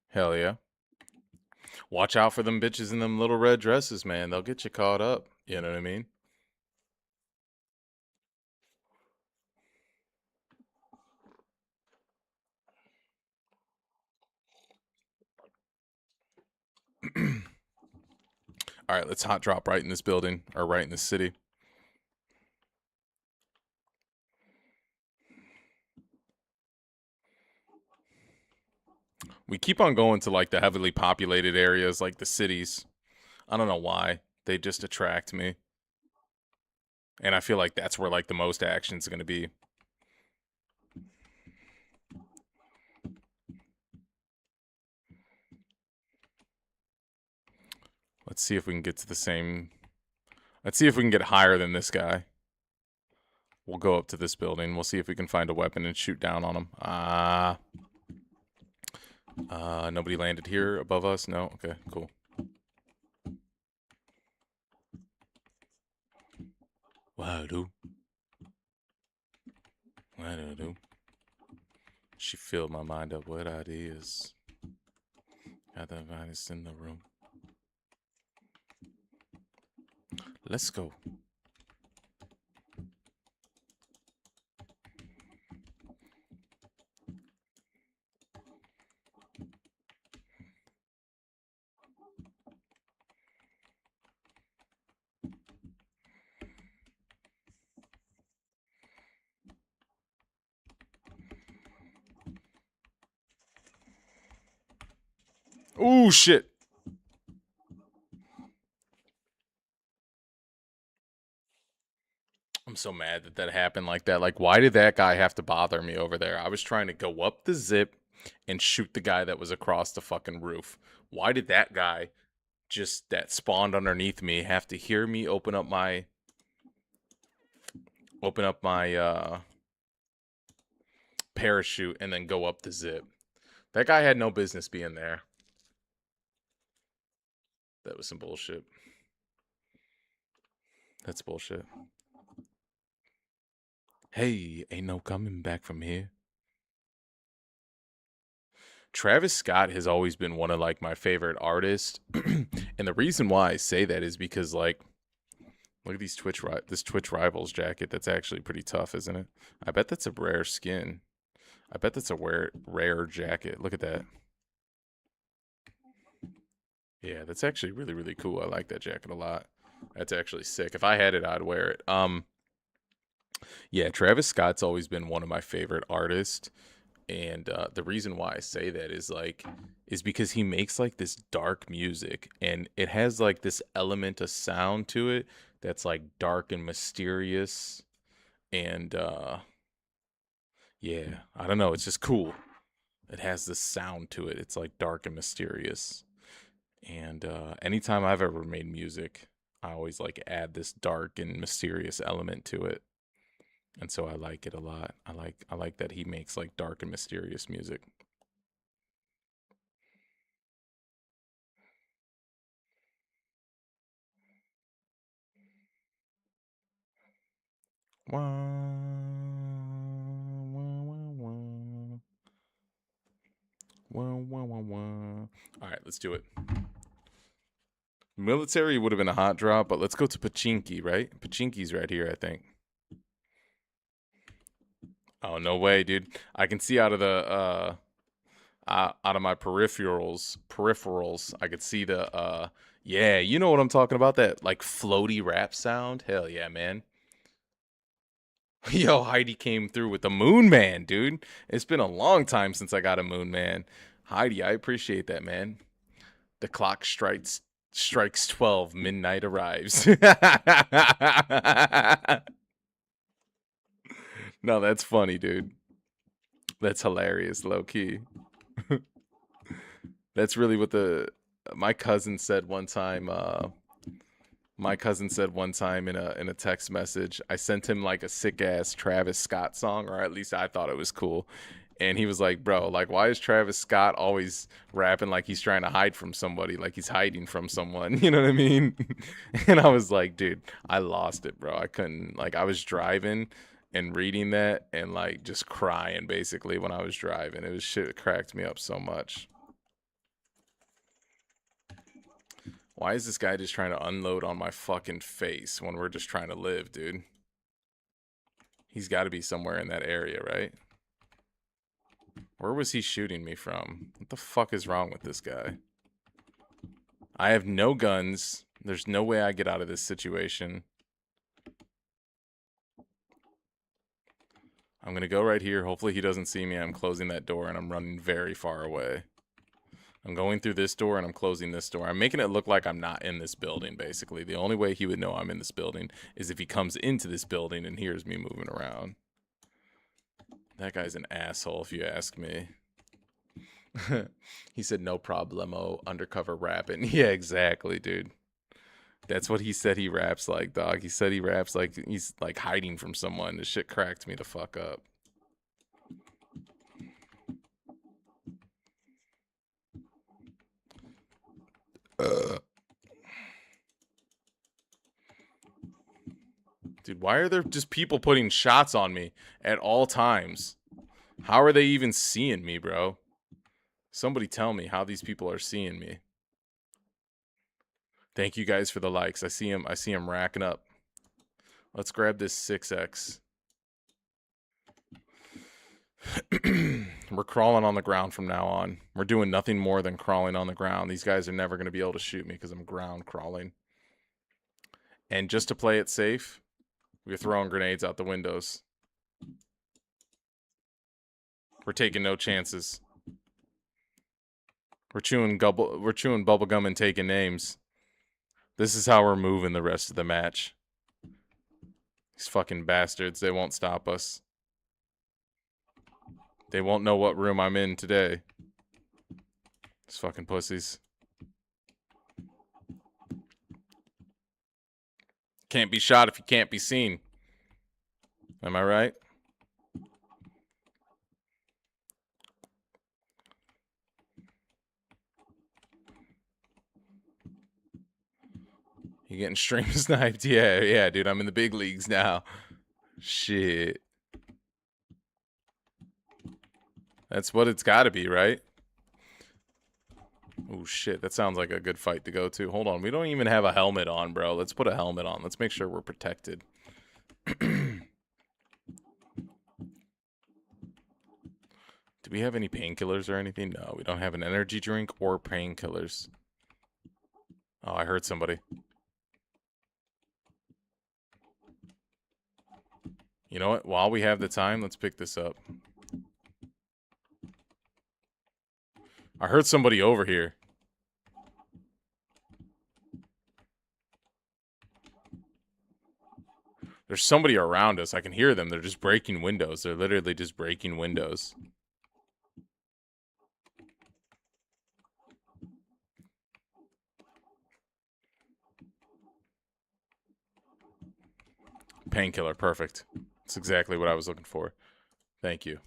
Hell yeah. Watch out for them bitches in them little red dresses, man. They'll get you caught up. You know what I mean? All right, let's hot drop right in this building or right in this city. We keep on going to like the heavily populated areas, like the cities. I don't know why. They just attract me. And I feel like that's where like the most action's going to be. Let's see if we can get to the same. Let's see if we can get higher than this guy. We'll go up to this building. We'll see if we can find a weapon and shoot down on him. Nobody landed here above us. No. Okay. Cool. Wow, do. Wow, do. She filled my mind up with ideas. Got the finest in the room. Let's go. Oh shit. I'm so mad that that happened like that. Like, why did that guy have to bother me over there? I was trying to go up the zip and shoot the guy that was across the fucking roof. Why did that guy just that spawned underneath me have to hear me open up my parachute and then go up the zip? That guy had no business being there. That was some bullshit. That's bullshit. Hey, ain't no coming back from here. Travis Scott has always been one of like my favorite artists, and the reason why I say that is because like look at this Twitch Rivals jacket. That's actually pretty tough, isn't it? I bet that's a rare skin. I bet that's a rare jacket. Look at that. Yeah, that's actually really really cool. I like that jacket a lot. That's actually sick. If I had it, I'd wear it. Yeah, Travis Scott's always been one of my favorite artists. And the reason why I say that is because he makes like this dark music, and it has like this element of sound to it that's like dark and mysterious. And yeah, I don't know, it's just cool. It has this sound to it. It's like dark and mysterious. And anytime I've ever made music, I always like add this dark and mysterious element to it. And so I like it a lot. I like that he makes like dark and mysterious music. Wah, wah, wah, wah. Wah, wah, wah, wah. All right, let's do it. Military would have been a hot drop, but let's go to Pachinki, right? Pachinki's right here, I think. Oh, no way, dude. I can see out of the out of my peripherals, I could see the yeah, you know what I'm talking about, that like floaty rap sound? Hell yeah, man. Yo, Heidi came through with the Moon Man, dude. It's been a long time since I got a Moon Man. Heidi, I appreciate that, man. The clock strikes 12, midnight arrives. No, that's funny, dude. That's hilarious, low key. That's really what the my cousin said one time. My cousin said one time in a text message. I sent him like a sick ass Travis Scott song, or at least I thought it was cool. And he was like, "Bro, like, why is Travis Scott always rapping like he's trying to hide from somebody, like he's hiding from someone?" You know what I mean? And I was like, "Dude, I lost it, bro. I couldn't. Like, I was driving and reading that and like just crying basically when I was driving. It was shit that cracked me up so much." Why is this guy just trying to unload on my fucking face when we're just trying to live, dude? He's got to be somewhere in that area, right? Where was he shooting me from? What the fuck is wrong with this guy? I have no guns. There's no way I get out of this situation. I'm going to go right here. Hopefully he doesn't see me. I'm closing that door and I'm running very far away. I'm going through this door and I'm closing this door. I'm making it look like I'm not in this building, basically. The only way he would know I'm in this building is if he comes into this building and hears me moving around. That guy's an asshole, if you ask me. He said, no problemo, undercover rapping. Yeah, exactly, dude. That's what he said he raps like, dog. He said he raps like he's like hiding from someone. This shit cracked me the fuck up. Dude, why are there just people putting shots on me at all times? How are they even seeing me, bro? Somebody tell me how these people are seeing me. Thank you guys for the likes. I see him racking up. Let's grab this 6x. We're crawling on the ground from now on. We're doing nothing more than crawling on the ground. These guys are never going to be able to shoot me because I'm ground crawling. And just to play it safe, we're throwing grenades out the windows. We're taking no chances. We're chewing bubble gum and taking names. This is how we're moving the rest of the match. These fucking bastards, they won't stop us. They won't know what room I'm in today. These fucking pussies. Can't be shot if you can't be seen. Am I right? You getting stream sniped? Yeah, dude. I'm in the big leagues now. Shit. That's what it's got to be, right? Oh shit, that sounds like a good fight to go to. Hold on, we don't even have a helmet on, bro. Let's put a helmet on. Let's make sure we're protected. Do we have any painkillers or anything? No, we don't have an energy drink or painkillers. Oh, I heard somebody. You know what? While we have the time, let's pick this up. I heard somebody over here. There's somebody around us. I can hear them. They're just breaking windows. They're literally just breaking windows. Painkiller, perfect. That's exactly what I was looking for. Thank you.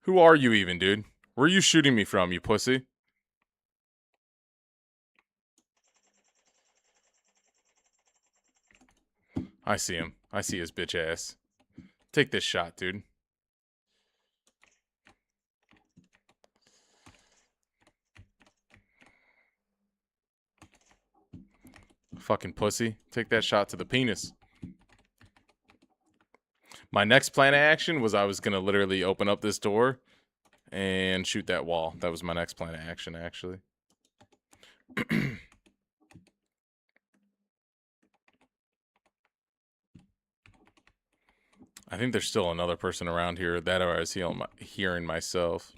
Who are you even, dude? Where are you shooting me from, you pussy? I see him. I see his bitch ass. Take this shot, dude. Fucking pussy. Take that shot to the penis. My next plan of action was I was going to literally open up this door and shoot that wall. That was my next plan of action, actually. I think there's still another person around here. That or I was hearing myself.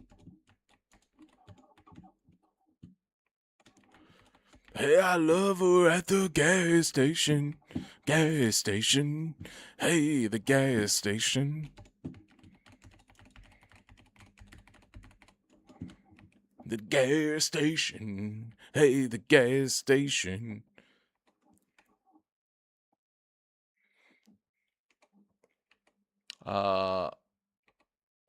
Hey, I love her at the gas station. Gas station. Hey, the gas station. The gas station. Hey, the gas station. What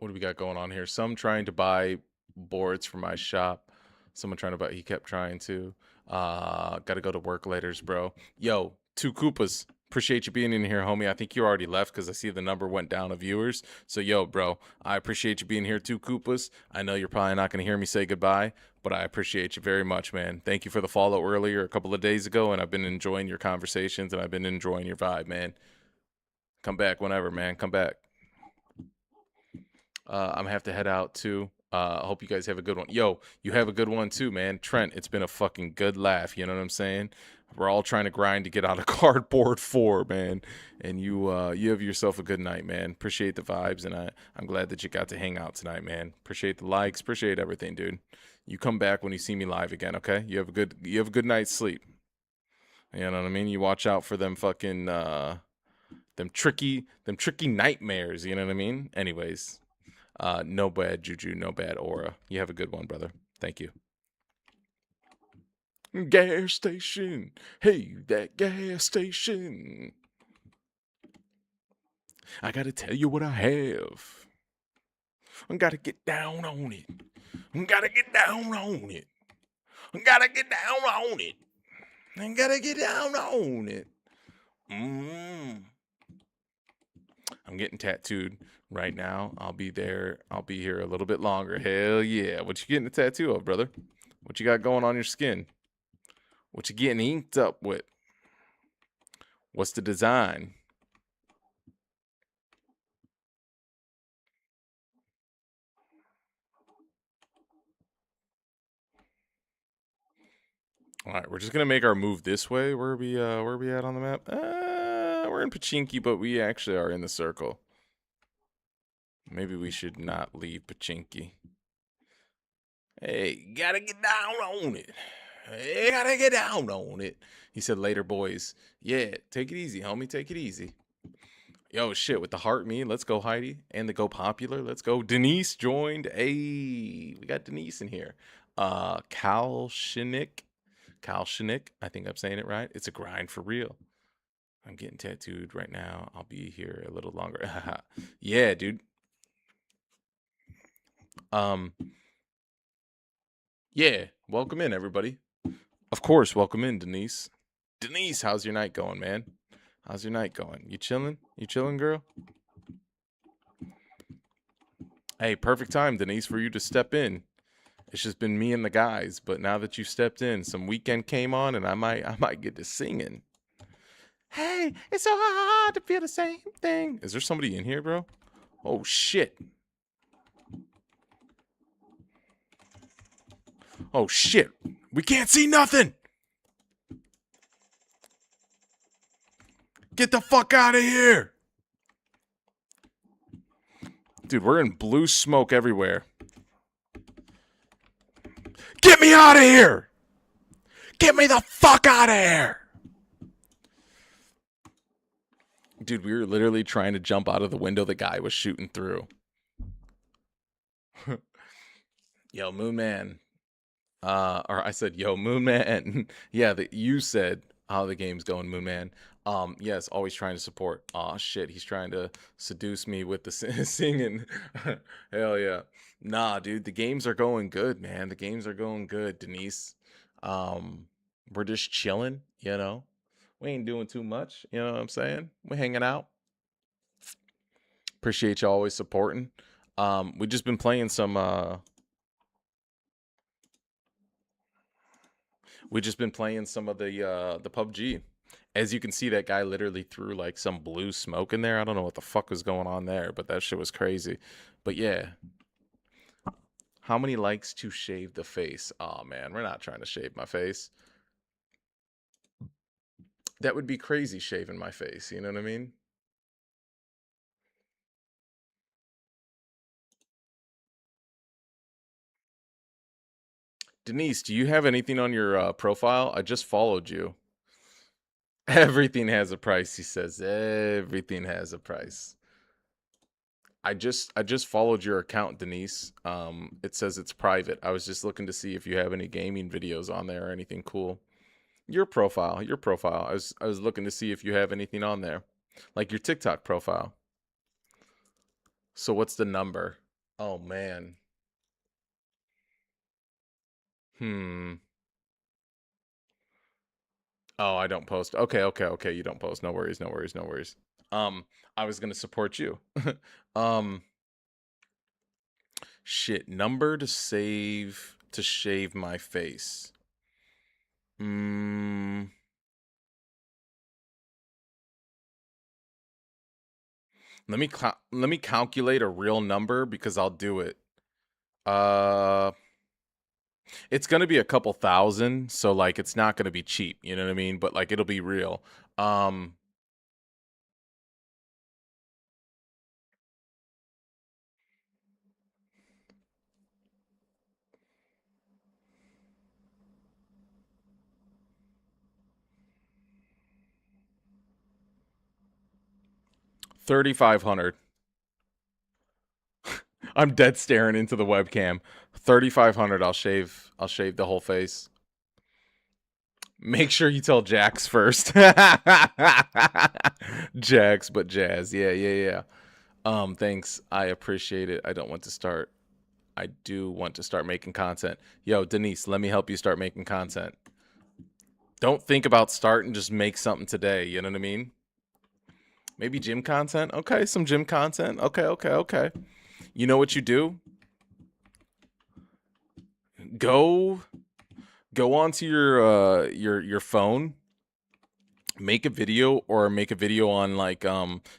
do we got going on here? Some trying to buy boards for my shop. Someone trying to buy. He kept trying to. Got to go to work later, bro. Yo, two Koopas. Appreciate you being in here, homie. I think you already left because I see the number went down of viewers. So, yo, bro, I appreciate you being here, two Koopas. I know you're probably not going to hear me say goodbye, but I appreciate you very much, man. Thank you for the follow earlier a couple of days ago, and I've been enjoying your conversations, and I've been enjoying your vibe, man. Come back whenever, man. Come back. I'm gonna have to head out too. I hope you guys have a good one. Yo, you have a good one too, man. Trent, it's been a fucking good laugh. You know what I'm saying? We're all trying to grind to get out of cardboard 4, man. And you have yourself a good night, man. Appreciate the vibes, and I'm glad that you got to hang out tonight, man. Appreciate the likes, appreciate everything, dude. You come back when you see me live again, okay? You have a good night's sleep. You know what I mean? You watch out for them fucking them tricky nightmares. You know what I mean? Anyways. No bad juju, no bad aura. You have a good one, brother. Thank you. Gas station. Hey, that gas station. I gotta tell you what I have. I gotta get down on it. I gotta get down on it. I gotta get down on it. I gotta get down on it. I'm getting tattooed right now. I'll be there. I'll be here a little bit longer. Hell yeah. What you getting a tattoo of, brother? What you got going on your skin? What you getting inked up with? What's the design? All right, we're just gonna make our move this way. Where are we at on the map? We're in Pachinki, but we actually are in the circle. Maybe we should not leave Pachinki. Hey, gotta get down on it. Hey, gotta get down on it. He said later, boys. Yeah, take it easy, homie. Take it easy. Yo, shit, with the heart me, let's go, Heidi. And the Go Popular, let's go. Denise joined. Hey, we got Denise in here. Kalshinik, I think I'm saying it right. It's a grind for real. I'm getting tattooed right now. I'll be here a little longer. Yeah, dude. Yeah, welcome in, everybody. Of course, welcome in, Denise. Denise, how's your night going, man? How's your night going? You chilling? You chilling, girl? Hey, perfect time, Denise, for you to step in. It's just been me and the guys, but now that you stepped in, some weekend came on, and I might get to singing. Hey, it's so hard to feel the same thing. Is there somebody in here, bro? Oh shit. Oh shit. We can't see nothing. Get the fuck out of here. Dude, we're in blue smoke everywhere. Get me out of here. Get me the fuck out of here. Dude, we were literally trying to jump out of the window the guy was shooting through. Yo, Moon Man. Or I said, yo, Moon Man. Yeah, you said how the game's going, Moon Man. Yes, always trying to support. Aw, shit, he's trying to seduce me with the singing. Hell yeah. Nah, dude, the games are going good, man. The games are going good, Denise. Um, we're just chilling, you know. We ain't doing too much, you know what I'm saying? We're hanging out. Appreciate you always supporting. We just been playing some we just been playing some of the PUBG. As you can see, that guy literally threw like some blue smoke in there. I don't know what the fuck was going on there, but that shit was crazy. But yeah. How many likes to shave the face? Oh man, we're not trying to shave my face. That would be crazy shaving my face, you know what I mean? Denise, do you have anything on your profile? I just followed you. Everything has a price, he says. Everything has a price. I just followed your account, Denise. It says it's private. I was just looking to see if you have any gaming videos on there or anything cool. Your profile, your profile. I was looking to see if you have anything on there. Like your TikTok profile. So what's the number? Oh man. Hmm. Oh, I don't post. Okay, okay, okay. You don't post. No worries, no worries, no worries. Um, I was gonna support you. um, shit. Number to save to shave my face. Hmm. Let me calculate a real number because I'll do it. Uh, it's gonna be a couple thousand, so like it's not gonna be cheap. You know what I mean? But like it'll be real. Um, 3,500. I'm dead staring into the webcam. 3,500. I'll shave the whole face. Make sure you tell Jax first. Jax, but Jazz. Yeah, yeah, yeah. Thanks. I appreciate it. I don't want to start. I do want to start making content. Yo, Denise, let me help you start making content. Don't think about starting, just make something today. You know what I mean? Maybe gym content. Okay, some gym content. Okay, okay, okay. You know what you do? Go go onto your phone, make a video on like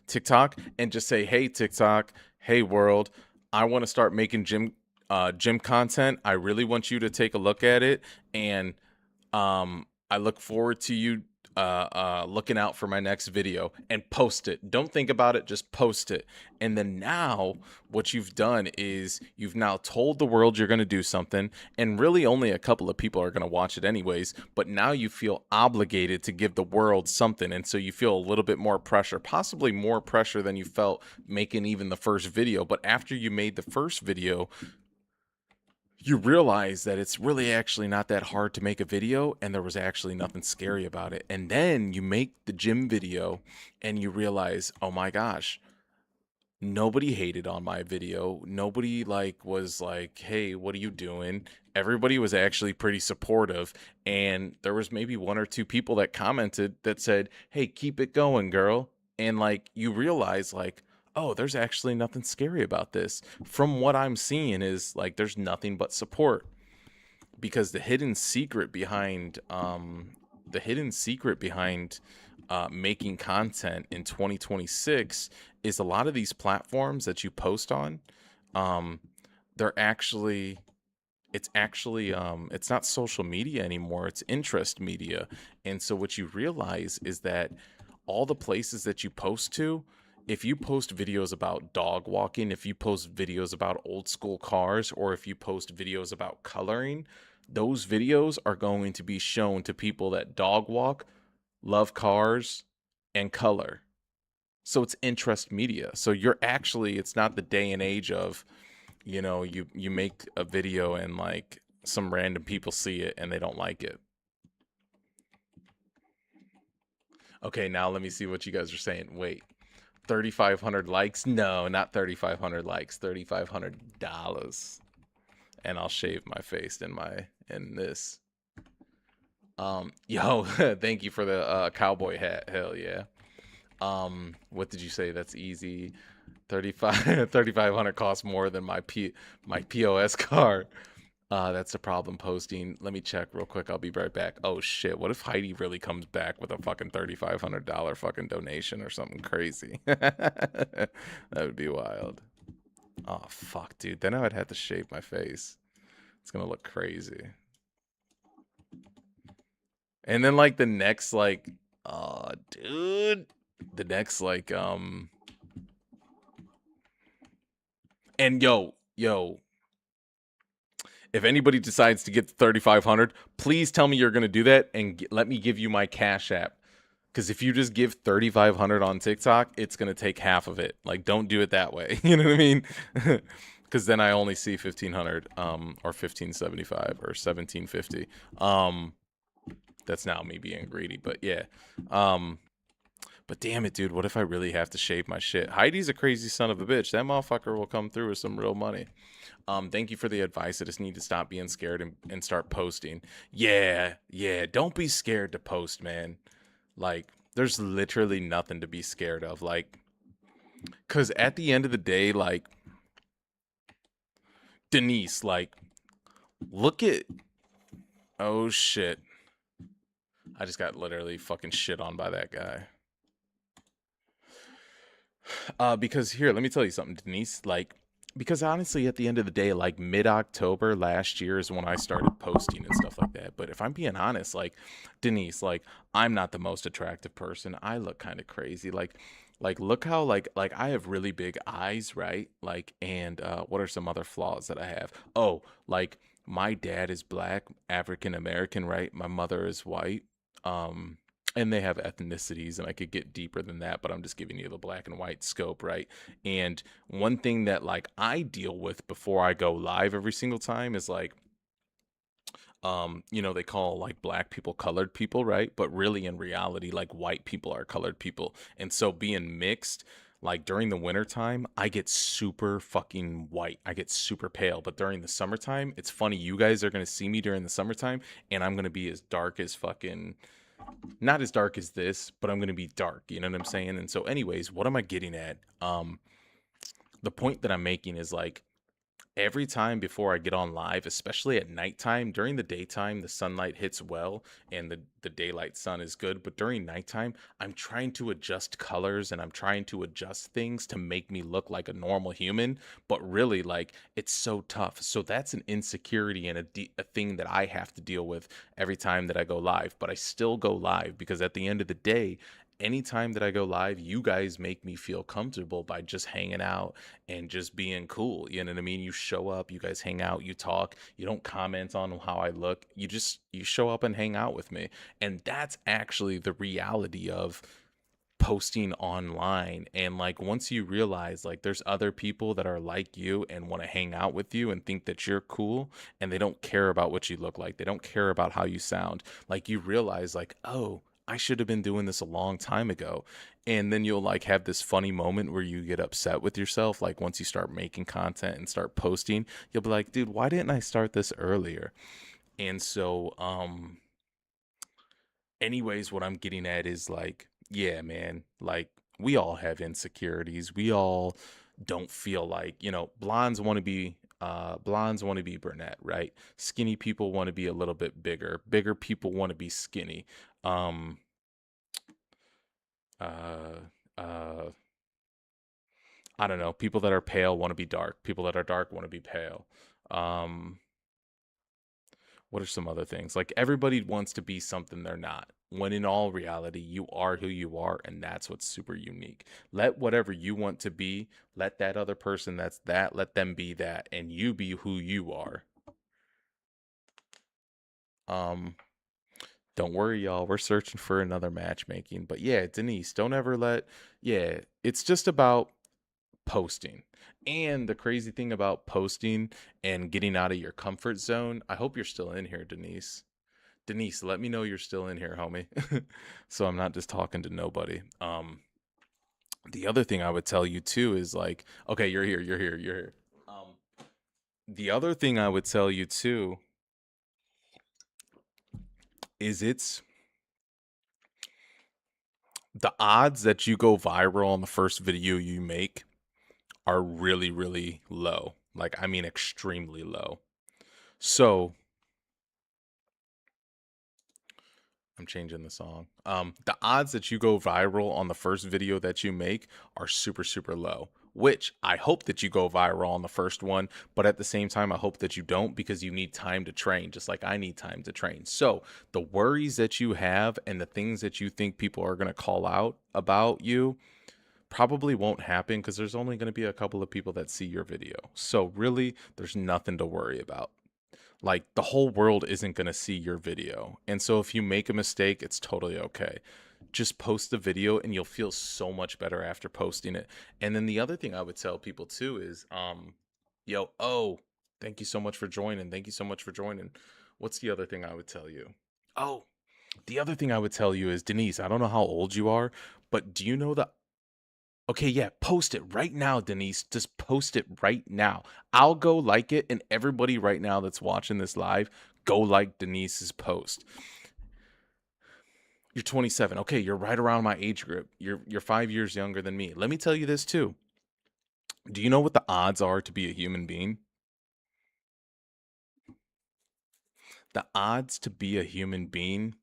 TikTok and just say, "Hey TikTok, hey world, I want to start making gym content. I really want you to take a look at it and I look forward to you looking out for my next video," and post it. Don't think about it, just post it. And then now what you've done is you've now told the world you're going to do something, and really only a couple of people are going to watch it anyways, but now you feel obligated to give the world something, and so you feel a little bit more pressure, possibly more pressure than you felt making even the first video. But after you made the first video, you realize that it's really actually not that hard to make a video and there was actually nothing scary about it. And then you make the gym video and you realize, oh my gosh, nobody hated on my video. Nobody like was like, "Hey, what are you doing?" Everybody was actually pretty supportive, and there was maybe one or two people that commented that said, "Hey, keep it going, girl." And like you realize like, "Oh, there's actually nothing scary about this." From what I'm seeing is like there's nothing but support, because the hidden secret behind making content in 2026 is a lot of these platforms that you post on, um, they're actually it's not social media anymore, it's interest media. And so what you realize is that all the places that you post to, if you post videos about dog walking, if you post videos about old school cars, or if you post videos about coloring, those videos are going to be shown to people that dog walk, love cars, and color. So it's interest media. So you're actually, it's not the day and age of, you make a video and like some random people see it and they don't like it. Okay, now let me see what you guys are saying. Wait, 3,500 likes? No, not 3,500 likes. $3,500, and I'll shave my face in this. Yo, thank you for the cowboy hat. Hell yeah. What did you say? That's easy. 3,500 costs more than my POS card. That's the problem posting. Let me check real quick. I'll be right back. Oh shit, what if Heidi really comes back with a fucking $3,500 fucking donation or something crazy? That would be wild. Oh fuck, dude. Then I would have to shave my face. It's gonna look crazy. And then like the next like, oh dude, the next like and yo, if anybody decides to get 3,500, please tell me you're going to do that and let me give you my Cash App. Because if you just give 3,500 on TikTok, it's going to take half of it. Like, don't do it that way. You know what I mean? Because then I only see 1,500 or 1,575 or 1,750. That's now me being greedy. But yeah. But damn it, dude. What if I really have to shave my shit? Heidi's a crazy son of a bitch. That motherfucker will come through with some real money. Thank you for the advice. I just need to stop being scared and start posting. Yeah, yeah. Don't be scared to post, man. Like, there's literally nothing to be scared of. Like, because at the end of the day, like, Denise, like, look at. Oh, shit. I just got literally fucking shit on by that guy. Because here, let me tell you something, Denise. Like, because honestly, at the end of the day, like mid October last year is when I started posting and stuff like that. But if I'm being honest, like Denise, like I'm not the most attractive person. I look kind of crazy. Like look how like I have really big eyes, right? Like, and what are some other flaws that I have? Oh, like my dad is black, African American, right? My mother is white. Um, and they have ethnicities, and I could get deeper than that, but I'm just giving you the black and white scope, right? And one thing that like I deal with before I go live every single time is like, they call like black people colored people, right? But really in reality, like white people are colored people. And so being mixed, like during the winter time, I get super fucking white. I get super pale. But during the summertime, it's funny, you guys are gonna see me during the summertime, and I'm gonna be as dark as fucking, not as dark as this, but I'm going to be dark. You know what I'm saying? And so, anyways, what am I getting at? The point that I'm making is like, every time before I get on live, especially at nighttime, during the daytime, the sunlight hits well and the daylight sun is good. But during nighttime, I'm trying to adjust colors and I'm trying to adjust things to make me look like a normal human. But really, like, it's so tough. So that's an insecurity and a thing that I have to deal with every time that I go live. But I still go live because at the end of the day, anytime that I go live, you guys make me feel comfortable by just hanging out and just being cool. You know what I mean? You show up, you guys hang out, you talk, you don't comment on how I look. You show up and hang out with me. And that's actually the reality of posting online. And like once you realize like there's other people that are like you and want to hang out with you and think that you're cool, and they don't care about what you look like. They don't care about how you sound. Like you realize like, oh, I should have been doing this a long time ago. And then you'll like have this funny moment where you get upset with yourself. Like once you start making content and start posting, you'll be like, dude, why didn't I start this earlier? And so, anyways, what I'm getting at is like, yeah, man, like we all have insecurities. We all don't feel like, blondes want to be brunette, right? Skinny people want to be a little bit bigger. Bigger people want to be skinny. Um, uh, uh, I don't know. People that are pale want to be dark. People that are dark want to be pale. Um, what are some other things? Like everybody wants to be something they're not. When in all reality, you are who you are, and that's what's super unique. Let whatever you want to be, let that other person that's that, let them be that, and you be who you are. Um, don't worry, y'all. We're searching for another matchmaking. But yeah, Denise, don't ever let, yeah, it's just about posting. And the crazy thing about posting and getting out of your comfort zone, I hope you're still in here, Denise. Denise, let me know you're still in here, homie. So I'm not just talking to nobody. The other thing I would tell you too is like, okay, you're here. The other thing I would tell you too is it's the odds that you go viral on the first video you make are really, really low. Like, I mean, extremely low. So I'm changing the song. The odds that you go viral on the first video that you make are super, super low. Which I hope that you go viral on the first one, but at the same time, I hope that you don't because you need time to train, just like I need time to train. So the worries that you have and the things that you think people are going to call out about you probably won't happen because there's only going to be a couple of people that see your video. So really, there's nothing to worry about. Like the whole world isn't going to see your video. And so if you make a mistake, it's totally okay. Just post the video and you'll feel so much better after posting it. And then the other thing I would tell people too is thank you so much for joining. Thank you so much for joining. What's the other thing I would tell you? Oh, the other thing I would tell you is Denise, I don't know how old you are, but do you know that okay, yeah, post it right now, Denise. Just post it right now. I'll go like it, and everybody right now that's watching this live, go like Denise's post. You're 27. Okay, you're right around my age group. You're 5 years younger than me. Let me tell you this too. Do you know what the odds are to be a human being? The odds to be a human being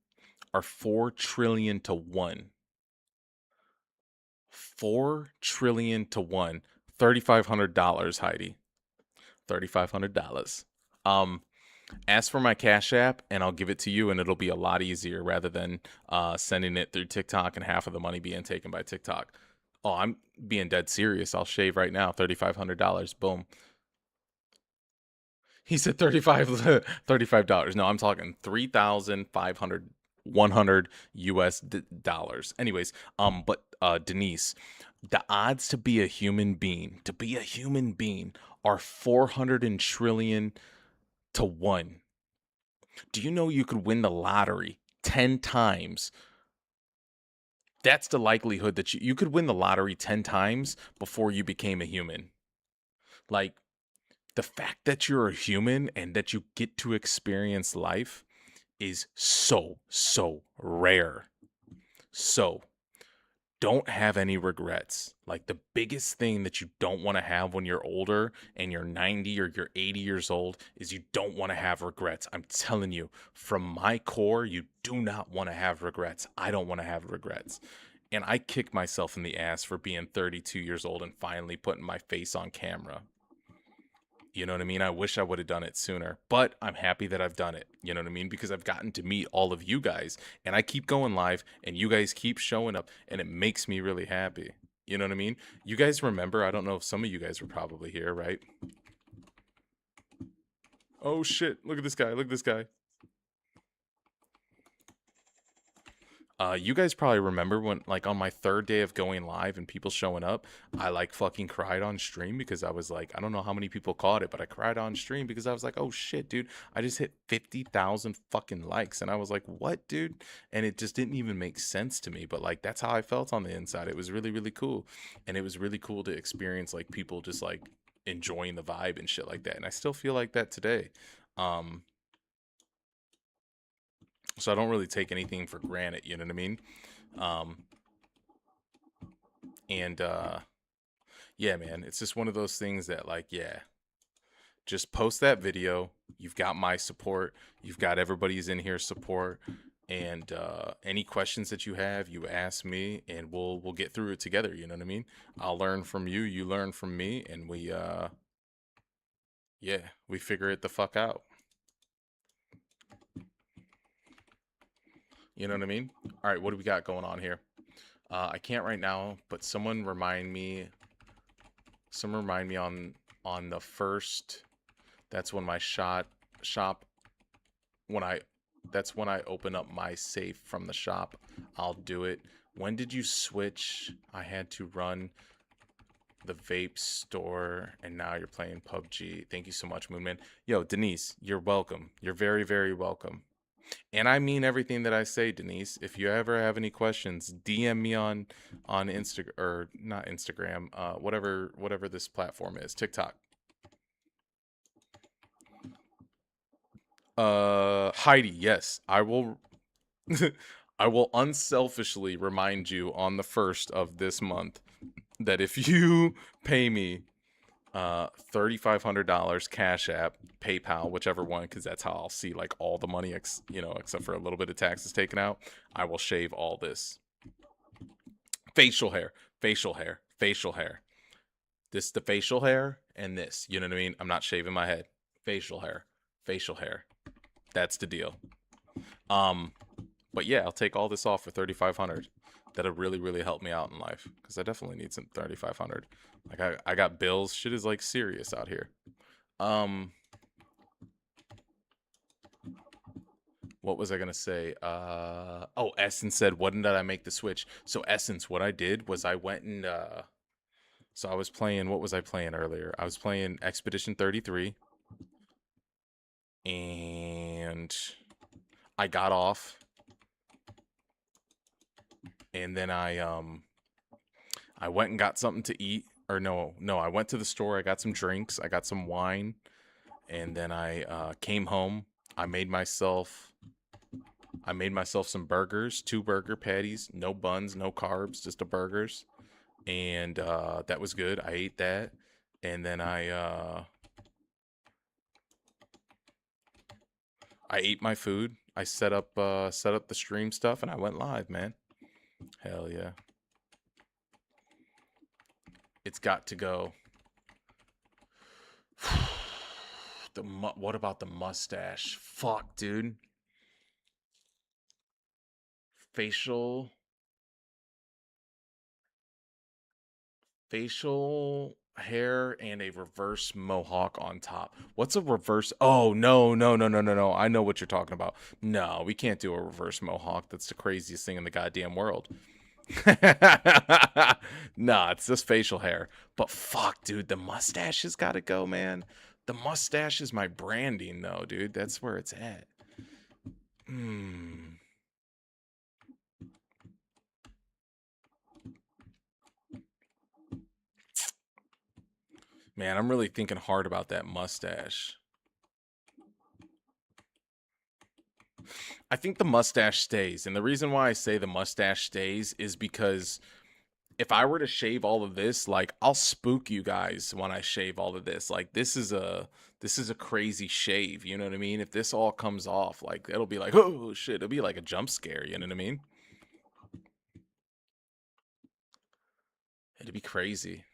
are 4 trillion to 1. 4 trillion to 1. $3,500, Heidi. $3,500. Ask for my Cash App and I'll give it to you, and it'll be a lot easier rather than sending it through TikTok and half of the money being taken by TikTok. Oh, I'm being dead serious. I'll shave right now. $3,500. Boom. He said $35. No, I'm talking 3,500 100 US dollars. Anyways, but Denise, the odds to be a human being are 400 trillion to 1. Do you know you could win the lottery 10 times? That's the likelihood that you could win the lottery 10 times before you became a human. Like the fact that you're a human and that you get to experience life is so, so rare. So don't have any regrets. Like the biggest thing that you don't want to have when you're older and you're 90 or you're 80 years old is you don't want to have regrets. I'm telling you, from my core, you do not want to have regrets. I don't want to have regrets. And I kick myself in the ass for being 32 years old and finally putting my face on camera. You know what I mean? I wish I would have done it sooner, but I'm happy that I've done it. You know what I mean? Because I've gotten to meet all of you guys and I keep going live and you guys keep showing up and it makes me really happy. You know what I mean? You guys remember, I don't know if some of you guys were probably here, right? Oh shit, look at this guy. Look at this guy. You guys probably remember when, like, on my third day of going live and people showing up, I like fucking cried on stream because I was like, I don't know how many people caught it, but I cried on stream because I was like, oh shit, dude, I just hit 50,000 fucking likes. And I was like, what, dude? And it just didn't even make sense to me. But like, that's how I felt on the inside. It was really, really cool. And it was really cool to experience like people just like enjoying the vibe and shit like that. And I still feel like that today. Um, so I don't really take anything for granted, you know what I mean? Um, and yeah, man, it's just one of those things that like, yeah, just post that video. You've got my support. You've got everybody's in here support. And any questions that you have, you ask me, and we'll get through it together. You know what I mean? I'll learn from you. You learn from me, and yeah, we figure it the fuck out. You know what I mean? All right, what do we got going on here? I can't right now, but someone remind me. Someone remind me on the first. That's when my shop when I that's when I open up my safe from the shop. I'll do it. When did you switch? I had to run the vape store and now you're playing PUBG. Thank you so much, Moonman. Yo, Denise, you're welcome. You're very, very welcome. And I mean everything that I say, Denise. If you ever have any questions, DM me on Instagram, or not Instagram, whatever this platform is, TikTok. Heidi, yes, I will. I will unselfishly remind you on the first of this month that if you pay me $3,500 Cash App, PayPal, whichever one, because that's how I'll see like all the money, except for a little bit of taxes taken out, I will shave all this facial hair, facial hair, facial hair. This the facial hair and this. You know what I mean? I'm not shaving my head. Facial hair, facial hair. That's the deal. Um, But yeah, I'll take all this off for 3,500. That'll really, really help me out in life because I definitely need some 3,500. Like I got bills. Shit is like serious out here. Um, what was I gonna say? Oh, Essence said, "When did I make the switch?" So Essence, what I did was I went and so I was playing. What was I playing earlier? I was playing Expedition 33, and I got off, and then I went and got something to eat. Or no, I went to the store. I got some drinks. I got some wine, and then I came home. I made myself. I made myself some burgers, two burger patties, no buns, no carbs, just the burgers, and that was good. I ate that, and then I ate my food. I set up the stream stuff, and I went live, man. Hell yeah, it's got to go. What about the mustache? Fuck, dude. Facial facial hair and a reverse mohawk on top. What's a reverse? Oh, no, no, no, no, no, no. I know what you're talking about. No, we can't do a reverse mohawk. That's the craziest thing in the goddamn world. Nah, it's just facial hair. But fuck, dude, the mustache has got to go, man. The mustache is my branding, though, dude. That's where it's at. Hmm. Man, I'm really thinking hard about that mustache. I think the mustache stays. And the reason why I say the mustache stays is because if I were to shave all of this, like I'll spook you guys when I shave all of this. Like this is a crazy shave, you know what I mean? If this all comes off, like it'll be like, oh shit, it'll be like a jump scare, you know what I mean? It'd be crazy.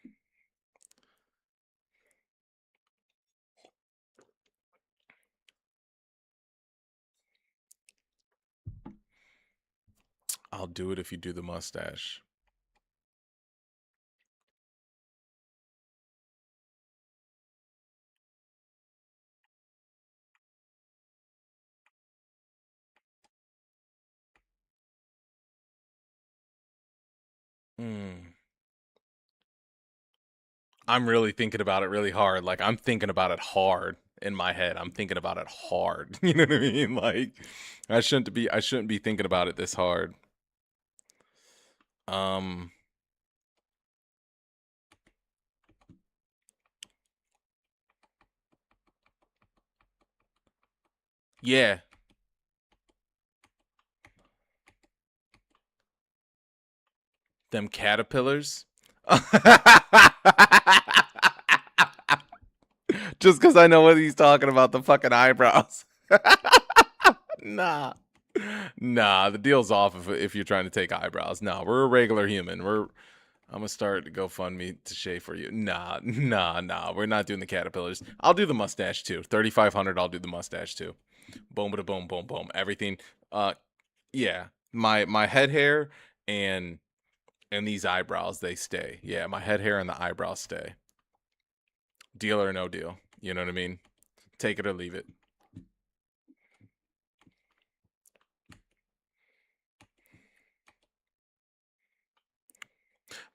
I'll do it if you do the mustache. Mm. I'm really thinking about it really hard. Like I'm thinking about it hard in my head. I'm thinking about it hard. You know what I mean? Like I shouldn't be thinking about it this hard. Um yeah. Them caterpillars. Just cuz I know what he's talking about, the fucking eyebrows. Nah. Nah, the deal's off if you're trying to take eyebrows. Nah, we're a regular human. I'm gonna start to GoFundMe to shave for you. Nah, nah, nah. We're not doing the caterpillars. I'll do the mustache too. 3,500. I'll do the mustache too. Boom, bada, boom, boom, boom. Everything. Yeah. My head hair and these eyebrows, they stay. Yeah, my head hair and the eyebrows stay. Deal or no deal. You know what I mean? Take it or leave it.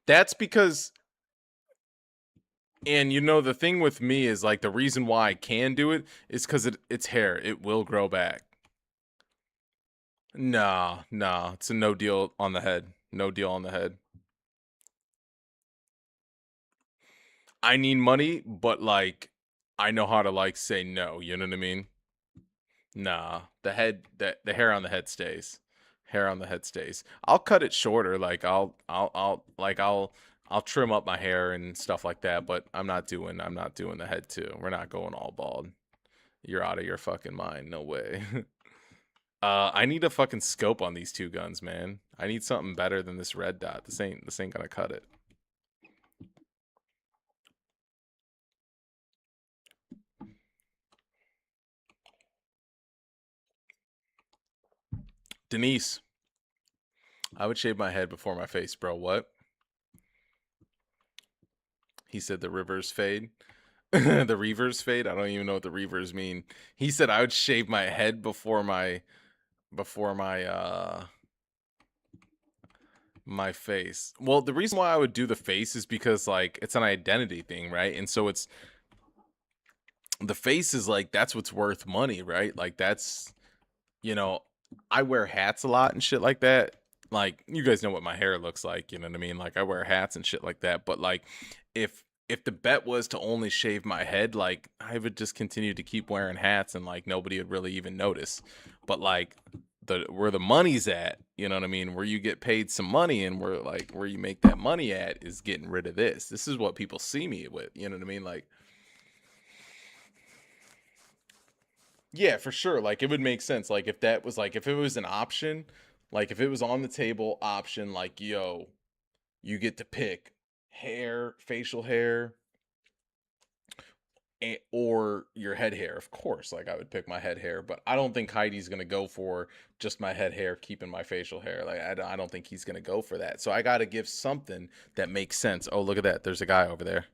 That's because, and you know, the thing with me is like the reason why I can do it is because it's hair. It will grow back. Nah, nah. It's a no deal on the head. No deal on the head. I need money, but like I know how to like say no, you know what I mean? Nah. The hair on the head stays. Hair on the head stays. I'll cut it shorter, like I'll trim up my hair and stuff like that, but I'm not doing the head too. We're not going all bald. You're out of your fucking mind. No way. I need a fucking scope on these two guns, man. I need something better than this red dot. This ain't gonna cut it. Denise, I would shave my head before my face, bro. What? He said the rivers fade. The reavers fade. I don't even know what the reavers mean. He said I would shave my head before my my face. Well, the reason why I would do the face is because like it's an identity thing, right? And so it's the face is like that's what's worth money, right? Like that's, you know, I wear hats a lot and shit like that. Like you guys know what my hair looks like, you know what I mean? Like I wear hats and shit like that. But like if the bet was to only shave my head, like I would just continue to keep wearing hats and like nobody would really even notice. But like the where the money's at, you know what I mean? Where you get paid some money and where you make that money at is getting rid of this. This is what people see me with, you know what I mean? Like yeah, for sure. Like it would make sense. Like if that was like if it was an option, like if it was on the table option, like yo, you get to pick hair, facial hair, or your head hair. Of course, like I would pick my head hair, but I don't think Heidi's gonna go for just my head hair, keeping my facial hair. Like I don't think he's gonna go for that. So I got to give something that makes sense. Oh, look at that. There's a guy over there.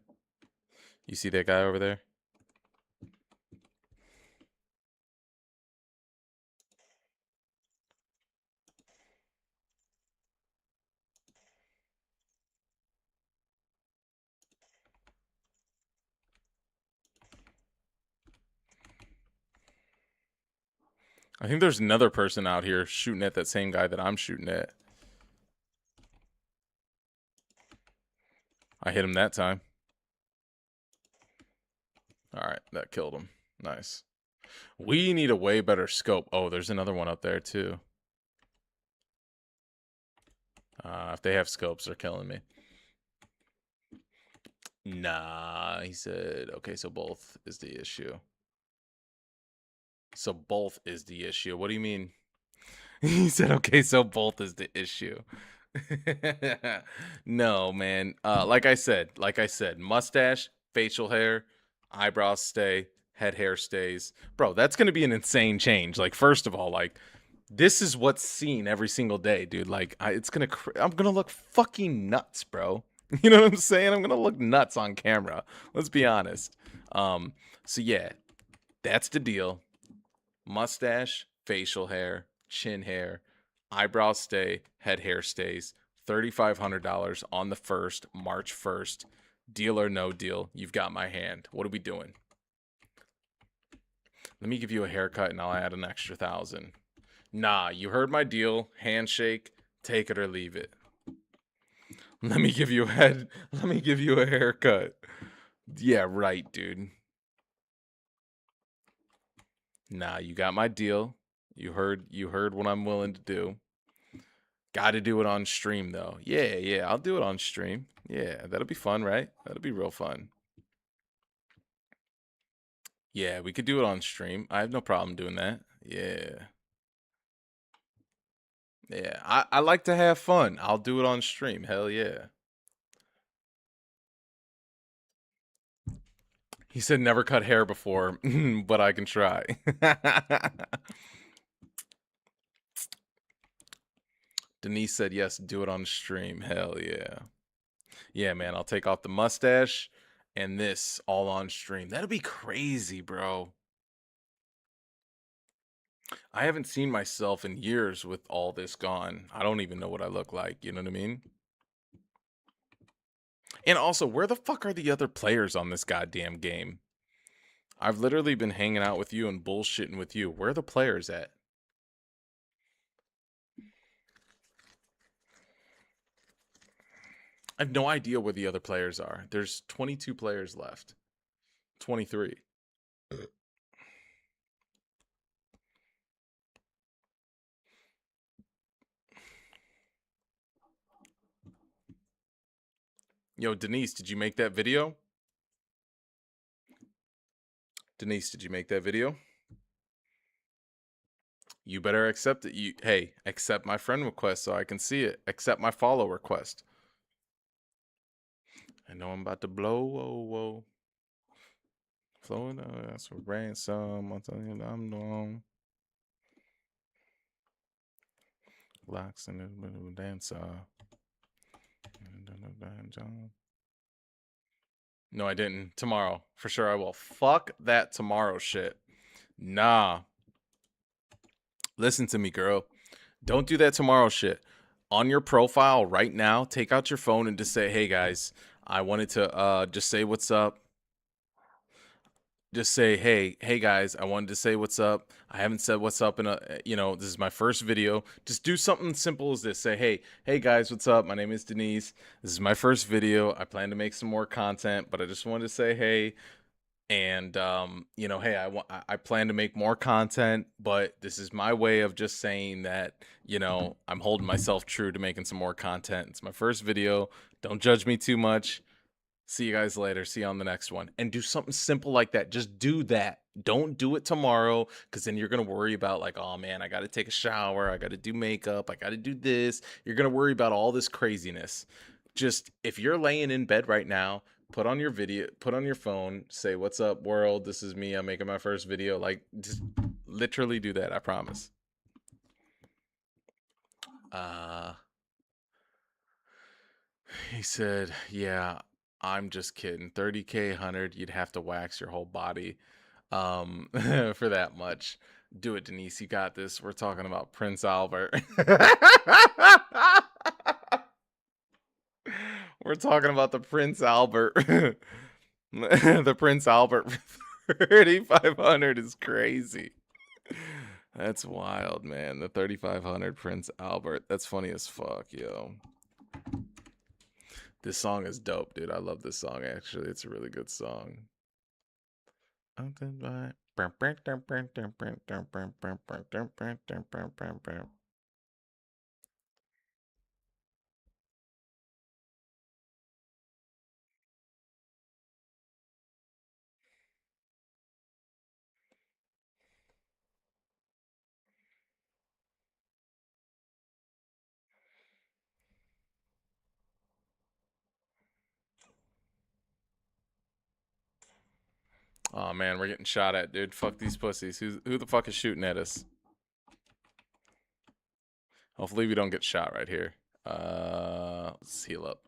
You see that guy over there? I think there's another person out here shooting at that same guy that I'm shooting at. I hit him that time. All right, that killed him. Nice. We need a way better scope. Oh, there's another one up there too. If they have scopes, they're killing me. Nah, he said. Okay, so both is the issue. So both is the issue. What do you mean? He said, okay, so both is the issue. No, man. Like I said, mustache, facial hair, eyebrows stay, head hair stays. Bro, that's gonna be an insane change. Like, first of all, like this is what's seen every single day, dude. Like, I'm gonna look fucking nuts, bro. You know what I'm saying? I'm gonna look nuts on camera. Let's be honest. So yeah, that's the deal. Mustache, facial hair, chin hair, eyebrows stay, head hair stays. $3,500 on the 1st, March 1st. Deal or no deal. You've got my hand. What are we doing? Let me give you a haircut and I'll add an extra 1,000. Nah, you heard my deal. Handshake. Take it or leave it. Let me give you a haircut. Yeah, right, dude. Nah, you got my deal. You heard what I'm willing to do. Got to do it on stream though. Yeah, I'll do it on stream. Yeah, that'll be fun, right? That'll be real fun. Yeah, we could do it on stream. I have no problem doing that. Yeah. Yeah, I like to have fun. I'll do it on stream. Hell yeah. He said never cut hair before, but I can try. Denise said yes, do it on stream. Hell yeah. Yeah, man, I'll take off the mustache and this all on stream. That'll be crazy, bro. I haven't seen myself in years with all this gone. I don't even know what I look like. You know what I mean? And also, where the fuck are the other players on this goddamn game? I've literally been hanging out with you and bullshitting with you. Where are the players at? I have no idea where the other players are. There's 22 players left. 23. Yo, Denise, did you make that video? Denise, did you make that video? You better accept it. Hey, accept my friend request so I can see it. Accept my follow request. I know I'm about to blow. Whoa. Florida, that's for ransom. I'm telling you, I'm wrong. Locks in the dancer. No, I didn't. Tomorrow. For sure I will. Fuck that tomorrow shit. Nah. Listen to me, girl. Don't do that tomorrow shit. On your profile right now, take out your phone and just say, hey guys, I wanted to just say what's up. Just say, hey guys, I wanted to say what's up. I haven't said what's up in this is my first video. Just do something simple as this. Say, hey guys, what's up? My name is Denise. This is my first video. I plan to make some more content, but I just wanted to say hey. And hey, I plan to make more content, but this is my way of just saying that, I'm holding myself true to making some more content. It's my first video. Don't judge me too much. See you guys later. See you on the next one. And do something simple like that. Just do that. Don't do it tomorrow, because then you're going to worry about like, oh man, I got to take a shower. I got to do makeup. I got to do this. You're going to worry about all this craziness. Just if you're laying in bed right now, put on your phone, say, what's up world? This is me. I'm making my first video. Like, just literally do that. I promise. He said, yeah, I'm just kidding. 30K, 100, you'd have to wax your whole body for that much. Do it, Denise. You got this. We're talking about Prince Albert. We're talking about the Prince Albert. The Prince Albert 3,500 is crazy. That's wild, man. The 3,500 Prince Albert. That's funny as fuck, yo. This song is dope, dude. I love this song, actually. It's a really good song. Oh man, we're getting shot at, dude. Fuck these pussies. Who the fuck is shooting at us? Hopefully we don't get shot right here. Let's heal up.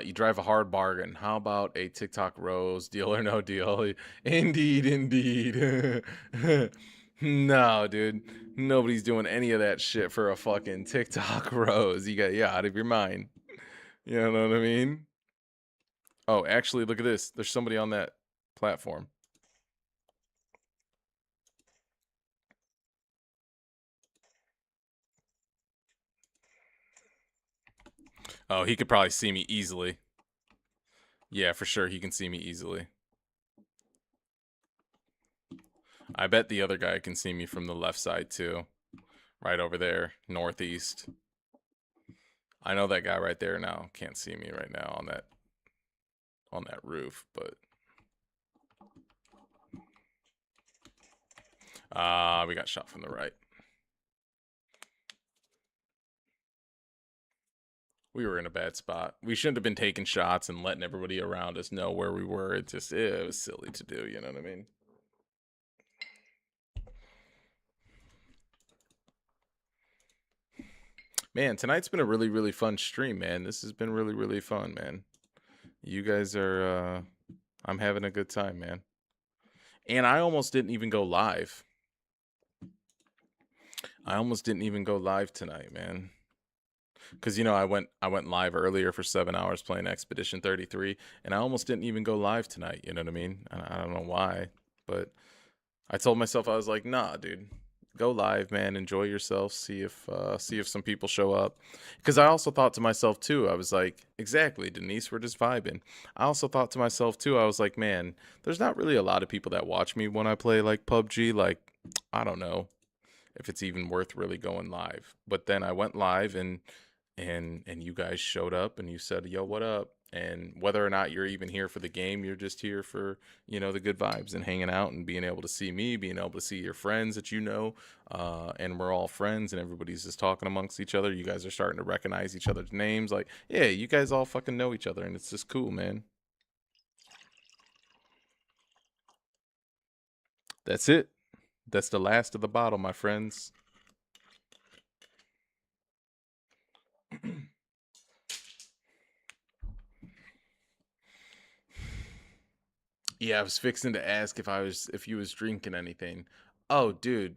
You drive a hard bargain. How about a TikTok rose? Deal or no deal? Indeed. No, dude. Nobody's doing any of that shit for a fucking TikTok rose. You out of your mind. You know what I mean? Oh, actually, look at this. There's somebody on that platform. Oh, he could probably see me easily. Yeah, for sure, he can see me easily. I bet the other guy can see me from the left side too. Right over there, northeast. I know that guy right there now can't see me right now on that roof, but we got shot from the right. We were in a bad spot. We shouldn't have been taking shots and letting everybody around us know where we were. It was silly to do, you know what I mean? Man, tonight's been a really, really fun stream, man. This has been really, really fun, man. You guys are I'm having a good time, man. And I almost didn't even go live. I almost didn't even go live tonight, man. Cause I went live earlier for 7 hours playing Expedition 33, and I almost didn't even go live tonight. You know what I mean? I don't know why, but I told myself I was like, nah, dude, go live, man. Enjoy yourself. See if some people show up. Because I also thought to myself too. I was like, exactly, Denise, we're just vibing. I also thought to myself too. I was like, man, there's not really a lot of people that watch me when I play like PUBG. Like, I don't know if it's even worth really going live. But then I went live and you guys showed up and you said, "Yo, what up?" And whether or not you're even here for the game, you're just here for, the good vibes and hanging out and being able to see me, being able to see your friends that and we're all friends and everybody's just talking amongst each other. You guys are starting to recognize each other's names. Like, yeah, you guys all fucking know each other and it's just cool, man. That's it. That's the last of the bottle, my friends. Yeah, I was fixing to ask if you was drinking anything. Oh, dude,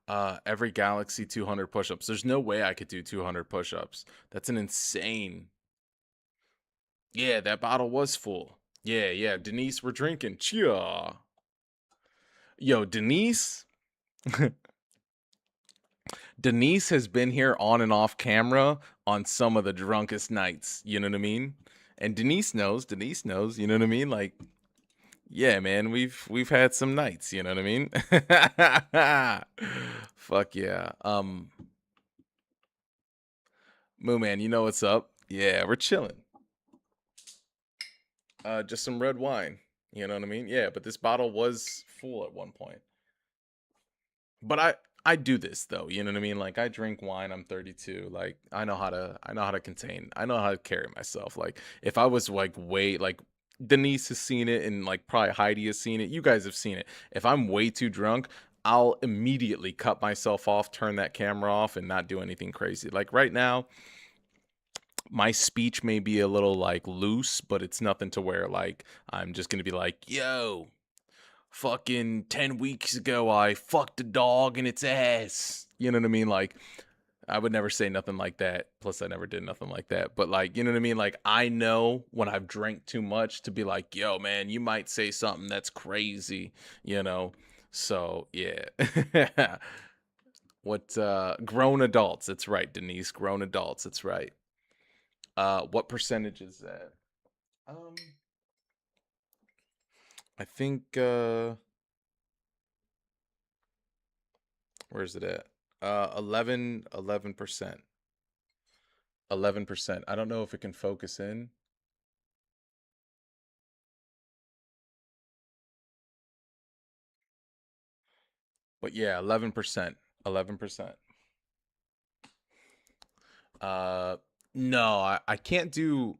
every Galaxy 200 push-ups. There's no way I could do 200 push-ups. That's an insane. Yeah, that bottle was full. Yeah, yeah. Denise, we're drinking. Chia. Yo, Denise has been here on and off camera on some of the drunkest nights. You know what I mean? And Denise knows. Denise knows. You know what I mean? Like, yeah, man. We've had some nights. You know what I mean? Fuck yeah. Moo man, you know what's up? Yeah, we're chilling. Just some red wine. You know what I mean? Yeah, but this bottle was full at one point. But I do this though. You know what I mean? Like I drink wine. I'm 32. Like I know how to contain. I know how to carry myself. Like if I was like way like Denise has seen it and like probably Heidi has seen it. You guys have seen it. If I'm way too drunk, I'll immediately cut myself off, turn that camera off, and not do anything crazy. Like right now, my speech may be a little like loose, but it's nothing to where like I'm just gonna be like, yo, fucking 10 weeks ago I fucked a dog in its ass. You know what I mean? Like I would never say nothing like that. Plus I never did nothing like that. But like, you know what I mean? Like I know when I've drank too much to be like, yo, man, you might say something that's crazy, you know? So yeah. What grown adults, it's right, Denise. Grown adults, it's right. What percentage is that? Um, I think where's it at? 11%. 11%. I don't know if it can focus in, but yeah, 11%. 11%. Uh no, I can't do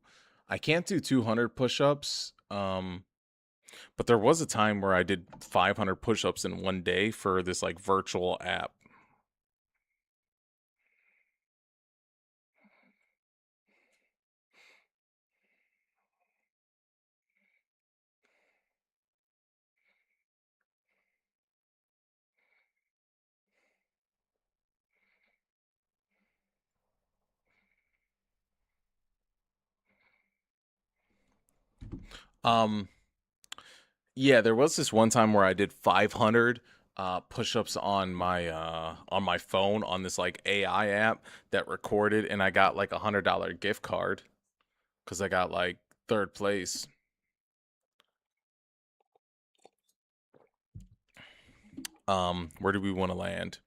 200 push-ups. But there was a time where I did 500 push-ups in one day for this like virtual app. Um, yeah, there was this one time where I did 500 push-ups on my phone on this like AI app that recorded, and I got like $100 gift card because I got like third place. Where do we want to land?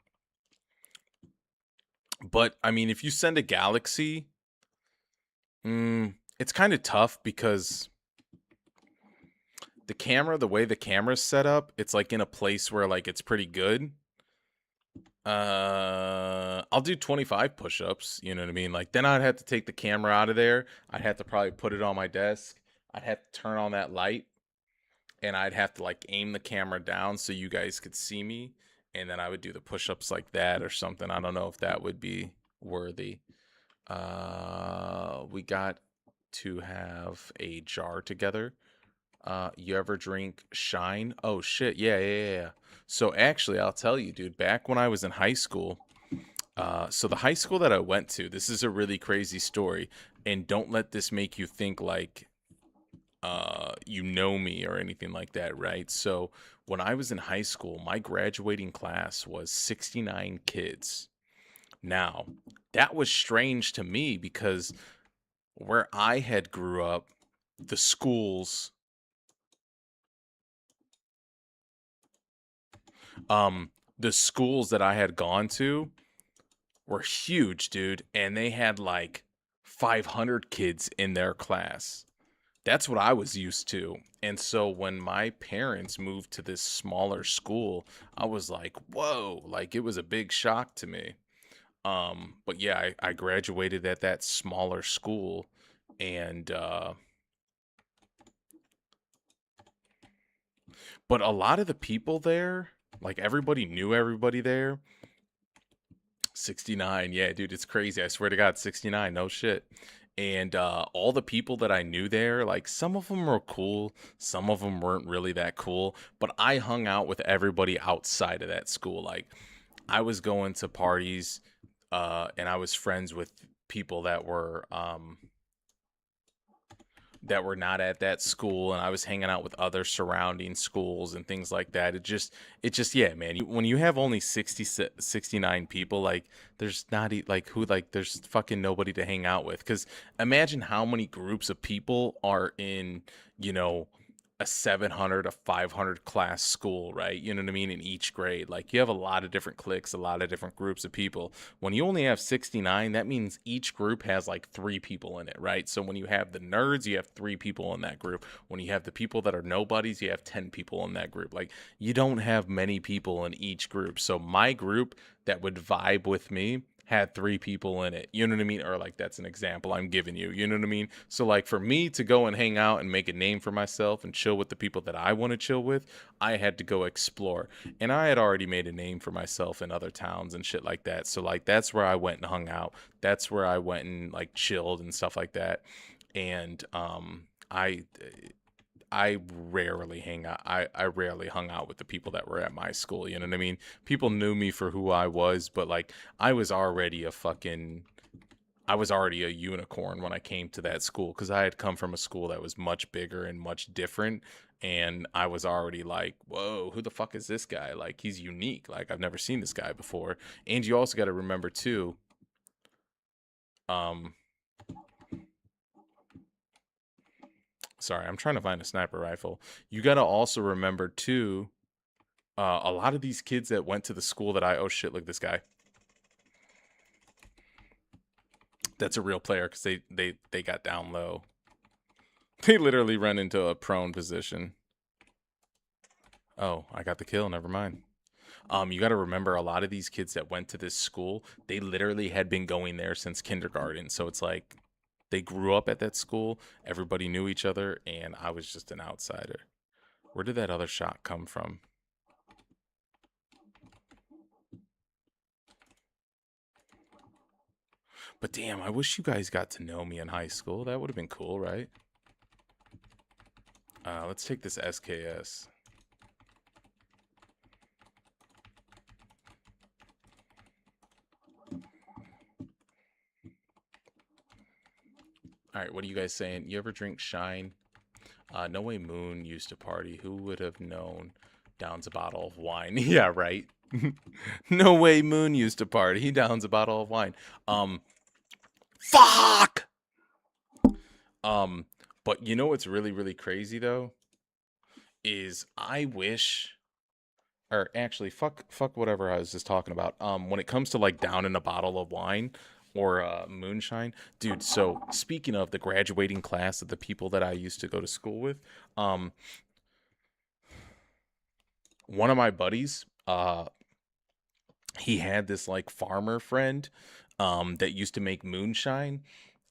But I mean, if you send a galaxy, it's kind of tough because the way the camera's set up, it's like in a place where like it's pretty good. I'll do 25 push-ups, you know what I mean? Like then I'd have to take the camera out of there. I'd have to probably put it on my desk. I'd have to turn on that light and I'd have to like aim the camera down so you guys could see me and then I would do the push-ups like that or something. I don't know if that would be worthy. We got to have a jar together. You ever drink Shine? Oh shit, yeah. So actually, I'll tell you, dude. Back when I was in high school, so the high school that I went to, this is a really crazy story, and don't let this make you think like, you know me or anything like that, right? So when I was in high school, my graduating class was 69 kids. Now, that was strange to me because where I had grew up, the schools, um, the schools that I had gone to were huge, dude, and they had like 500 kids in their class. That's what I was used to. And so when my parents moved to this smaller school, I was like, whoa, like it was a big shock to me. But yeah, I graduated at that smaller school and but a lot of the people there, like everybody knew everybody there. 69, yeah, dude, it's crazy. I swear to God, 69, no shit. And all the people that I knew there, like some of them were cool, some of them weren't really that cool, but I hung out with everybody outside of that school. Like I was going to parties, and I was friends with people that were not at that school, and I was hanging out with other surrounding schools and things like that. It just yeah, man, when you have only 69 people, like there's not like who like there's fucking nobody to hang out with, cuz imagine how many groups of people are in, you know, a 700 a 500 class school, right? You know what I mean? In each grade, like you have a lot of different cliques, a lot of different groups of people. When you only have 69, that means each group has like 3 people in it, right? So when you have the nerds, you have 3 people in that group. When you have the people that are nobodies, you have 10 people in that group. Like you don't have many people in each group. So my group that would vibe with me had 3 people in it. You know what I mean? Or like that's an example I'm giving you. You know what I mean? So like for me to go and hang out and make a name for myself and chill with the people that I want to chill with, I had to go explore. And I had already made a name for myself in other towns and shit like that. So like that's where I went and hung out. That's where I went and like chilled and stuff like that. And I rarely hang out. I rarely hung out with the people that were at my school. You know what I mean? People knew me for who I was, but like I was already a fucking I was already a unicorn when I came to that school because I had come from a school that was much bigger and much different. And I was already like, whoa, who the fuck is this guy? Like, he's unique. Like, I've never seen this guy before. And you also got to remember, too, um, sorry, I'm trying to find a sniper rifle. You got to also remember, too, a lot of these kids that went to the school that oh shit, look at this guy. That's a real player because they got down low. They literally run into a prone position. Oh, I got the kill. Never mind. You got to remember a lot of these kids that went to this school, they literally had been going there since kindergarten. So it's like they grew up at that school. Everybody knew each other, and I was just an outsider. Where did that other shot come from? But damn, I wish you guys got to know me in high school. That would have been cool, right? Let's take this SKS. All right, what are you guys saying? You ever drink Shine? No way Moon used to party. Who would have known? Downs a bottle of wine. Yeah, right. No way Moon used to party. He downs a bottle of wine. Um, fuck. Um, but you know what's really really crazy though is I wish, or actually fuck whatever I was just talking about. When it comes to like down in a bottle of wine or moonshine, dude. So speaking of the graduating class of the people that I used to go to school with, um, one of my buddies, he had this like farmer friend, that used to make moonshine,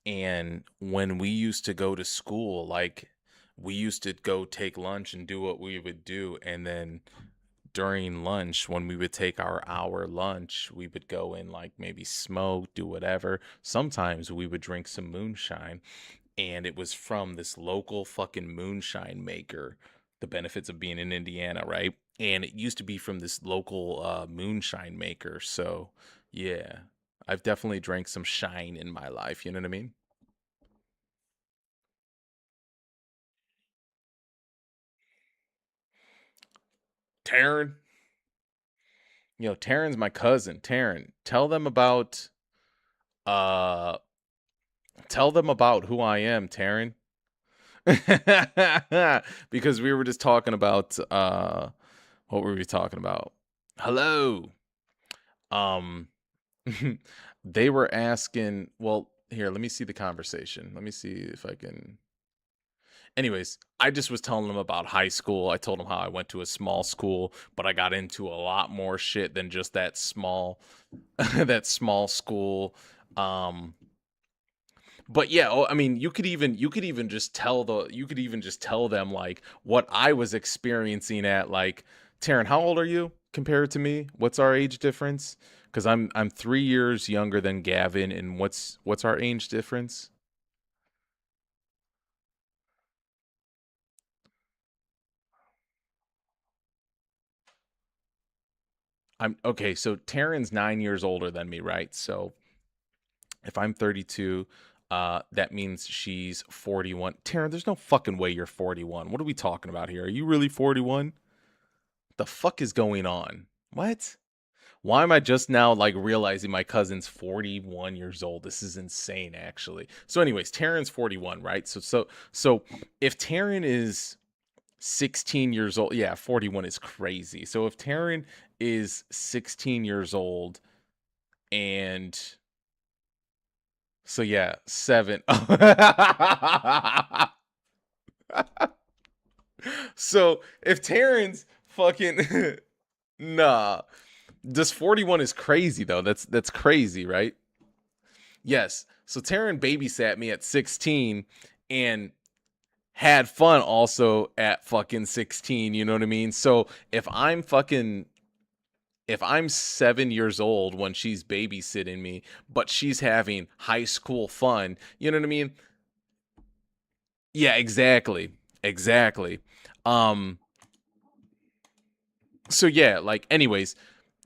and when we used to go to school, like we used to go take lunch and do what we would do, and then during lunch when we would take our hour lunch we would go and like maybe smoke, do whatever. Sometimes we would drink some moonshine, and it was from this local fucking moonshine maker. The benefits of being in Indiana, right? And it used to be from this local moonshine maker. So yeah, I've definitely drank some shine in my life, you know what I mean? Taryn, Taryn's my cousin. Taryn, uh tell them about who I am, Taryn. Because we were just talking about what were we talking about? Hello. Um they were asking, well, here, let me see the conversation. Let me see if I can. Anyways, I just was telling them about high school. I told them how I went to a small school, but I got into a lot more shit than just that small that small school. Um but yeah, oh, I mean, you could even just tell them like what I was experiencing at like Taryn, how old are you compared to me? What's our age difference? Because I'm 3 years younger than Gavin, and what's our age difference? I'm okay. So Taryn's 9 years older than me, right? So if I'm 32, that means she's 41. Taryn, there's no fucking way you're 41. What are we talking about here? Are you really 41? The fuck is going on? What? Why am I just now like realizing my cousin's 41 years old? This is insane, actually. So, anyways, Taryn's 41, right? So if Taryn is 16 years old, yeah, 41 is crazy. So if Taryn is 16 years old, and so yeah, seven. So if Taryn's fucking nah, this 41 is crazy though. That's crazy, right? Yes. So Taryn babysat me at 16 and had fun also at fucking 16, you know what I mean? So if I'm 7 years old when she's babysitting me, but she's having high school fun, you know what I mean? Yeah, exactly. Exactly. Um, so yeah, like anyways,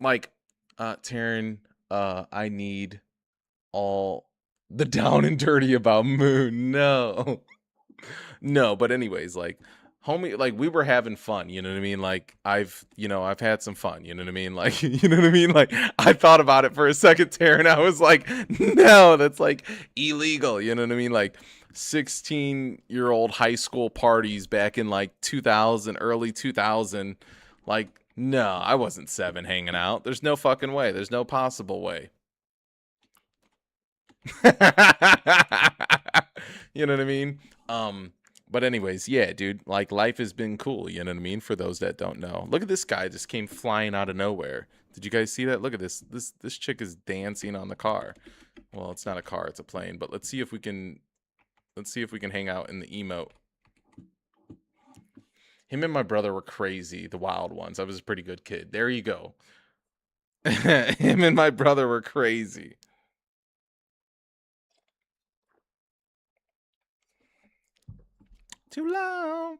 like Taryn, I need all the down and dirty about Moon. No. No, but anyways, like homie, like we were having fun, you know what I mean? Like I've had some fun, you know what I mean? Like, you know what I mean? Like I thought about it for a second, Taryn. I was like, no, that's like illegal, you know what I mean? Like 16-year-old high school parties back in like 2000, early 2000. Like, no, I wasn't seven hanging out. There's no fucking way. There's no possible way. You know what I mean? Um, but anyways, yeah, dude, like life has been cool, you know what I mean? For those that don't know. Look at this guy just came flying out of nowhere. Did you guys see that? Look at this. This chick is dancing on the car. Well, it's not a car, it's a plane, but let's see if we can hang out in the emote. Him and my brother were crazy, the wild ones. I was a pretty good kid. There you go. Him and my brother were crazy. Too long.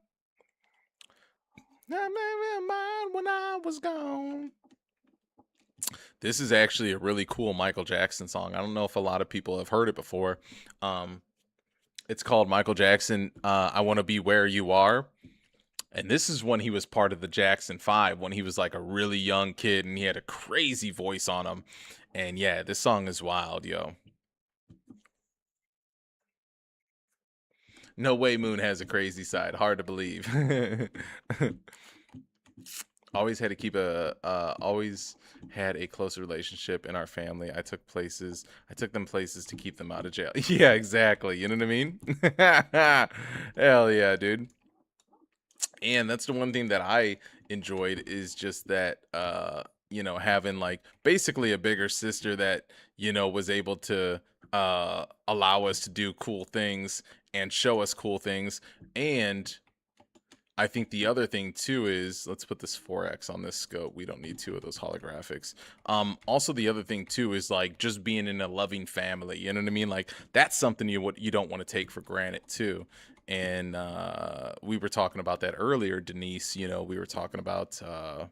I made my mind when I was gone. This is actually a really cool Michael Jackson song. I don't know if a lot of people have heard it before. Um, It's called Michael Jackson. I want to be where you are. And this is when he was part of the Jackson 5, when he was like a really young kid and he had a crazy voice on him. And yeah, this song is wild, yo. No way Moon has a crazy side. Hard to believe. Always had to keep always had a close relationship in our family. I took them places to keep them out of jail. Yeah, exactly. You know what I mean? Hell yeah, dude. And that's the one thing that I enjoyed is just that having like basically a bigger sister that, was able to allow us to do cool things and show us cool things. And I think the other thing too is, let's put this 4x on this scope. We don't need two of those holographics. Also the other thing too is like just being in a loving family. You know what I mean? Like that's something you don't want to take for granted too. And we were talking about that earlier, Denise. We were talking about the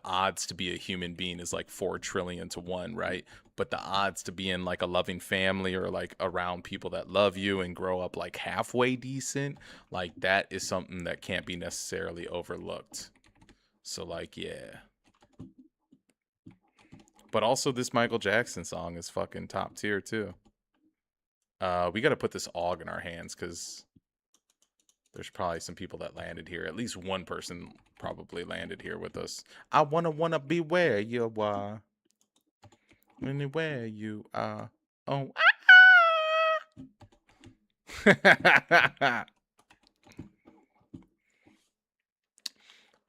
odds to be a human being is like 4 trillion to 1, right? But the odds to be in like a loving family or like around people that love you and grow up like halfway decent, like that is something that can't be necessarily overlooked. So like, yeah. But also this Michael Jackson song is fucking top tier too. We got to put this AUG in our hands because there's probably some people that landed here. At least one person probably landed here with us. I wanna be where you are. Anywhere you are. Oh.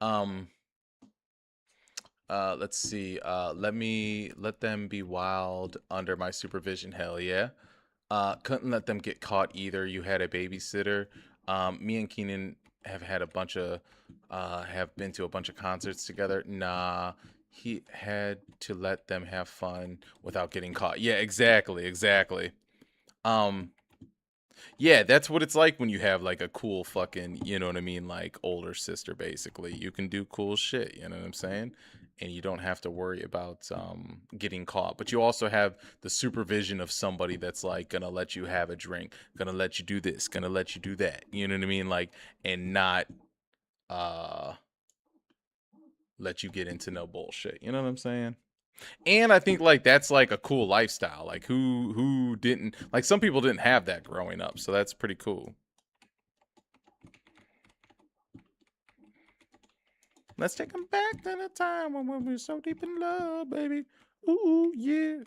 um. Let's see. Let them be wild under my supervision. Hell yeah. Couldn't let them get caught either. You had a babysitter. Me and Keenan have been to a bunch of concerts together. Nah, he had to let them have fun without getting caught. Yeah, exactly. Um, yeah, that's what it's like when you have like a cool fucking, you know what I mean, like older sister basically. You can do cool shit, you know what I'm saying? And you don't have to worry about getting caught. But you also have the supervision of somebody that's like gonna let you have a drink, gonna let you do this, gonna let you do that. You know what I mean? Like and not uh let you get into no bullshit. You know what I'm saying? And I think like that's like a cool lifestyle. Like who didn't like some people didn't have that growing up, so that's pretty cool. Let's take them back to the time when we were so deep in love, baby. Ooh, yeah.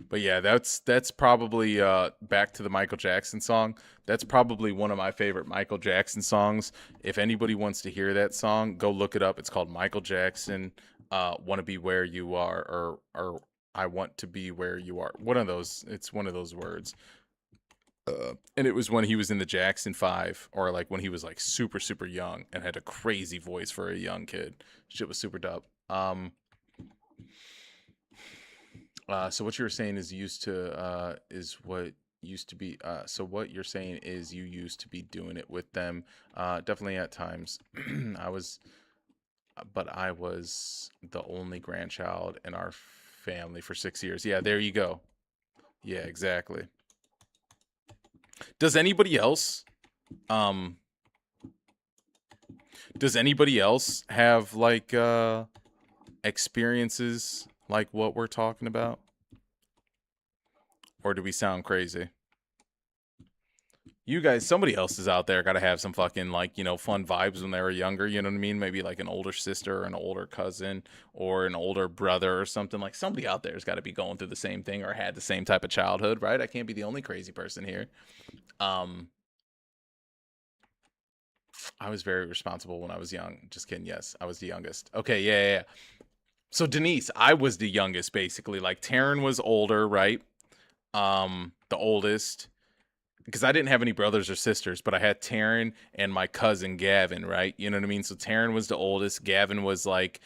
But yeah, that's probably back to the Michael Jackson song. That's probably one of my favorite Michael Jackson songs. If anybody wants to hear that song, go look it up. It's called Michael Jackson "Want to Be Where You Are" or "I Want to Be Where You Are." One of those. It's one of those words. And it was when he was in the Jackson 5 or like when he was like super young and had a crazy voice for a young kid. Shit was super dope. So what you're saying is what used to be so what you're saying is you used to be doing it with them. Definitely at times. I was but I was the only grandchild in our family for 6 years. Yeah, there you go. Yeah, exactly. Does anybody else um have like experiences like what we're talking about? Or do we sound crazy? You guys, somebody else is out there got to have some fucking like, fun vibes when they were younger. You know what I mean? Maybe like an older sister or an older cousin or an older brother or something. Like somebody out there has got to be going through the same thing or had the same type of childhood, right? I can't be the only crazy person here. Um, I was very responsible when I was young. Just kidding. Yes, I was the youngest. Okay, yeah. So Denise, I was the youngest basically. Like Taryn was older, right? The oldest. because I didn't have any brothers or sisters, but I had Taryn and my cousin Gavin, right? You know what I mean? So Taryn was the oldest. Gavin was like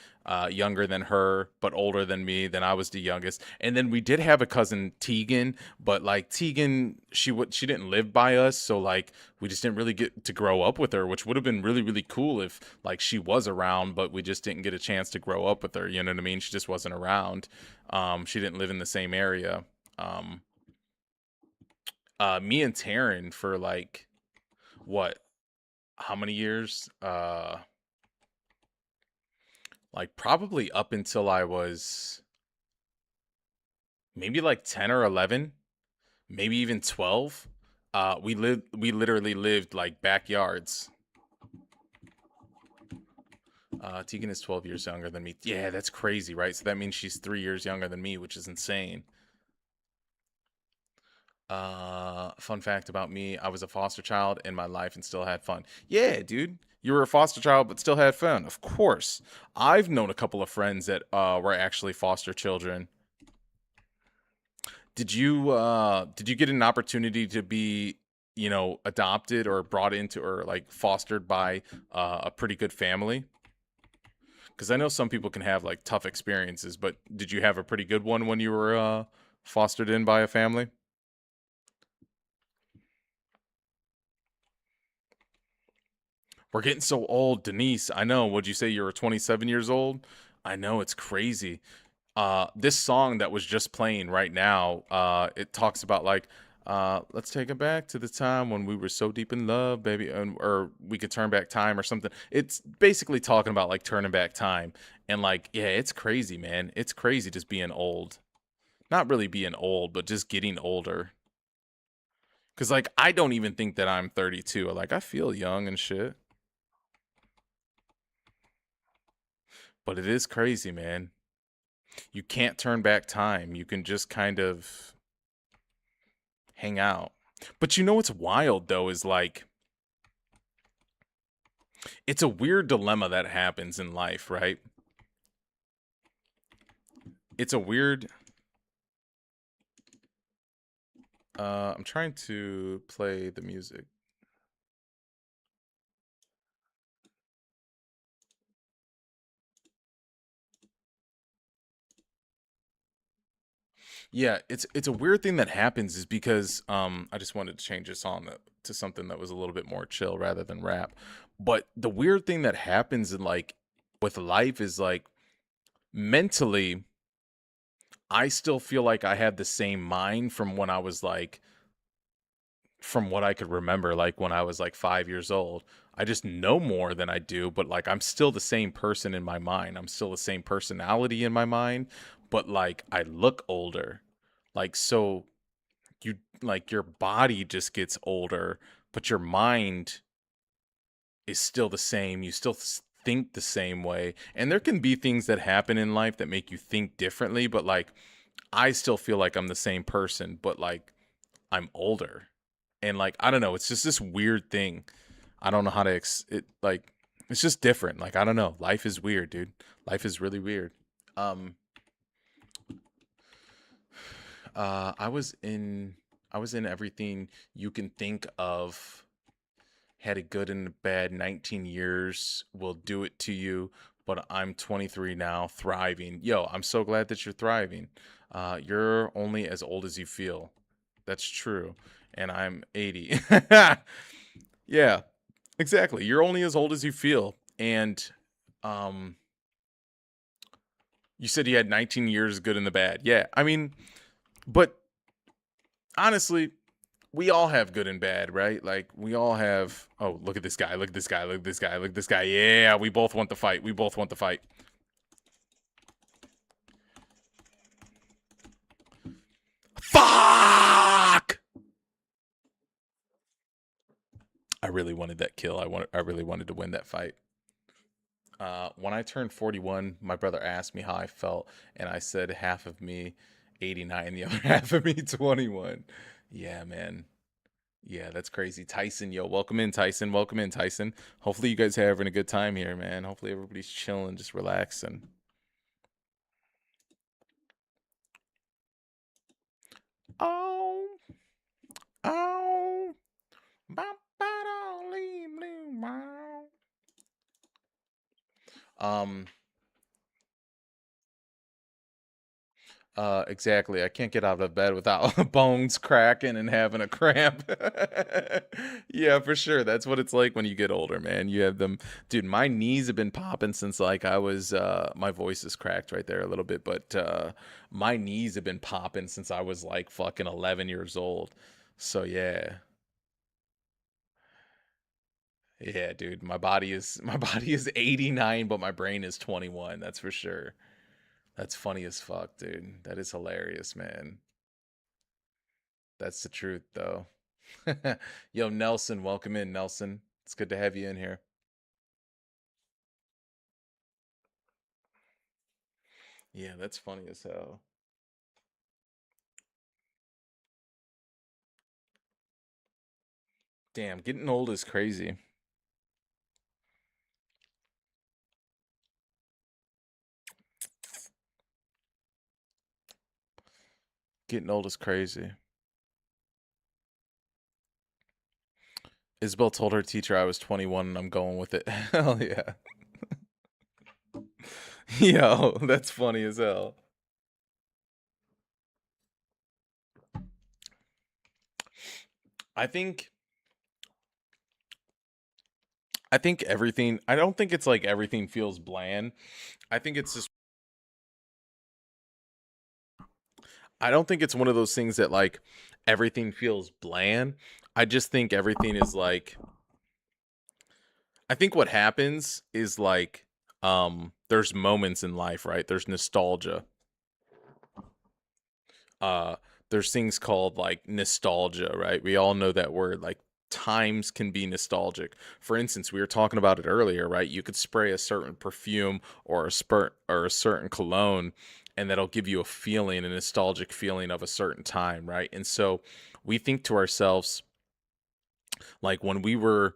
younger than her, but older than me. Then I was the youngest. And then we did have a cousin Tegan, but like Tegan, she didn't live by us, so like we just didn't really get to grow up with her, which would have been really really cool if like she was around, but we just didn't get a chance to grow up with her. You know what I mean? She just wasn't around. She didn't live in the same area. Um, Me and Taryn for like what? How many years? Like probably up until I was maybe like 10 or 11, maybe even 12. We literally lived like backyards. Tegan is 12 years younger than me. Yeah, that's crazy, right? So that means she's 3 years younger than me, which is insane. Fun fact about me, I was a foster child in my life and still had fun. Yeah, dude. You were a foster child but still had fun. Of course. I've known a couple of friends that were actually foster children. Did you get an opportunity to be, adopted or brought into or like fostered by a pretty good family? Cuz I know some people can have like tough experiences, but did you have a pretty good one when you were fostered in by a family? We're getting so old, Denise. I know. Would you say you were 27 years old? I know it's crazy. This song that was just playing right now, it talks about like, let's take it back to the time when we were so deep in love, baby, and or we could turn back time or something. It's basically talking about like turning back time, and like, yeah, it's crazy, man. It's crazy just being old. Not really being old, but just getting older. Cause like I don't even think that I'm 32. Like I feel young and shit. But it is crazy, man. You can't turn back time. You can just kind of hang out. But you know what's wild though is like it's a weird dilemma that happens in life, right? It's a weird I'm trying to play the music. Yeah, it's a weird thing that happens is because I just wanted to change this on to something that was a little bit more chill rather than rap. But the weird thing that happens in like with life is like mentally I still feel like I had the same mind from when I was like from what I could remember, like when I was like 5 years old. I just know more than I do, but like I'm still the same person in my mind. I'm still the same personality in my mind, but like I look older. Like so you like your body just gets older, but your mind is still the same. You still think the same way. And there can be things that happen in life that make you think differently, but like I still feel like I'm the same person, but like I'm older. And like I don't know, it's just this weird thing. I don't know how to it like it's just different. Like I don't know. Life is weird, dude. Life is really weird. Um I was in everything you can think of. Had a good and a bad 19 years will do it to you, but I'm 23 now, thriving. Yo, I'm so glad that you're thriving. You're only as old as you feel. That's true. And I'm 80. Yeah, exactly. You're only as old as you feel. And um you said you had 19 years good and the bad. Yeah. I mean, but honestly, we all have good and bad, right? Like we all have oh, look at this guy, look at this guy, look at this guy, look at this guy. Yeah, we both want the fight. We both want the fight. Fuck! I really wanted that kill. I really wanted to win that fight. When I turned 41, my brother asked me how I felt, and I said half of me 89, the other half of me 21. Yeah, man. Yeah, that's crazy. Tyson, yo, welcome in, Tyson. Welcome in, Tyson. Hopefully, you guys are having a good time here, man. Hopefully, everybody's chilling, just relaxing. Oh, Oh, ba- ba- da- lee- lee- wow. Um, exactly. I can't get out of bed without bones cracking and having a cramp. Yeah, for sure. That's what it's like when you get older, man. You have them, dude. My knees have been popping since like I was. My voice is cracked right there a little bit, but my knees have been popping since I was like fucking 11 years old. So yeah, yeah, dude. My body is 89, but my brain is 21. That's for sure. That's funny as fuck, dude. That is hilarious, man. That's the truth, though. Yo, Nelson, welcome in, Nelson. It's good to have you in here. Yeah, that's funny as hell. Damn, getting old is crazy. Getting old is crazy. Isabel told her teacher I was 21 and I'm going with it. Hell yeah. Yo, that's funny as hell. I think I think everything I don't think it's like everything feels bland. I think it's just I don't think it's one of those things that like everything feels bland. I just think everything is like I think what happens is like there's moments in life, right? There's nostalgia. Uh there's things called like nostalgia, right? We all know that word like times can be nostalgic. For instance, we were talking about it earlier, right? You could spray a certain perfume or a spurt or a certain cologne and that'll give you a feeling, a nostalgic feeling of a certain time, right? And so we think to ourselves, like when we were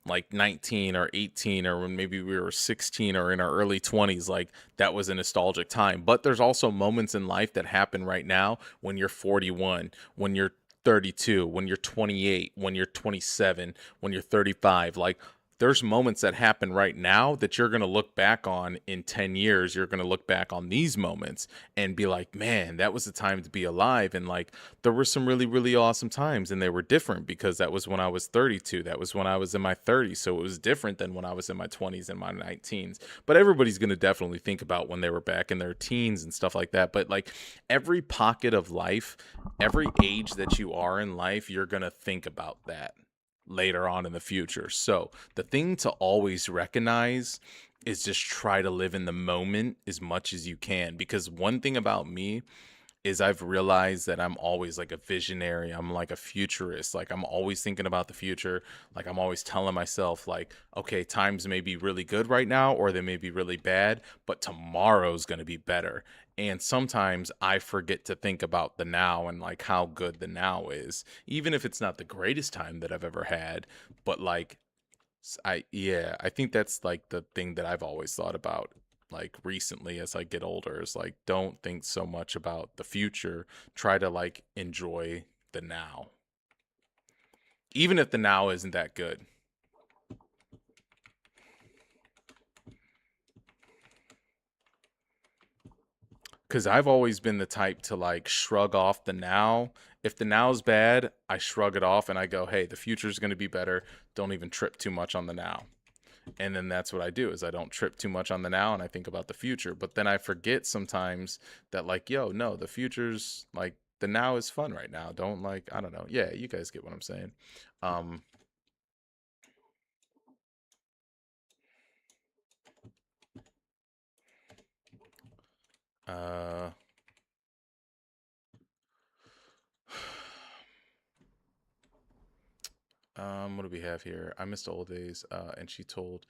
like 19 or 18 or when maybe we were 16 or in our early 20s, like that was a nostalgic time. But there's also moments in life that happen right now when you're 41, when you're 32, when you're 28, when you're 27, when you're 35. Like there's moments that happen right now that you're going to look back on in 10 years. You're going to look back on these moments and be like, man, that was the time to be alive. And like, there were some really, really awesome times and they were different because that was when I was 32. That was when I was in my 30s. So it was different than when I was in my 20s and my 19s. But everybody's going to definitely think about when they were back in their teens and stuff like that. But like every pocket of life, every age that you are in life, you're going to think about that later on in the future. So the thing to always recognize is just try to live in the moment as much as you can. Because one thing about me is I've realized that I'm always like a visionary. I'm like a futurist. Like I'm always thinking about the future. Like I'm always telling myself like, okay, times may be really good right now or they may be really bad, but tomorrow's going to be better. And sometimes I forget to think about the now and like how good the now is, even if it's not the greatest time that I've ever had, but like I think that's like the thing that I've always thought about like recently as I get older is like don't think so much about the future. Try to like enjoy the now. Even if the now isn't that good. Cause I've always been the type to like shrug off the now. If the now's bad, I shrug it off and I go, hey, the future's gonna be better. Don't even trip too much on the now. And then that's what I do is I don't trip too much on the now and I think about the future. But then I forget sometimes that like, yo, no, the future's like the now is fun right now. Don't like I don't know. Yeah, you guys get what I'm saying. Um uh what do we have here? I missed old days, and she told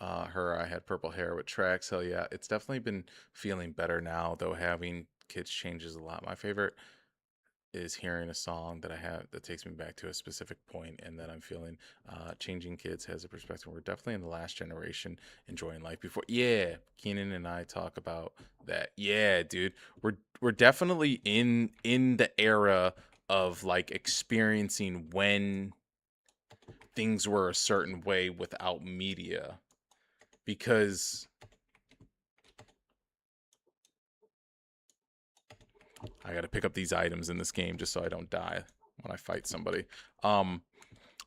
her I had purple hair with tracks. Hell yeah. It's definitely been feeling better now, though having kids changes a lot. My favorite is hearing a song that I have that takes me back to a specific point and that I'm feeling changing kids has a perspective. We're definitely in the last generation enjoying life before. Yeah, Keenan and I talk about that. Yeah, dude. We're definitely in the era of like experiencing when things were a certain way without media, because I got to pick up these items in this game just so I don't die when I fight somebody. Um,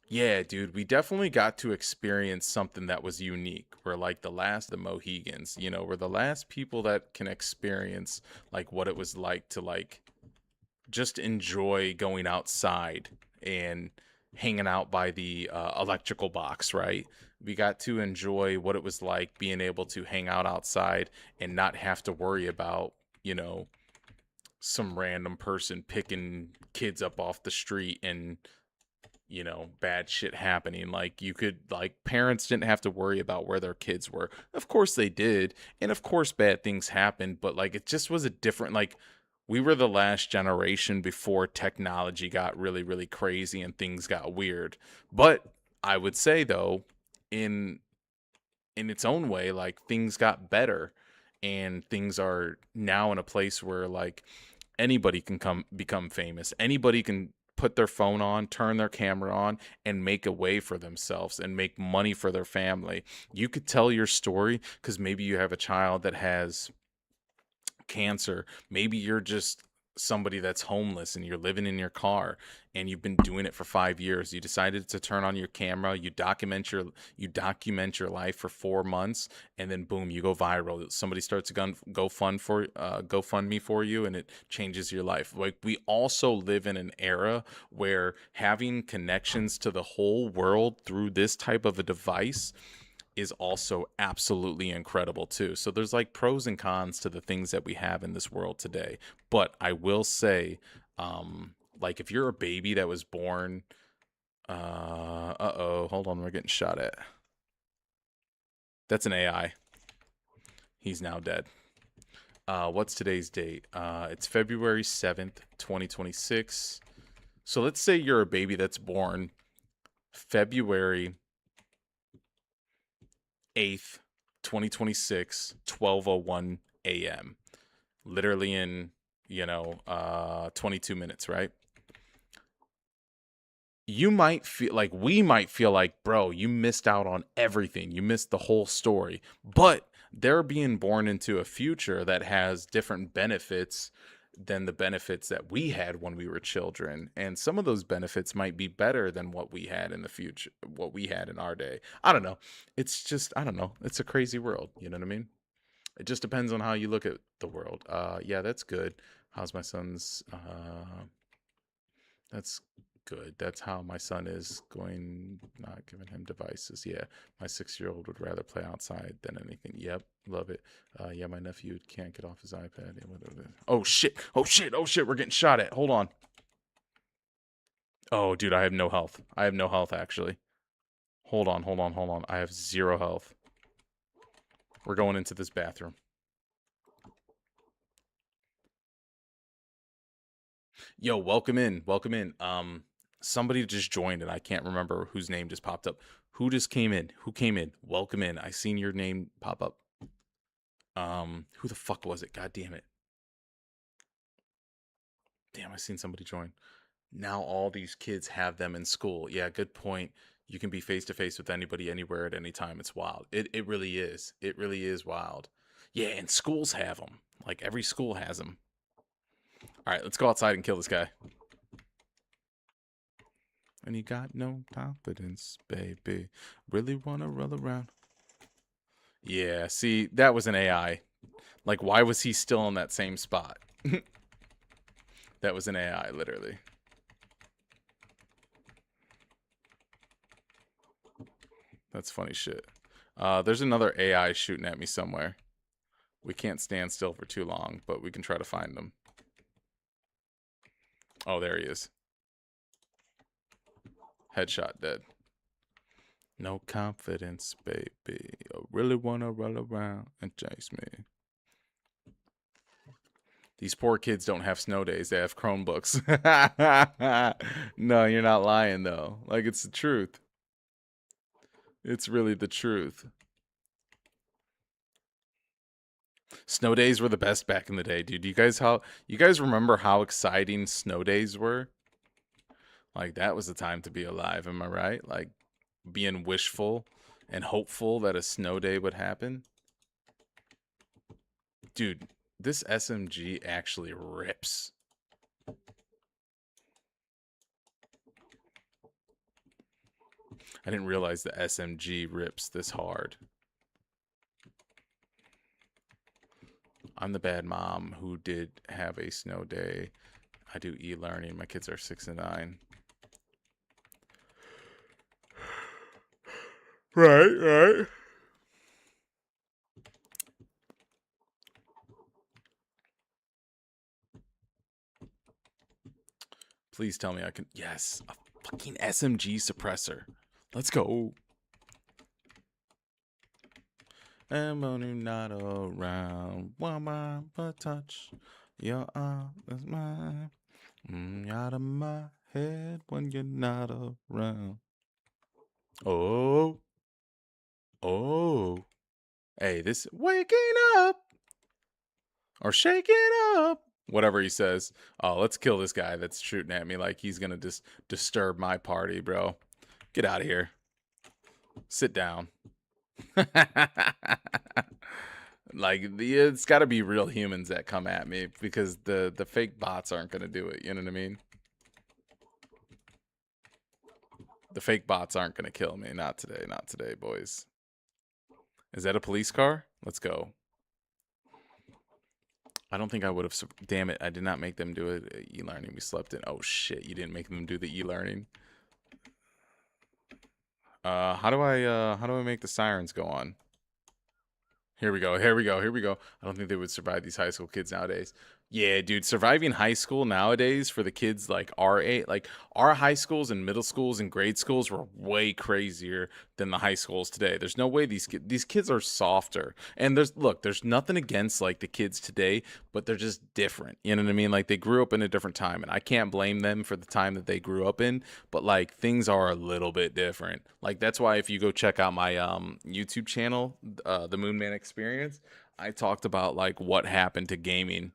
yeah, dude, we definitely got to experience something that was unique. We're like the last of the Mohegans, you know, we're the last people that can experience like what it was like to like just enjoy going outside and hanging out by the electrical box, right? We got to enjoy what it was like being able to hang out outside and not have to worry about, you know, some random person picking kids up off the street and, you know, bad shit happening. Like, you could, like, parents didn't have to worry about where their kids were. Of course they did, and of course bad things happened, but like it just was a different, like, we were the last generation before technology got really really crazy and things got weird. But I would say though, in its own way, like, things got better, and things are now in a place where like anybody can come become famous. Anybody can put their phone on, turn their camera on, and make a way for themselves and make money for their family. You could tell your story because maybe you have a child that has cancer. Maybe you're just somebody that's homeless and you're living in your car and you've been doing it for 5 years. You decided to turn on your camera, you document your life for 4 months, and then boom, you go viral. Somebody starts a GoFundMe for you, and it changes your life. Like, we also live in an era where having connections to the whole world through this type of a device is also absolutely incredible too. So there's like pros and cons to the things that we have in this world today. But I will say, like, if you're a baby that was born, uh-oh, hold on, we're getting shot at. That's an AI. He's now dead. What's today's date? It's February 7th, 2026. So let's say you're a baby that's born February 8th, 2026, 12:01 a.m. Literally in, 22 minutes, right? You might feel like, we might feel like, bro, you missed out on everything. You missed the whole story. But they're being born into a future that has different benefits than the benefits that we had when we were children. And some of those benefits might be better than what we had in the future, what we had in our day. I don't know. It's just, I don't know. It's a crazy world. You know what I mean? It just depends on how you look at the world. Yeah, that's good. How's my son's? That's good. That's how my son is going. Not giving him devices. Yeah, my 6-year-old would rather play outside than anything. Yep, love it. Yeah, my nephew can't get off his iPad. Oh shit! Oh shit! Oh shit! We're getting shot at. Hold on. Oh, dude, I have no health. I have no health actually. Hold on, hold on, hold on. I have 0 health. We're going into this bathroom. Yo, welcome in. Welcome in. Somebody just joined and I can't remember whose name just popped up. Who just came in? Who came in? Welcome in. I seen your name pop up. Who the fuck was it? God damn it. Damn, I seen somebody join. Now all these kids have them in school. Yeah, good point. You can be face to face with anybody anywhere at any time. It's wild. It really is. It really is wild. Yeah, and schools have them. Like, every school has them. All right, let's go outside and kill this guy. And you got no confidence, baby. Really wanna roll around. Yeah, see, that was an AI. Like, why was he still in that same spot? That was an AI, literally. That's funny shit. There's another AI shooting at me somewhere. We can't stand still for too long, but we can try to find them. Oh, there he is. Headshot, dead. No confidence, baby. I really wanna roll around and chase me. These poor kids don't have snow days. They have Chromebooks. No, you're not lying, though. Like, it's the truth. It's really the truth. Snow days were the best back in the day, dude. You guys remember how exciting snow days were? Like that was the time to be alive, am I right? Like being wishful and hopeful that a snow day would happen. Dude, this SMG actually rips. I didn't realize the SMG rips this hard. I'm the bad mom who did have a snow day. I do e-learning. My kids are 6 and 9. Right. Please tell me I can. Yes, a fucking SMG suppressor. Let's go. And when you're not around, one more but touch your arm is mine. Out of my head when you're not around. Oh, oh. Hey, this waking up or shaking up. Whatever he says. Oh, let's kill this guy that's shooting at me like he's gonna just disturb my party, bro. Get out of here. Sit down. Like it's got to be real humans that come at me because the fake bots aren't gonna do it. You know what I mean? The fake bots aren't gonna kill me. Not today. Not today, boys. Is that a police car? Let's go. I don't think I would have. Damn it! I did not make them do it. E-learning. We slept in. Oh shit! You didn't make them do the e-learning. How do I make the sirens go on? Here we go. Here we go. Here we go. I don't think they would survive these high school kids nowadays. Yeah, dude, surviving high school nowadays for the kids like our age, like our high schools and middle schools and grade schools were way crazier than the high schools today. There's no way these kids are softer. And there's nothing against like the kids today, but they're just different. You know what I mean? Like they grew up in a different time, and I can't blame them for the time that they grew up in, but like things are a little bit different. Like that's why if you go check out my YouTube channel, the Moonman Experience, I talked about like what happened to gaming.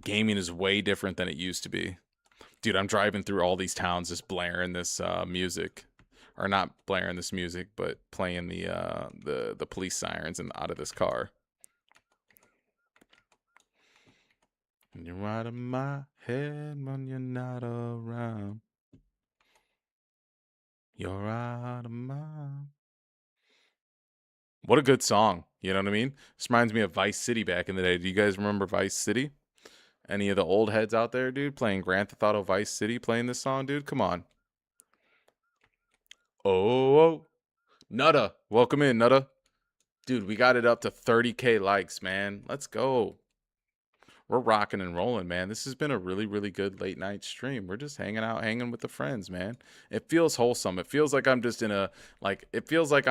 Gaming is way different than it used to be. Dude, I'm driving through all these towns just blaring this music. Or not blaring this music, but playing the police sirens and out of this car. You're out of my head when you're not around. You're out of my. What a good song. You know what I mean? This reminds me of Vice City back in the day. Do you guys remember Vice City? Any of the old heads out there, dude, playing Grand Theft Auto Vice City, playing this song, dude? Come on. Oh, Nutta. Welcome in, Nutta. Dude, we got it up to 30K likes, man. Let's go. We're rocking and rolling, man. This has been a really, really good late night stream. We're just hanging out, hanging with the friends, man. It feels wholesome. It feels like I'm just in a, like, it feels like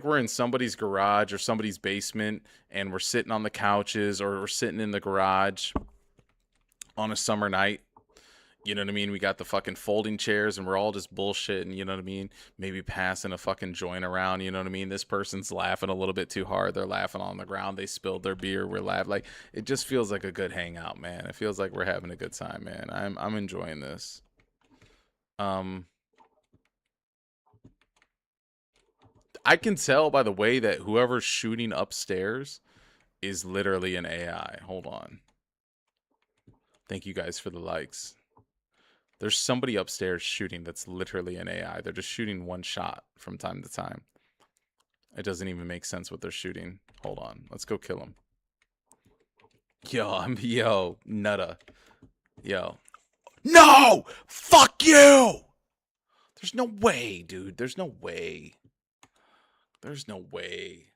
we're in somebody's garage or somebody's basement and we're sitting on the couches or we're sitting in the garage on a summer night. You know what I mean? We got the fucking folding chairs and we're all just bullshitting, you know what I mean? Maybe passing a fucking joint around, you know what I mean? This person's laughing a little bit too hard. They're laughing on the ground. They spilled their beer. We're laughing. Like it just feels like a good hangout, man. It feels like we're having a good time, man. I'm enjoying this. Um I can tell by the way that whoever's shooting upstairs is literally an AI. Hold on. Thank you guys for the likes. There's somebody upstairs shooting that's literally an AI. They're just shooting one shot from time to time. It doesn't even make sense what they're shooting. Hold on. Let's go kill him. Yo, Nutta. Yo. No! Fuck you! There's no way, dude. There's no way. There's no way.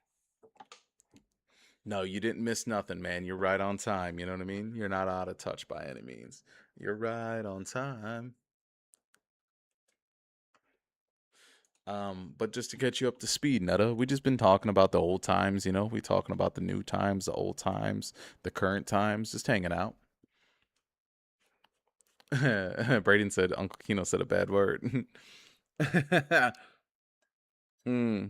No, you didn't miss nothing, man. You're right on time. You know what I mean? You're not out of touch by any means. You're right on time. But just to get you up to speed, Netta, we just been talking about the old times, you know? We talking about the new times, the old times, the current times, just hanging out. Braden said Uncle Kino said a bad word. Hmm.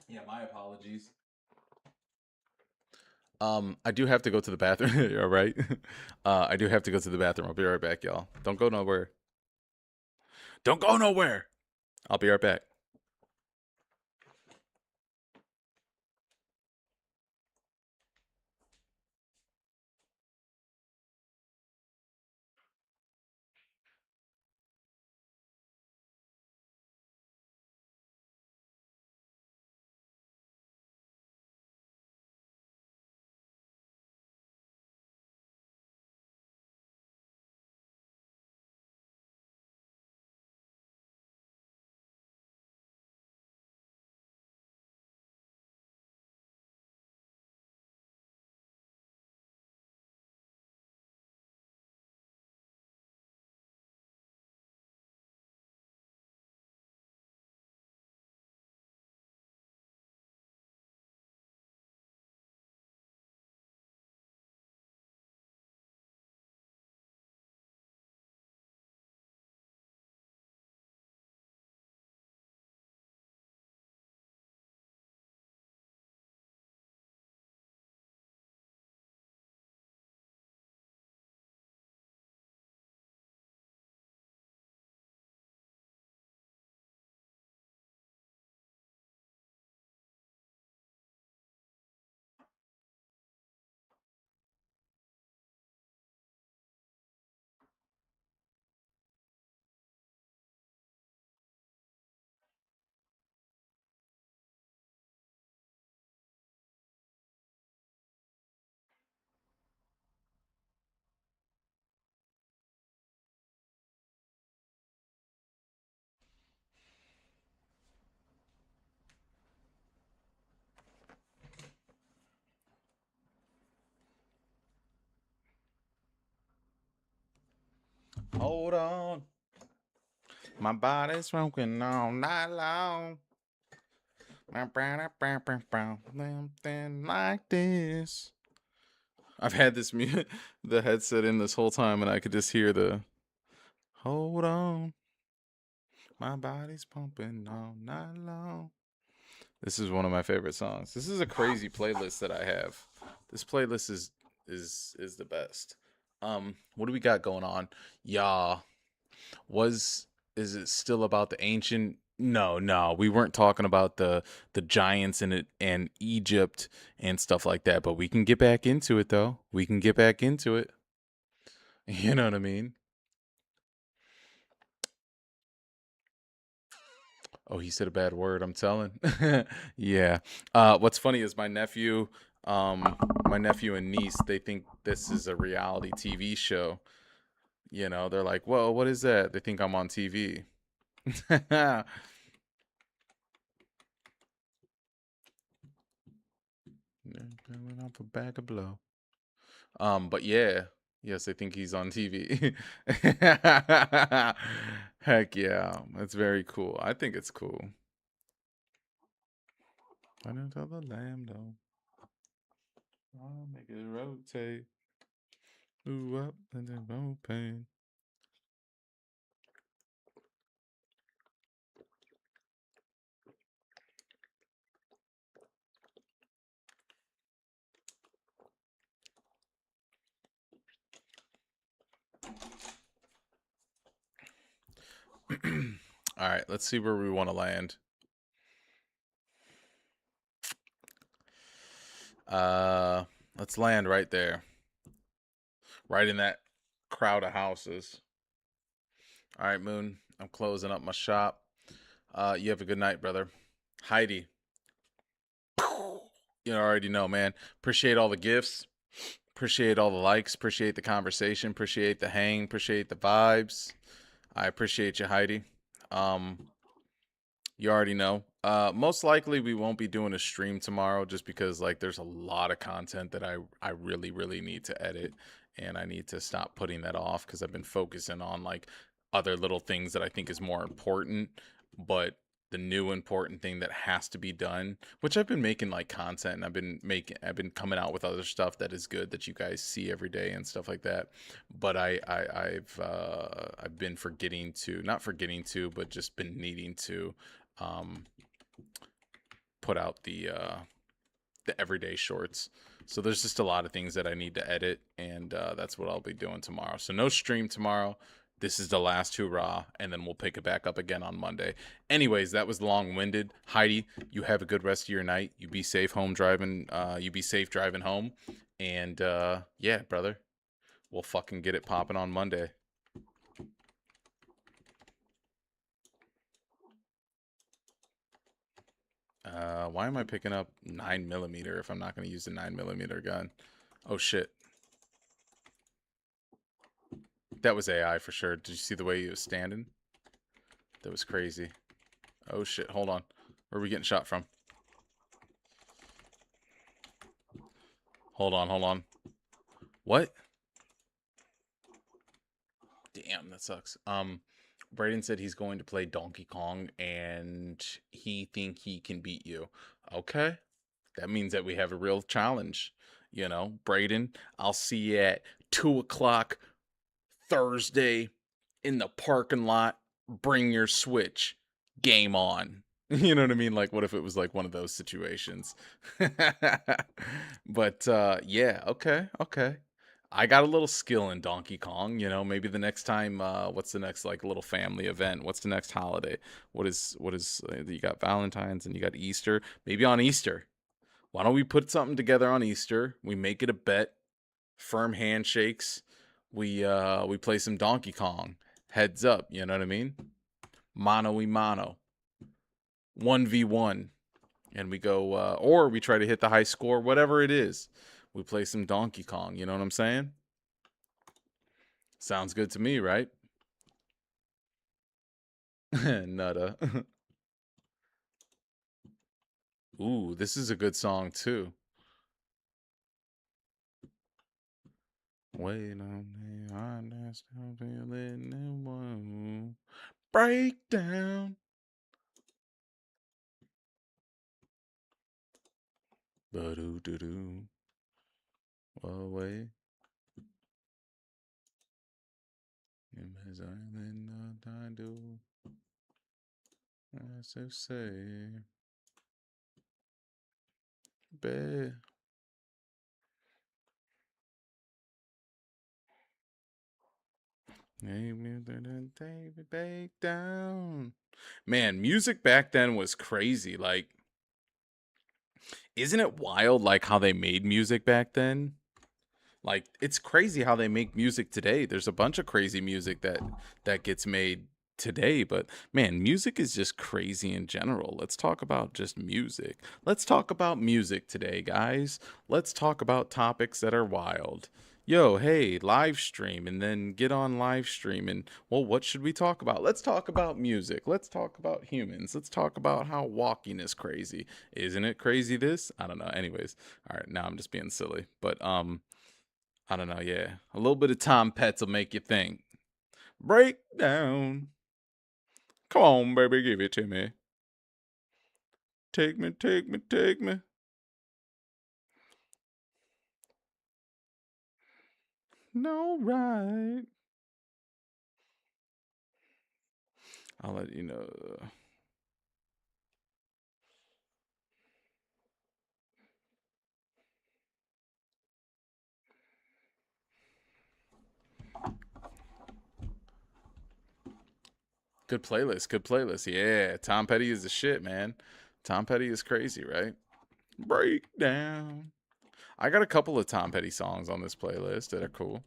Yeah, my apologies. I do have to go to the bathroom. All right. I do have to go to the bathroom. I'll be right back, y'all. Don't go nowhere. Don't go nowhere. I'll be right back. Hold on. My body's smoking all night long. Something like this. I've had this the headset in this whole time, and I could just hear the hold on. My body's pumping all night long. This is one of my favorite songs. This is a crazy playlist that I have. This playlist is the best. What do we got going on? Yeah. Was is it still about the ancient? No, no, we weren't talking about the giants in it and Egypt and stuff like that, but we can get back into it though. We can get back into it. You know what I mean? Oh, he said a bad word, I'm telling. Yeah. What's funny is my nephew and niece, they think this is a reality TV show. You know, they're like, "Whoa, what is that?" They think I'm on TV. Coming off a bag of blow. But yeah, yes, they think he's on TV. Heck yeah, that's very cool. I think it's cool. I don't tell the lamb though. I'll make it rotate. Ooh up and then no pain. All right, let's see where we want to land. Uh, let's land right there, right in that crowd of houses. All right, Moon. I'm closing up my shop. You have a good night, brother. Heidi, you already know, man. Appreciate all the gifts. Appreciate all the likes. Appreciate the conversation. Appreciate the hang. Appreciate the vibes. I appreciate you, Heidi. Um, you already know. Most likely we won't be doing a stream tomorrow just because like there's a lot of content that I really need to edit and I need to stop putting that off because I've been focusing on like other little things that I think is more important, but the new important thing that has to be done, which I've been making like content and I've been coming out with other stuff that is good that you guys see every day and stuff like that. But I've been forgetting to, not forgetting to, but just been needing to um, put out the everyday shorts. So there's just a lot of things that I need to edit, and that's what I'll be doing tomorrow. So no stream tomorrow. This is the last hurrah, and then we'll pick it back up again on Monday. Anyways, that was long-winded. Heidi, you have a good rest of your night. You be safe home driving. You be safe driving home, and yeah, brother, we'll fucking get it popping on Monday. Why am I picking up 9mm if I'm not going to use the 9mm gun? Oh shit. That was AI for sure. Did you see the way he was standing? That was crazy. Oh shit, hold on. Where are we getting shot from? Hold on, hold on. What? Damn, that sucks. Brayden said he's going to play Donkey Kong and he think he can beat you. Okay. That means that we have a real challenge. You know, Brayden, I'll see you at 2 o'clock Thursday in the parking lot. Bring your Switch. Game on. You know what I mean? Like, what if it was like one of those situations? But yeah, okay, okay. I got a little skill in Donkey Kong. You know, maybe the next time. What's the next like little family event? What's the next holiday? What is? You got Valentine's and you got Easter. Maybe on Easter. Why don't we put something together on Easter? We make it a bet, firm handshakes. We play some Donkey Kong. Heads up, you know what I mean? Mano y mano. 1v1. And we go or we try to hit the high score, whatever it is. We play some Donkey Kong, you know what I'm saying? Sounds good to me, right? Nutta. Ooh, this is a good song too. Wait on me, I still feeling it. Breakdown. Ba-doo doo doo. Away. In his island, I do. As I say. Babe. Breakdown. Man, music back then was crazy. Like, isn't it wild like how they made music back then? Like it's crazy how they make music today. There's a bunch of crazy music that gets made today, but man, music is just crazy in general. Let's talk about just music. Let's talk about music today, guys. Let's talk about topics that are wild. Yo, hey, live stream and then get on live stream and well, what should we talk about? Let's talk about music. Let's talk about humans. Let's talk about how walking is crazy. Isn't it crazy this? I don't know. Anyways, all right, now I'm just being silly. But I don't know, yeah. A little bit of Tom Petty will make you think. Breakdown. Come on, baby, give it to me. Take me, take me, take me. No, right. I'll let you know. Good playlist, good playlist. Yeah, Tom Petty is the shit, man. Tom Petty is crazy, right? Breakdown. I got a couple of Tom Petty songs on this playlist that are cool.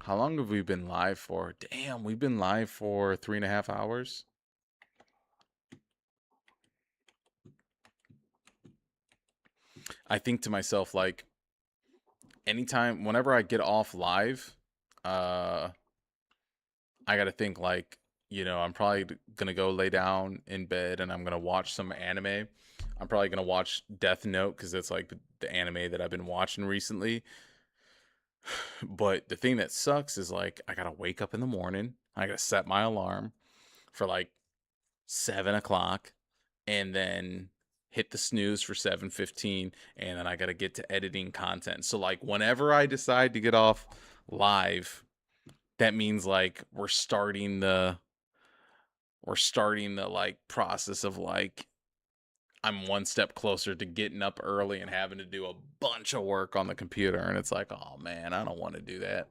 How long have we been live for? Damn, we've been live for 3.5 hours. I think to myself, like, anytime, whenever I get off live, uh, I gotta think, like, I'm probably gonna go lay down in bed and I'm gonna watch some anime. I'm probably gonna watch Death Note because it's like the anime that I've been watching recently. But the thing that sucks is like I gotta wake up in the morning. I gotta set my alarm for like 7 o'clock, and then hit the snooze for 7:15, and then I gotta get to editing content. So like whenever I decide to get off live, that means like we're starting the like process of like I'm one step closer to getting up early and having to do a bunch of work on the computer, and it's like, oh man, I don't want to do that.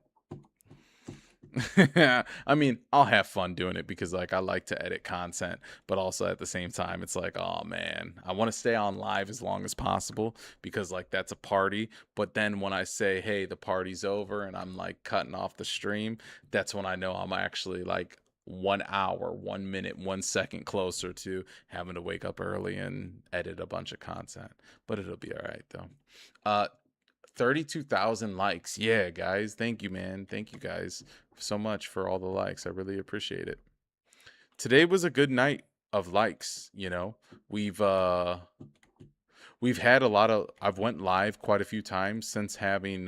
I mean, I'll have fun doing it because like I like to edit content, but also at the same time it's like, oh man, I want to stay on live as long as possible because like that's a party, but then when I say, "Hey, the party's over," and I'm like cutting off the stream, that's when I know I'm actually like 1 hour, 1 minute, 1 second closer to having to wake up early and edit a bunch of content. But it'll be all right though. Uh 32,000 likes. Yeah, guys. Thank you, man. Thank you guys so much for all the likes. I really appreciate it. Today was a good night of likes, you know. We've uh we've had a lot of I've went live quite a few times since having we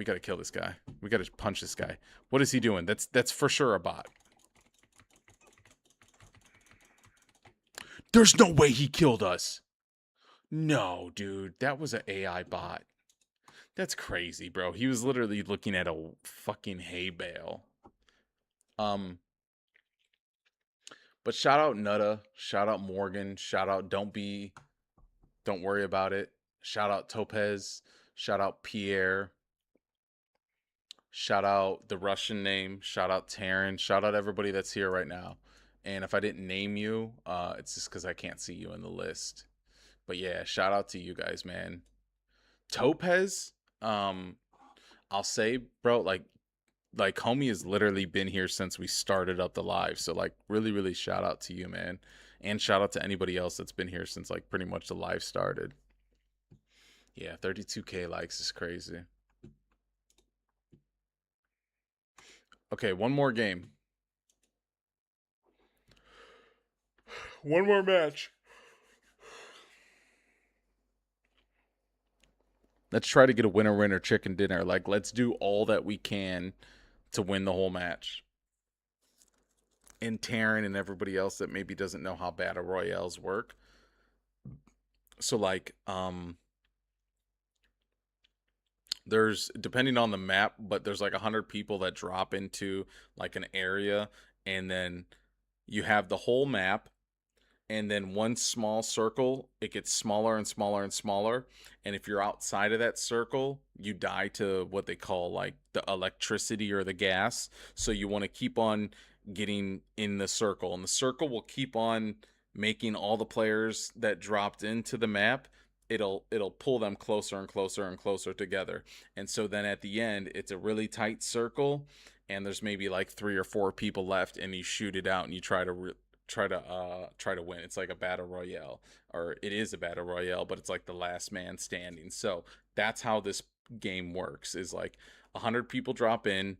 got to kill this guy. We got to punch this guy. What is he doing? That's for sure a bot. There's no way he killed us. No, dude. That was an AI bot. That's crazy, bro. He was literally looking at a fucking hay bale. Um, but shout out Nutta, shout out Morgan, shout out Don't Worry About It, shout out Topez, shout out Pierre, shout out the Russian name, shout out Taryn, shout out everybody that's here right now. And if I didn't name you, it's just because I can't see you in the list. But yeah, shout out to you guys, man. Topez, um, I'll say, bro, like homie has literally been here since we started up the live, so like really shout out to you, man, and shout out to anybody else that's been here since like pretty much the live started. Yeah, 32K likes is crazy. Okay, one more game, one more match. Let's try to get a winner chicken dinner. Like, let's do all that we can to win the whole match. And Taryn and everybody else that maybe doesn't know how battle royales work. So like there's depending on the map, but there's like 100 people that drop into like an area, and then you have the whole map, and then one small circle, it gets smaller and smaller and smaller, and if you're outside of that circle you die to what they call like the electricity or the gas. So you want to keep on getting in the circle, and the circle will keep on making all the players that dropped into the map, it'll pull them closer and closer and closer together. And so then at the end it's a really tight circle, and there's maybe like 3 or 4 people left, and you shoot it out and you try to win. It's like a battle royale, or it is a battle royale, but it's like the last man standing. So that's how this game works. Is like 100 people drop in,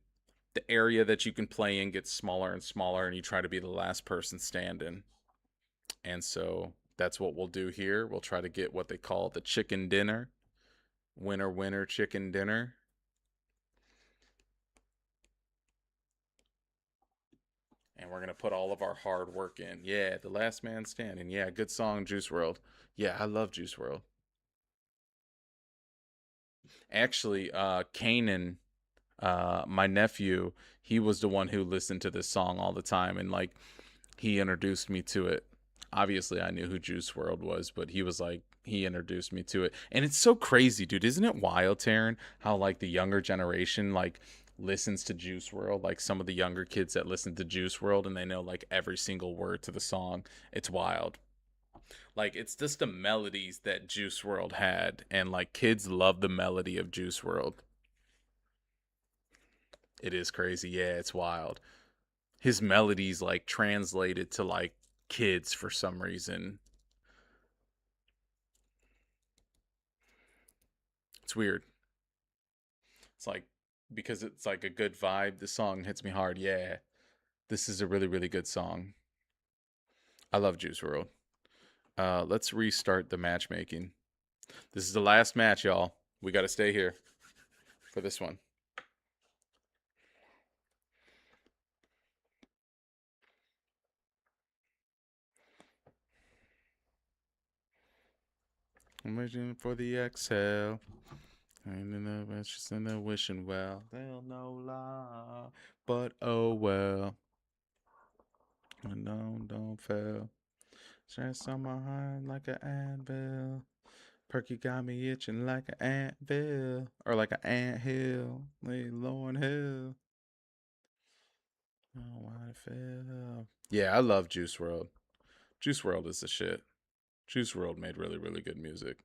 the area that you can play in gets smaller and smaller, and you try to be the last person standing. And so that's what we'll do here. We'll try to get what they call the chicken dinner. Winner chicken dinner. And we're gonna put all of our hard work in. Yeah, the last man standing. Yeah, good song, Juice World. Yeah, I love Juice World. Actually, Kanan, my nephew, he was the one who listened to this song all the time, and like he introduced me to it. Obviously, I knew who Juice World was, but he was like he introduced me to it, and it's so crazy, dude. Isn't it wild, Taryn? How like the younger generation like listens to Juice World, like some of the younger kids that listen to Juice World, and they know like every single word to the song. It's wild. Like it's just the melodies that Juice World had, and like kids love the melody of Juice World. It is crazy. Yeah, it's wild. His melodies like translated to like kids for some reason. It's weird. It's like because it's like a good vibe. The song hits me hard. Yeah, this is a really good song. I love Juice World. Let's restart the matchmaking. This is the last match, y'all. We got to stay here for this one. I'm waiting for the exhale. Ain't in the, it's just in the wishing well. They'll know lie, but oh well. And don't fail. Stress on my heart like an anvil. Perky got me itching like an antvil. Or like an anthill. Lay low in hell. Oh, why it fell. Yeah, I love Juice World. Juice World is the shit. Juice World made really, really good music.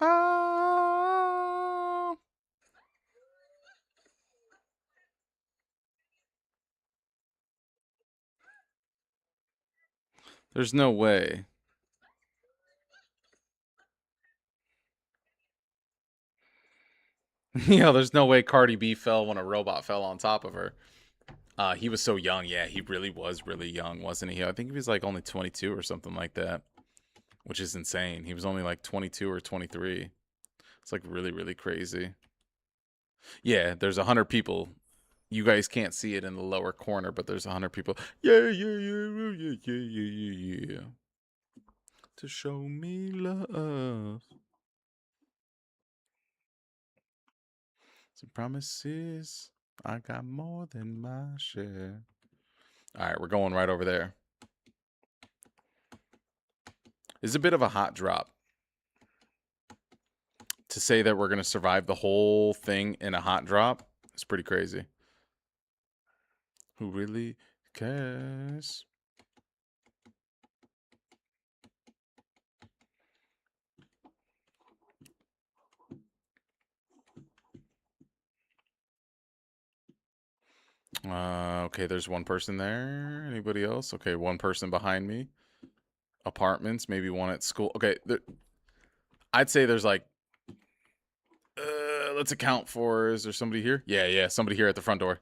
Oh, there's no way. Yeah, there's no way Cardi B fell when a robot fell on top of her. He was so young. Yeah, he really was really young, wasn't he? I think he was like only 22 or something like that, which is insane. He was only like 22 or 23. It's like really, really crazy. Yeah, there's 100 people. You guys can't see it in the lower corner, but there's 100 people. Yeah, yeah, yeah, yeah, yeah, yeah, yeah, yeah. To show me love. Some promises. I got more than my share. All right, we're going right over there. It's a bit of a hot drop to say that we're going to survive the whole thing in a hot drop. It's pretty crazy. Who really cares? Okay, there's one person there. Anybody else? Okay, one person behind me. Apartments, maybe one at school. Okay, I'd say there's like, let's account for, is there somebody here? Yeah, yeah, somebody here at the front door.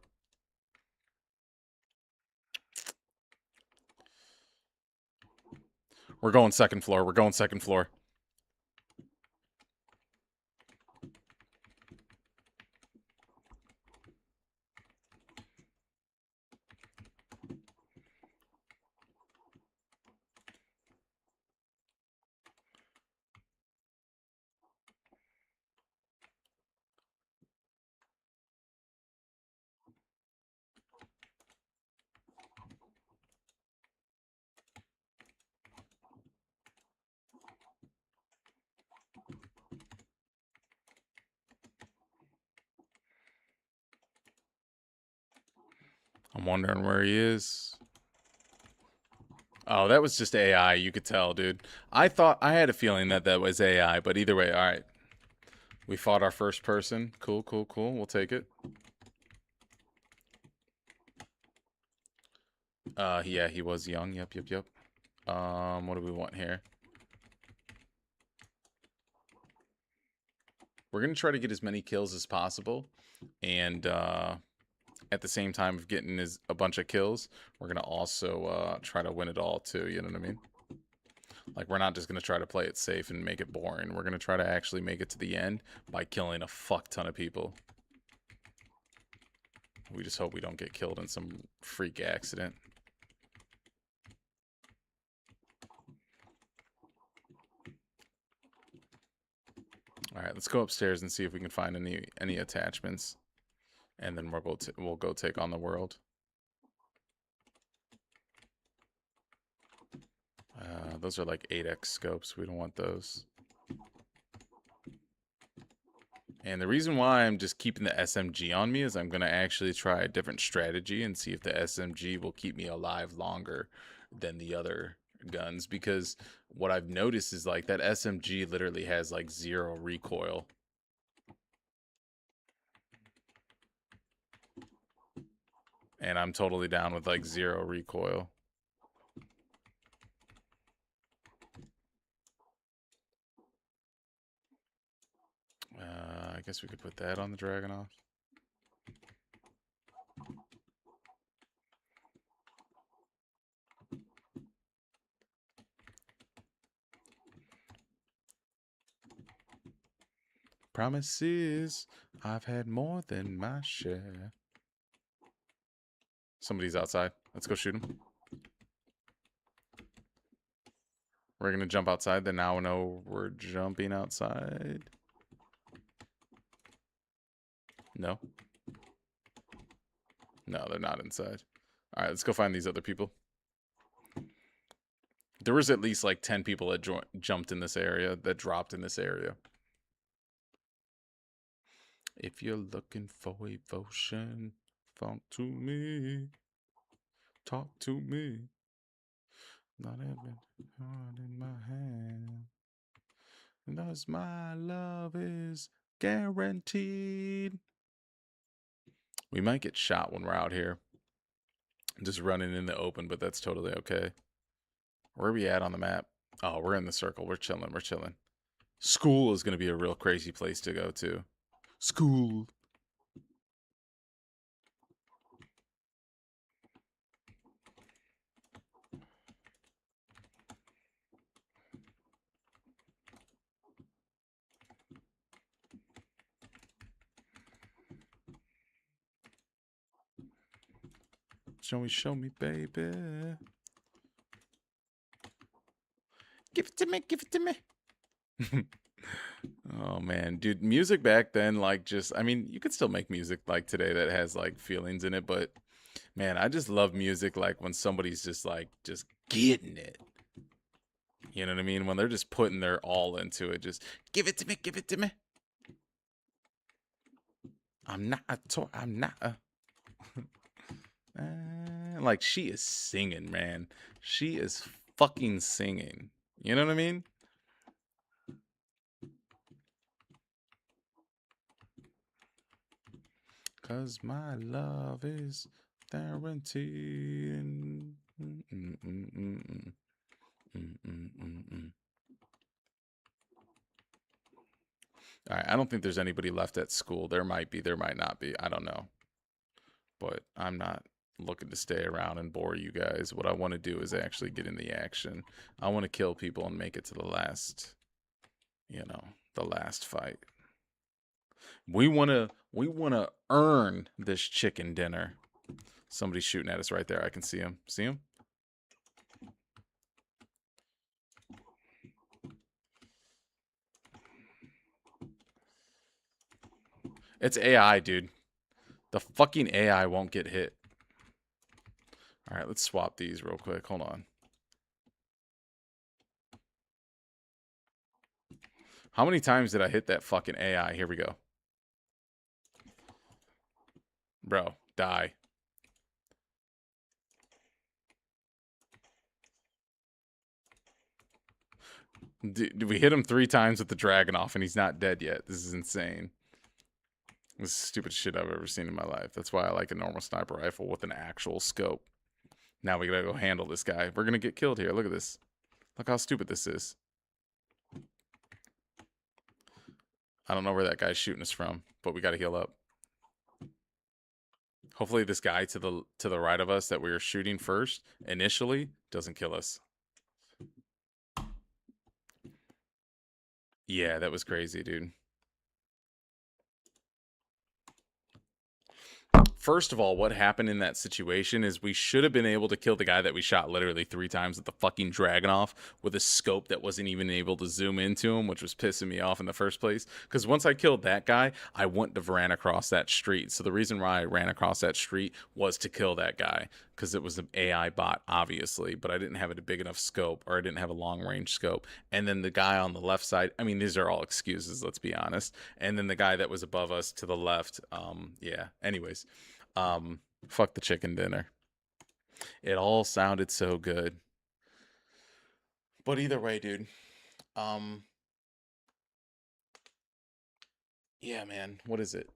We're going second floor. We're going second floor. I'm wondering where he is. Oh, that was just AI. You could tell, dude. I had a feeling that that was AI, but either way, all right. We fought our first person. Cool, cool, cool. We'll take it. Yeah, he was young. Yep, yep, yep. What do we want here? We're gonna try to get as many kills as possible, and at the same time of getting a bunch of kills, we're gonna also try to win it all too. You know what I mean? Like, we're not just gonna try to play it safe and make it boring. We're gonna try to actually make it to the end by killing a fuck ton of people. We just hope we don't get killed in some freak accident. All right, let's go upstairs and see if we can find any attachments, and then we'll go take on the world. Those are like 8x scopes. We don't want those. And the reason why I'm just keeping the SMG on me is I'm going to actually try a different strategy and see if the SMG will keep me alive longer than the other guns. Because what I've noticed is like that SMG literally has like 0 recoil. And I'm totally down with like 0 recoil. I guess we could put that on the Dragunov. Promises, I've had more than my share. Somebody's outside. Let's go shoot him. We're going to jump outside. They now know we're jumping outside. No. No, they're not inside. All right, let's go find these other people. There was at least like 10 people that jumped in this area, that dropped in this area. If you're looking for emotion, talk to me. Talk to me. Not every heart in my hand. Because my love is guaranteed. We might get shot when we're out here. Just running in the open, but that's totally okay. Where are we at on the map? Oh, we're in the circle. We're chilling. We're chilling. School is going to be a real crazy place to go to. School. Show me, baby. Give it to me, give it to me. Oh man, dude, music back then, like, just, I mean, you could still make music like today that has like feelings in it, but man, I just love music like when somebody's just like just getting it. You know what I mean? When they're just putting their all into it, just give it to me, give it to me. I'm not a toy, I'm not a like, she is singing, man. She is fucking singing. You know what I mean? Cause my love is guaranteed. All right, I don't think there's anybody left at school. There might be, there might not be. I don't know. But I'm not looking to stay around and bore you guys. What I want to do is actually get in the action. I want to kill people and make it to the last, you know, the last fight. We want to earn this chicken dinner. Somebody's shooting at us right there. I can see him. See him? It's AI, dude. The fucking AI won't get hit. All right, let's swap these real quick. Hold on. How many times did I hit that fucking AI? Here we go. Bro, die. We hit him 3 times with the dragon off and he's not dead yet. This is insane. This is the stupidest shit I've ever seen in my life. That's why I like a normal sniper rifle with an actual scope. Now we gotta go handle this guy. We're gonna get killed here. Look at this. Look how stupid this is. I don't know where that guy's shooting us from, but we gotta heal up. Hopefully this guy to the right of us that we were shooting first initially doesn't kill us. Yeah, that was crazy, dude. First of all, what happened in that situation is we should have been able to kill the guy that we shot literally 3 times with the fucking Dragunov with a scope that wasn't even able to zoom into him, which was pissing me off in the first place. Because once I killed that guy, I wouldn't have ran across that street. So the reason why I ran across that street was to kill that guy, because it was an AI bot, obviously, but I didn't have a big enough scope, or I didn't have a long range scope. And then the guy on the left side, I mean, these are all excuses, let's be honest. And then the guy that was above us to the left, yeah. Anyways. Fuck the chicken dinner. It all sounded so good. But either way, dude. Yeah, man. What is it?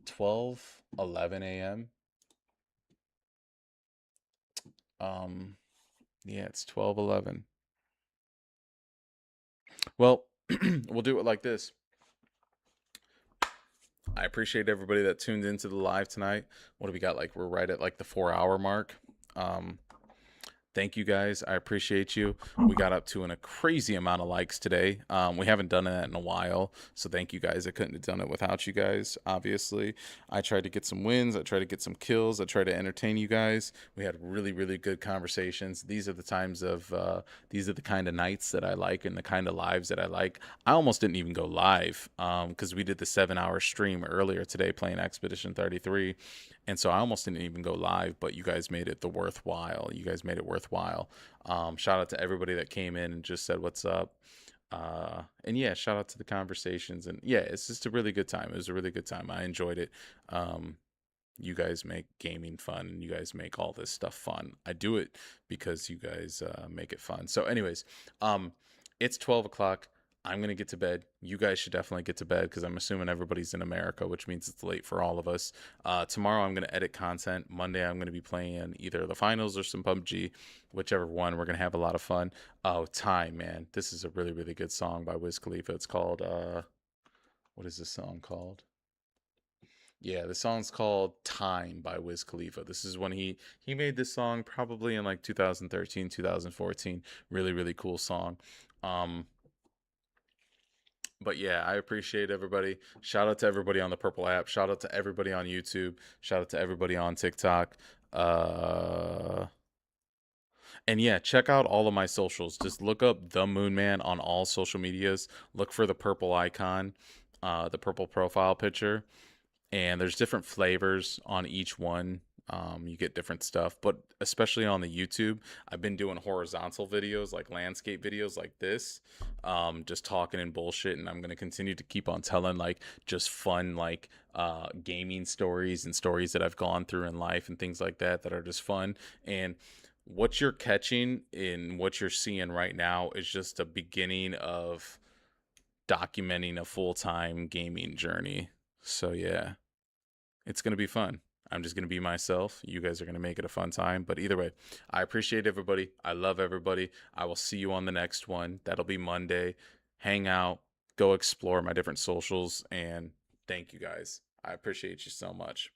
12:11 a.m. Yeah, it's 12:11. Well, we'll do it like this. I appreciate everybody that tuned into the live tonight. What do we got? Like, we're right at like the 4-hour mark. Thank you guys. I appreciate you. We got up to a crazy amount of likes today. We haven't done that in a while. So thank you guys. I couldn't have done it without you guys, obviously. I tried to get some wins. I tried to get some kills. I tried to entertain you guys. We had really, really good conversations. These are the kind of nights that I like and the kind of lives that I like. I almost didn't even go live because we did the 7 hour stream earlier today playing Expedition 33. And so I almost didn't even go live, but you guys made it the worthwhile. You guys made it worthwhile. Shout out to everybody that came in and just said what's up. And yeah, shout out to the conversations. And yeah, it's just a really good time. It was a really good time. I enjoyed it. Um, you guys make gaming fun and you guys make all this stuff fun. I do it because you guys make it fun. So, anyways, um, it's 12 o'clock. I'm going to get to bed. You guys should definitely get to bed because I'm assuming everybody's in America, which means it's late for all of us. Tomorrow, I'm going to edit content. Monday, I'm going to be playing either the finals or some PUBG, whichever one. We're going to have a lot of fun. Oh, Time, man. This is a really, really good song by Wiz Khalifa. It's called, what is this song called? Yeah, the song's called "Time" by Wiz Khalifa. This is when he made this song probably in like 2013, 2014. Really, really cool song. Um, but yeah, I appreciate everybody. Shout out to everybody on the Purple app. Shout out to everybody on YouTube. Shout out to everybody on TikTok. Uh, and yeah, check out all of my socials. Just look up the Moon Man on all social medias. Look for the purple icon, the purple profile picture, and there's different flavors on each one. You get different stuff, but especially on the YouTube, I've been doing horizontal videos, like landscape videos like this, just talking and bullshit. And I'm gonna continue to keep on telling like just fun like gaming stories and stories that I've gone through in life and things like that that are just fun. And what you're catching in what you're seeing right now is just a beginning of documenting a full-time gaming journey. So yeah, it's going to be fun. I'm just going to be myself. You guys are going to make it a fun time. But either way, I appreciate everybody. I love everybody. I will see you on the next one. That'll be Monday. Hang out, go explore my different socials, and thank you guys. I appreciate you so much.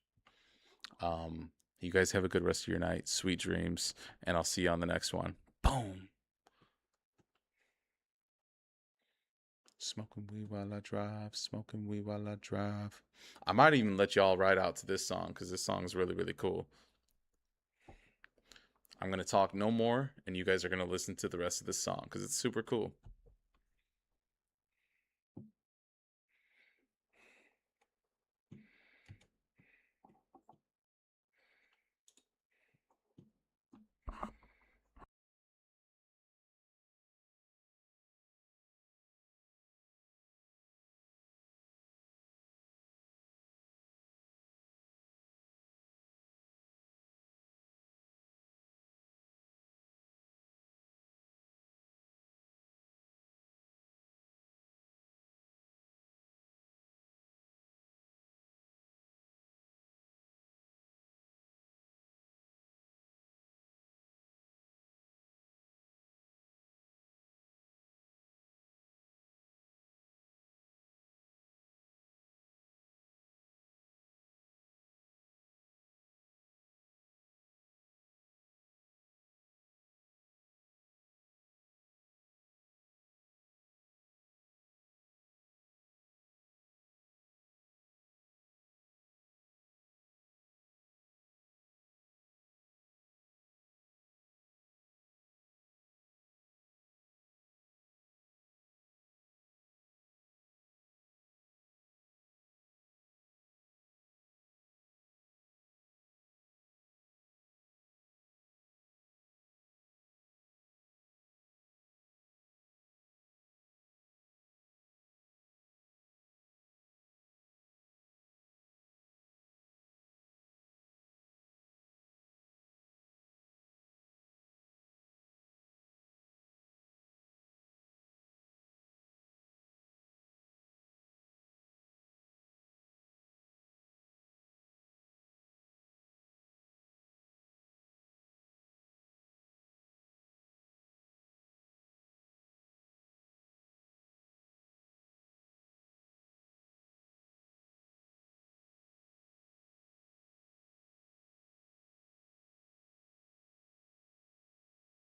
You guys have a good rest of your night. Sweet dreams, and I'll see you on the next one. Boom. Smoking weed while I drive, smoking weed while I drive. I might even let y'all ride out to this song because this song is really, really cool. I'm going to talk no more, and you guys are going to listen to the rest of this song because it's super cool.